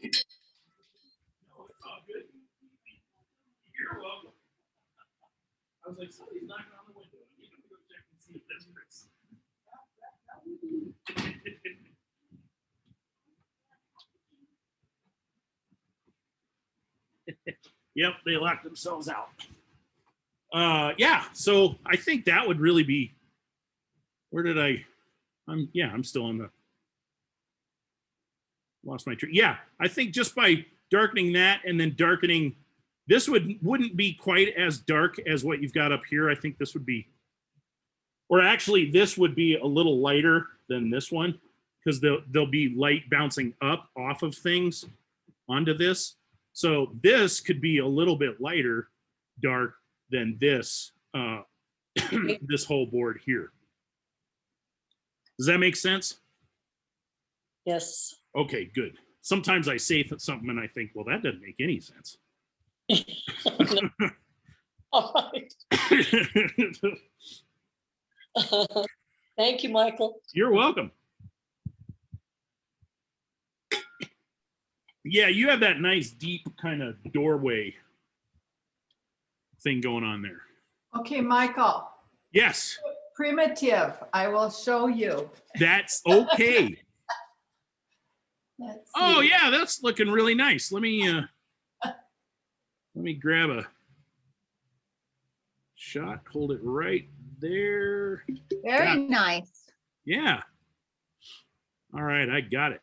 No, it's all good. You're welcome. I was like, somebody's knocking on the window. I need to go check and see if that's Chris. Yep, they locked themselves out. Yeah, so I think that would really be. Where did I'm still on the. Lost my tree. Yeah, I think just by darkening that and then darkening, this wouldn't be quite as dark as what you've got up here. I think this would be, or actually this would be a little lighter than this one because there'll be light bouncing up off of things onto this. So this could be a little bit lighter dark than this this whole board here. Does that make sense? Yes. Okay, good. Sometimes I say something and I think, well, that doesn't make any sense. All right. Thank you, Michael. You're welcome. Yeah, you have that nice deep kind of doorway thing going on there. Okay, Michael, Yes, primitive, I will show you. that's okay. Let's Oh see. yeah, that's looking really nice. Let me grab a shot. Hold it right there. Very nice. Yeah. All right, I got it.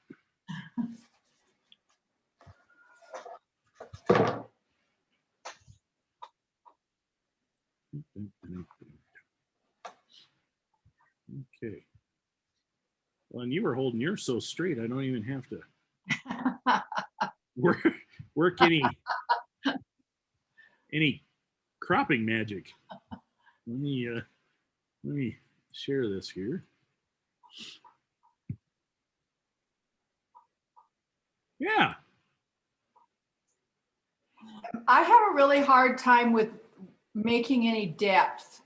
Okay. Well, and you were holding yours so straight, I don't even have to work any cropping magic. let me share this here. Yeah. I have a really hard time with making any depth.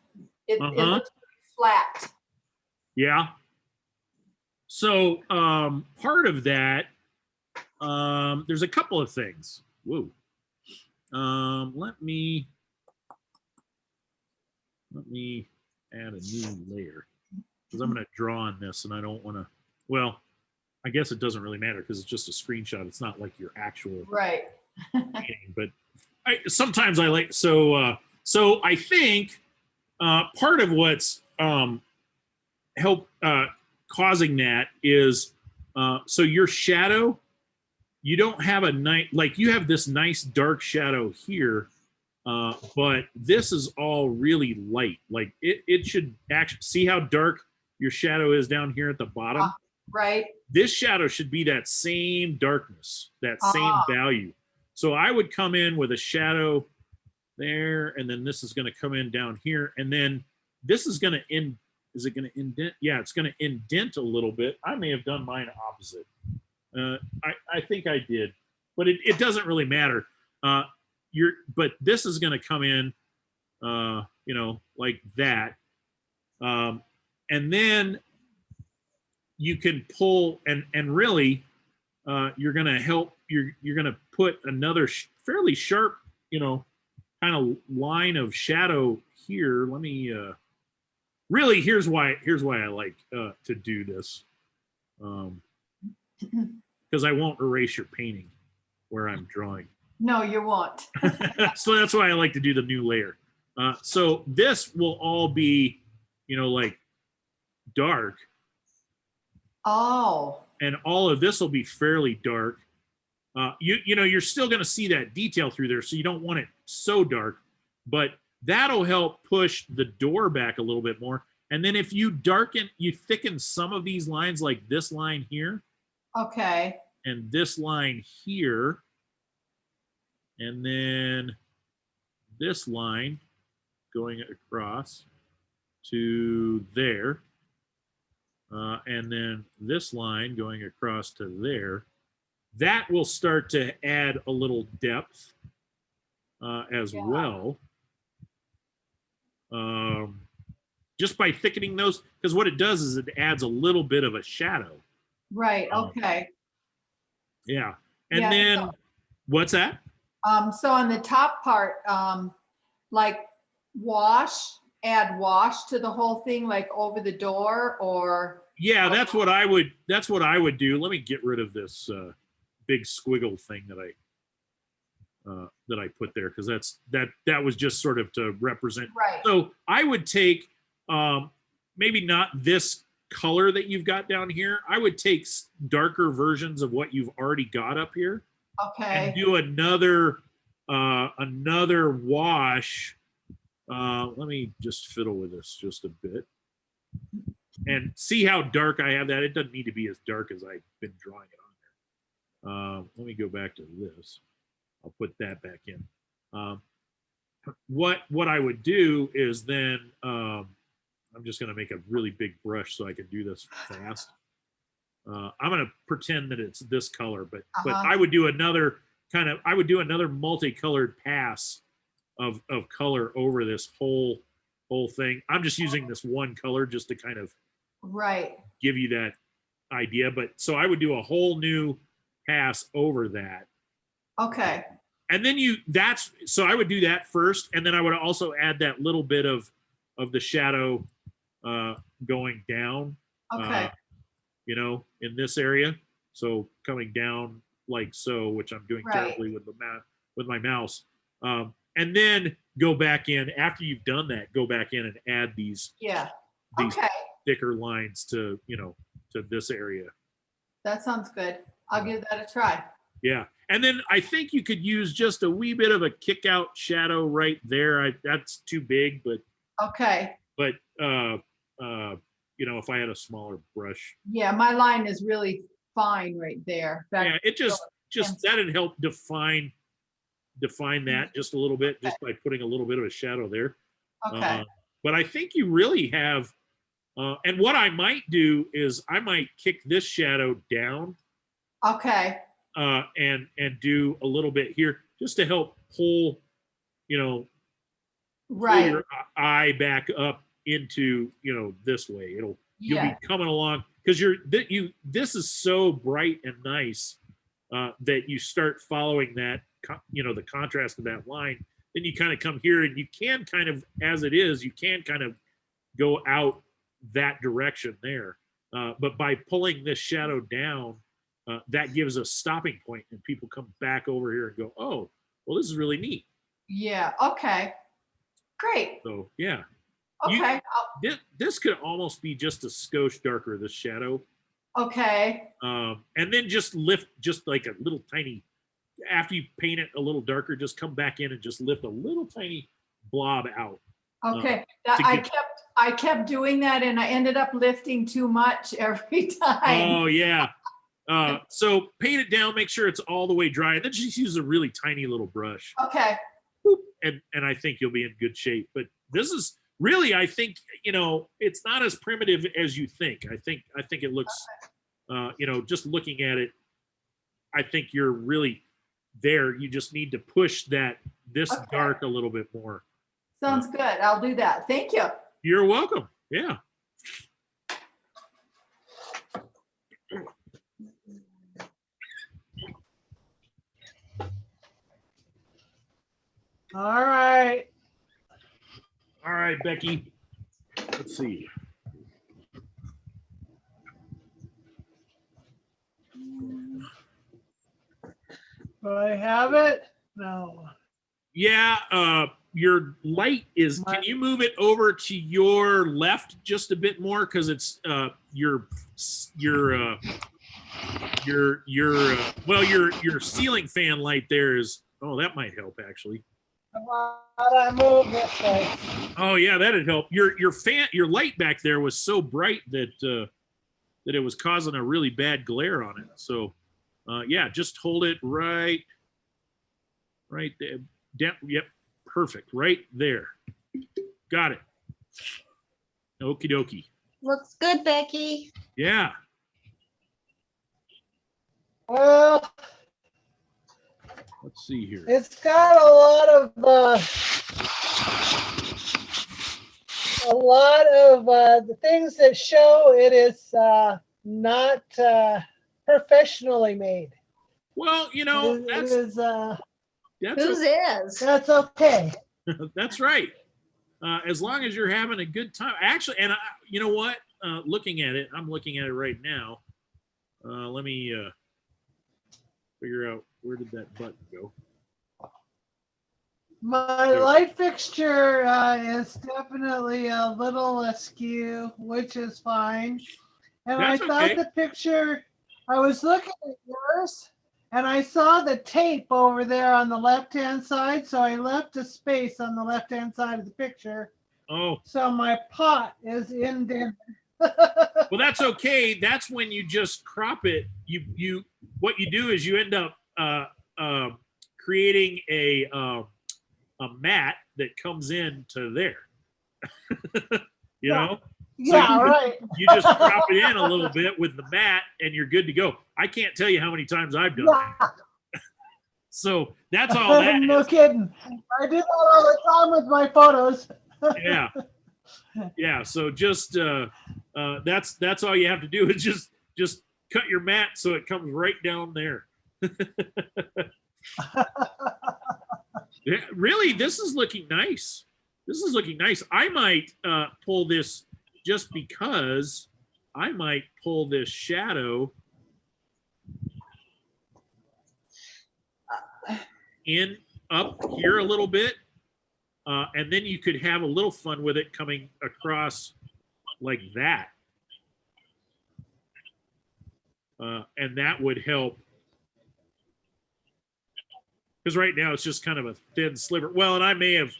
It looks pretty flat. Yeah. So part of that, there's a couple of things. Whoa. Let me add a new layer because I'm going to draw on this and I don't want to, well, I guess it doesn't really matter because it's just a screenshot. It's not like your actual Right. painting, but sometimes I like, so I think part of what's causing that is, so your shadow, you don't have a nice, like you have this nice dark shadow here, but this is all really light. Like it should actually, see how dark your shadow is down here at the bottom? Right. This shadow should be that same darkness, that same value. So I would come in with a shadow there, and then this is going to come in down here, and then this is going to end. Is it going to indent? Yeah, it's going to indent a little bit. I may have done mine opposite. I think I did, but it doesn't really matter. But this is going to come in, you know, like that, and then you can pull and really, you're going to help. You're going to put another fairly sharp, you know, kind of line of shadow here. Let me. Really, here's why I like to do this, because I won't erase your painting where I'm drawing. No, you won't. So that's why I like to do the new layer. So this will all be, you know, like dark. Oh. And all of this will be fairly dark. You know, you're still going to see that detail through there, so you don't want it so dark, but that'll help push the door back a little bit more. And then if you thicken some of these lines, like this line here. Okay. And this line here. And then this line going across to there. And then this line going across to there. That will start to add a little depth as well. Just by thickening those, because what it does is it adds a little bit of a shadow. Right. Okay. Yeah. And then, what's that? So on the top part, like add wash to the whole thing, like over the door, or. Yeah, that's what I would do. Let me get rid of this big squiggle thing that I put there, because that was just sort of to represent. Right. So I would take maybe not this color that you've got down here. I would take darker versions of what you've already got up here. Okay. And do another wash. Let me just fiddle with this just a bit. And see how dark I have that? It doesn't need to be as dark as I've been drawing it on there. Let me go back to this. I'll put that back in. What I would do is then, I'm just going to make a really big brush so I can do this fast. I'm going to pretend that it's this color, but I would do another multicolored pass of color over this whole thing. I'm just using this one color just to kind of give you that idea. But so I would do a whole new pass over that. Okay. And then so I would do that first, and then I would also add that little bit of the shadow going down. Okay. You know, in this area. So coming down like so, which I'm doing terribly with my mouse. And then go back in after you've done that. Go back in and add these thicker lines to this area. That sounds good. I'll give that a try. Yeah. And then I think you could use just a wee bit of a kick out shadow right there. That's too big, but okay. But if I had a smaller brush. Yeah, my line is really fine right there. It just that'd help define that just a little bit, just by putting a little bit of a shadow there. Okay. but I think you really have, and what I might do is I might kick this shadow down Okay, and do a little bit here just to help pull, pull right, your eye back up into, this way. You'll yeah, be coming along because this is so bright and nice that you start following that, the contrast of that line. Then you kind of come here and you can kind of, as it is, you can kind of go out that direction there. But by pulling this shadow down, that gives a stopping point and people come back over here and go, oh, well, this is really neat. yeah, okay. Great, So, yeah. okay, This could almost be just a skosh darker, this shadow. okay, And then just lift just like a little tiny, after you paint it a little darker, just come back in and just lift a little tiny blob out. okay. to I kept doing that and I ended up lifting too much every time. Oh, yeah. So paint it down, make sure it's all the way dry, and then just use a really tiny little brush. Okay, And I think you'll be in good shape. But this is really, I think, it's not as primitive as you think. I think it looks, just looking at it, I think you're really there. You just need to push this Okay. dark a little bit more. sounds good. I'll do that. Thank you. You're welcome. Yeah. All right. All right, Becky. Let's see. Do I have it? No. Yeah, your light is, can you move it over to your left just a bit more? Because it's your ceiling fan light there is, oh, that might help actually. How about I move this way? Oh yeah, that'd help. Your light back there was so bright that that it was causing a really bad glare on it. So yeah, just hold it right there. Yep, perfect. Right there. Got it. Okie dokie. Looks good, Becky. Yeah. Well, Let's see here. it's got a lot of the things that show it is not professionally made. Well, That's okay. that's right. As long as you're having a good time. Actually, and you know what? Looking at it, I'm looking at it right now. Let me figure out, where did that button go? My light fixture is definitely a little askew, which is fine. And That's I thought okay. the picture, I was looking at yours and I saw the tape over there on the left-hand side. So I left a space on the left-hand side of the picture. Oh, So my pot is indented. well, that's okay. That's when you just crop it. What you do is you end up creating a mat that comes into there. you know? Yeah, right. You just crop it in a little bit with the mat and you're good to go. I can't tell you how many times I've done that. So that's all that No is. kidding. I do that all the time with my photos. Yeah. Yeah. So just that's all you have to do is just cut your mat so it comes right down there. Yeah, really, this is looking nice. This is looking nice. I might pull this just because I might pull this shadow in up here a little bit. And then you could have a little fun with it coming across like that. And that would help. Because right now it's just kind of a thin sliver. Well, and I may have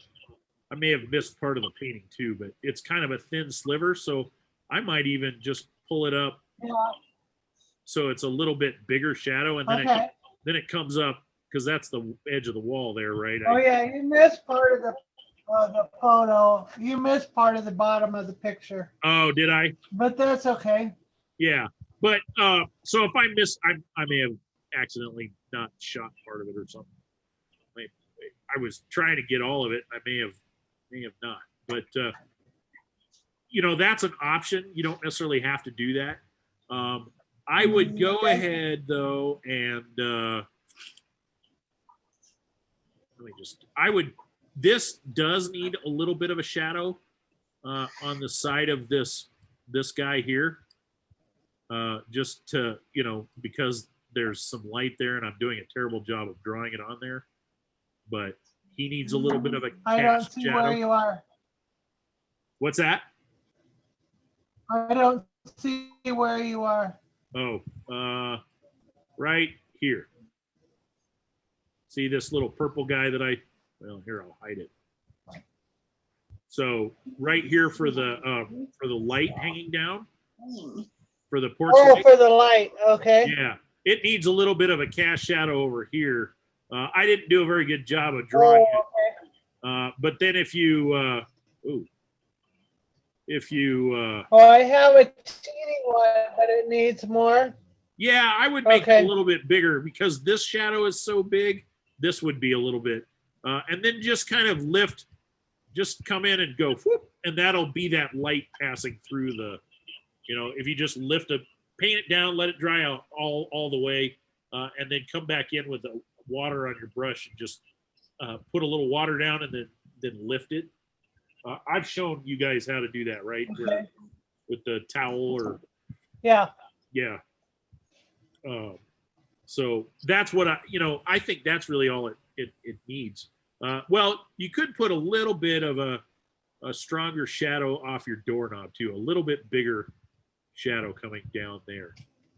missed part of the painting too, but it's kind of a thin sliver. So I might even just pull it up so it's a little bit bigger shadow, and then it comes up because that's the edge of the wall there, right? Oh yeah, you missed part of the the photo. You missed part of the bottom of the picture, Oh, did I? but that's okay. Yeah. But so if I miss, I may have accidentally not shot part of it or something. I was trying to get all of it. I may have not. But that's an option. You don't necessarily have to do that. I would go ahead though, and this does need a little bit of a shadow on the side of this guy here. Just to, because there's some light there and I'm doing a terrible job of drawing it on there. But he needs a little bit of a I don't cast see shadow. where you are. What's that? I don't see where you are. Oh, right here. See this little purple guy that here, I'll hide it. So right here for the light hanging down, for the porch Oh, light. for the light. Okay. Yeah, it needs a little bit of a cast shadow over here. I didn't do a very good job of drawing it. But then if you, Well, I have a teeny one, but it needs more. yeah, I would make it a little bit bigger because this shadow is so big. This would be a little bit, and then just kind of lift, just come in and go, whoop, and that'll be that light passing through the, if you just lift it, paint it down, let it dry out all the way, and then come back in with the water on your brush and just put a little water down and then lift it. I've shown you guys how to do that, right? Okay. With the towel or Yeah. yeah. So that's what I think that's really all it needs. Well, you could put a little bit of a stronger shadow off your doorknob too, a little bit bigger shadow coming down there,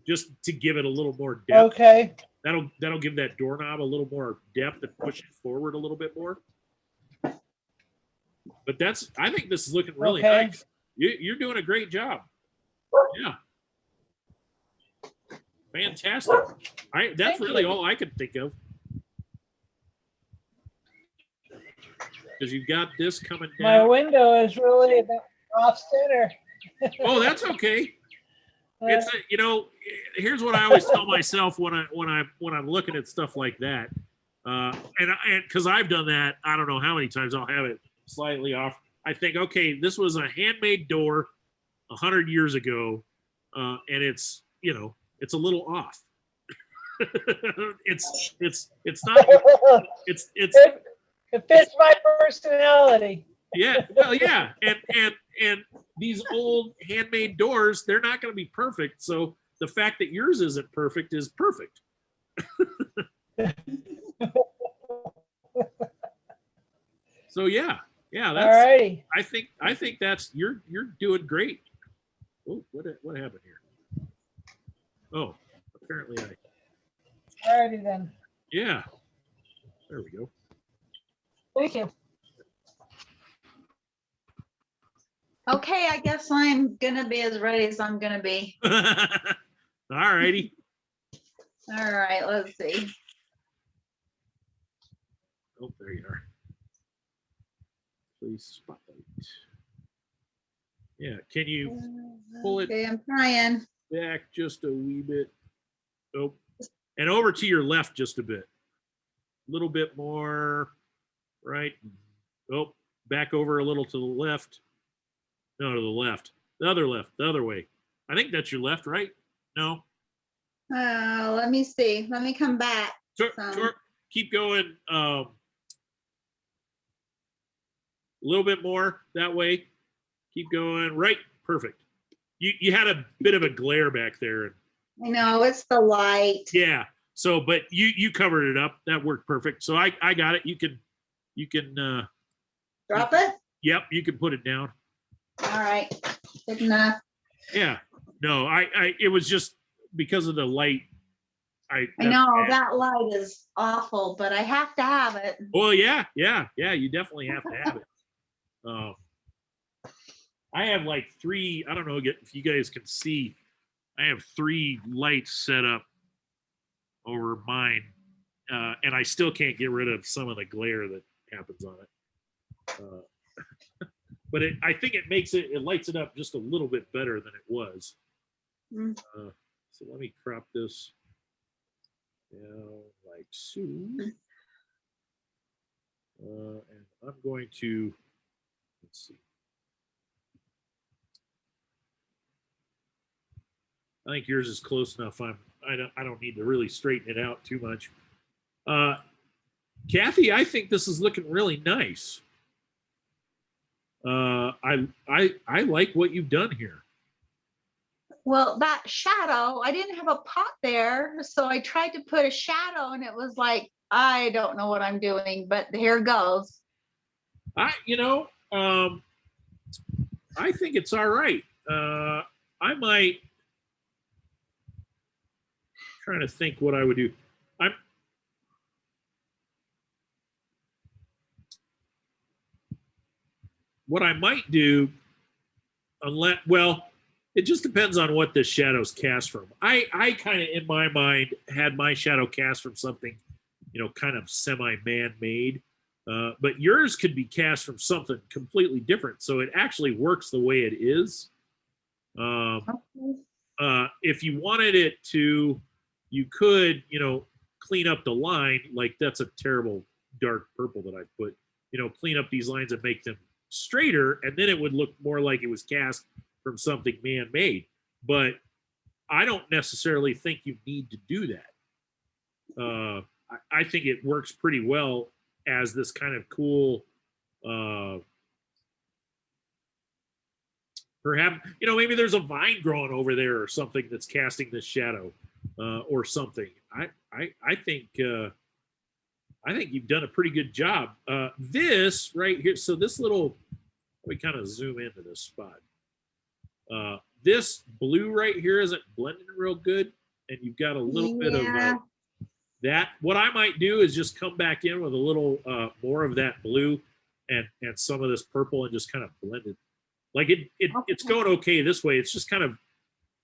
just to give it a little more depth. Okay. That'll give that doorknob a little more depth and push it forward a little bit more. But I think this is looking really nice. You're doing a great job. Yeah. Fantastic. That's really all I could think of. Because you've got this coming down. My window is really off center. Oh, that's okay. It's here's what I always tell myself when I'm looking at stuff like that, and because I've done that, I don't know how many times I'll have it slightly off. I think, okay, this was a handmade door 100 years ago, and it's a little off. it's not. It fits my personality. Yeah, well, yeah, and these old handmade doors, they're not going to be perfect. So the fact that yours isn't perfect is perfect. So yeah, that's. Alrighty. I think that's you're doing great. Oh, what happened here? Oh, apparently Alrighty then. Yeah, there we go. Thank you. Okay, I guess I'm gonna be as ready as I'm gonna be. All righty. All right, let's see. Oh, there you are. Please spotlight. Yeah, can you pull it Okay, I'm trying. back just a wee bit? Oh, and over to your left just a bit. A little bit more. Right. Oh, back over a little to the left. No, to the left. The other left. The other way. I think that's your left, right? No. Let me see. Let me come back. Keep going. A little bit more that way. Keep going. Right. Perfect. You had a bit of a glare back there. I know it's the light. Yeah. So, but you covered it up. That worked perfect. So I got it. You can Drop it. Yep. You can put it down. All right. Good enough. Yeah. No, it was just because of the light. I know that light is awful, but I have to have it. Well, yeah. You definitely have to have it. I have like 3. I don't know if you guys can see. I have 3 lights set up over mine, and I still can't get rid of some of the glare that happens on it. But I think it makes it lights it up just a little bit better than it was. Mm. So let me crop this down like so. And I'm going to, let's see. I think yours is close enough. I don't need to really straighten it out too much. Kathy, I think this is looking really nice. I like what you've done here. Well, that shadow, I didn't have a pot there, so I tried to put a shadow and it was like, I don't know what I'm doing, but here goes. I think it's all right. I might trying to think what I would do. What I might do, it just depends on what this shadow's cast from. I kind of, in my mind, had my shadow cast from something, kind of semi-man-made. But yours could be cast from something completely different. So it actually works the way it is. If you wanted it to, you could, clean up the line. Like that's a terrible dark purple that I put, clean up these lines and make them straighter. And then it would look more like it was cast from something man-made. But I don't necessarily think you need to do that. I think it works pretty well as this kind of cool, perhaps, maybe there's a vine growing over there or something that's casting this shadow, or something. I think you've done a pretty good job. This right here, so this little, we kind of zoom into this spot. This blue right here isn't blending real good, and you've got a little bit of that. What I might do is just come back in with a little more of that blue and some of this purple and just kind of blend it. Like it's going okay this way. It's just kind of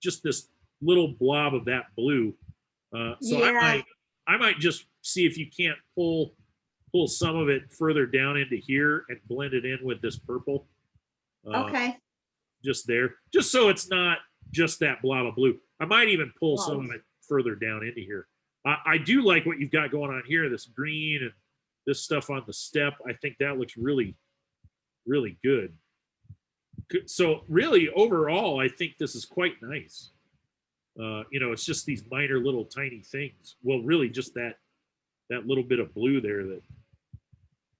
just this little blob of that blue. So I might just see if you can't pull some of it further down into here and blend it in with this purple. Okay. Just there, just so it's not just that blob of blue. I might even pull some of it further down into here. I do like what you've got going on here, this green and this stuff on the step. I think that looks really, really good. So really, overall, I think this is quite nice. It's just these minor little tiny things. Well, really just that little bit of blue there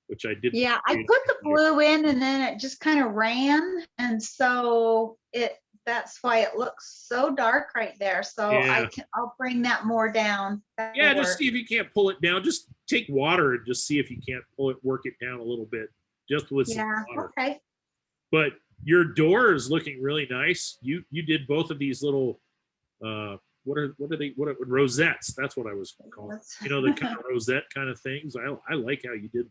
which I did. Yeah, I put the blue in and then it just kind of ran. And so that's why it looks so dark right there. So I'll bring that more down. Just see if you can't pull it down. Just take water and just see if you can't work it down a little bit, just with some water. Okay. But your door is looking really nice. You did both of these little, what are they? What are rosettes? That's what I was calling. The kind of rosette kind of things. I like how you did.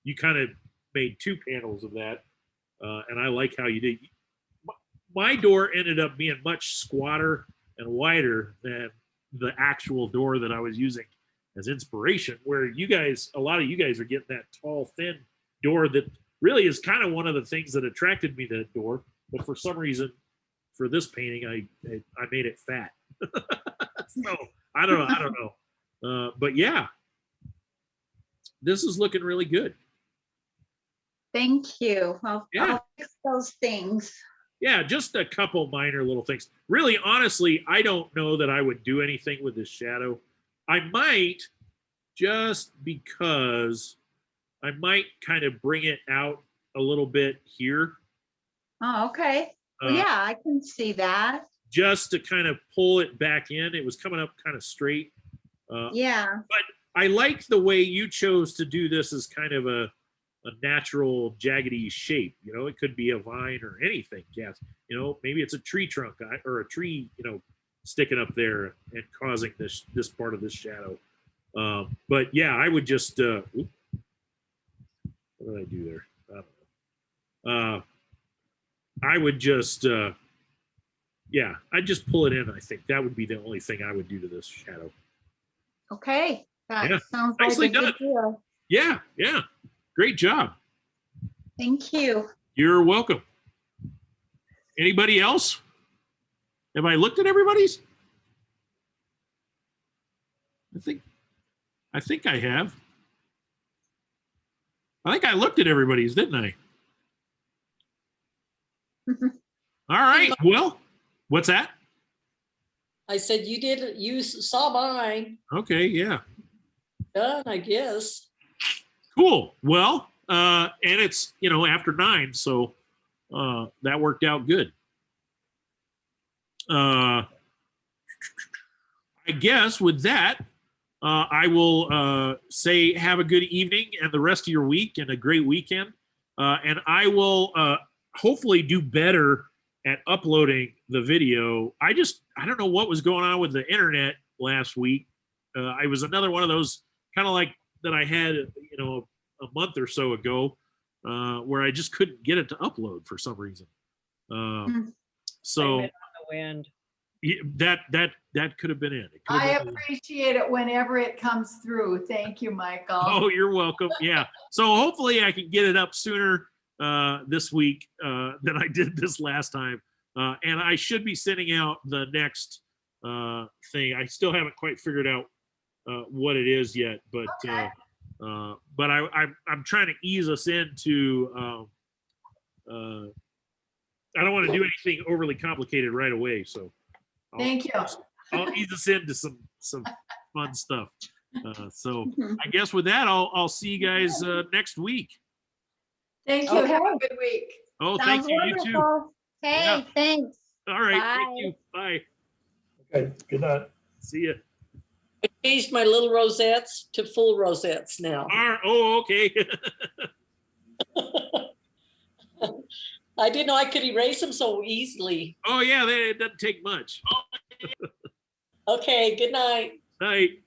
You kind of made two panels of that, and I like how you did. My door ended up being much squatter and wider than the actual door that I was using as inspiration, where a lot of you guys are getting that tall, thin door that really is kind of one of the things that attracted me to that door. But for some reason, for this painting, I made it fat. So I don't know. But yeah, this is looking really good. Thank you. I'll fix those things. Yeah, just a couple minor little things. Really, honestly, I don't know that I would do anything with this shadow. I might, just because I might kind of bring it out a little bit here. Oh, okay. I can see that. Just to kind of pull it back in. It was coming up kind of straight. But I like the way you chose to do this as kind of a natural jaggedy shape. It could be a vine or anything. Yes. Maybe it's a tree trunk or a tree, sticking up there and causing this part of this shadow. But yeah, I would just, what did I do there? I don't know. I would just, I'd just pull it in. I think that would be the only thing I would do to this shadow. Okay. That sounds like nicely a good deal. Yeah. Great job. Thank you. You're welcome. Anybody else? Have I looked at everybody's? I think I have. I think I looked at everybody's, didn't I? All right. Well, what's that? I said you did. You saw mine. Okay. Yeah. Done, I guess. Cool. Well, and it's, after 9, so that worked out good. I guess with that, I will say have a good evening and the rest of your week and a great weekend. And I will hopefully do better at uploading the video. I don't know what was going on with the internet last week. I was another one of those kind of like that I had, a month or so ago, where I just couldn't get it to upload for some reason. So Blame it on the wind. that could have been it. I appreciate it whenever it comes through. Thank you, Michael. Oh, you're welcome. Yeah. So hopefully I can get it up sooner this week than I did this last time. And I should be sending out the next thing. I still haven't quite figured out what it is yet, but Okay. I'm trying to ease us into. I don't want to do anything overly complicated right away, so Thank you. I'll ease us into some fun stuff. So I guess with that, I'll see you guys next week. Thank you. Have a good week. Oh, Sounds thank you. You too. wonderful. Hey, Yeah. thanks. All right. Bye. Thank you. Bye. Okay, good night. See ya. I changed my little rosettes to full rosettes now. Oh, okay. I didn't know I could erase them so easily. Oh, yeah. It doesn't take much. Okay, good night. Night.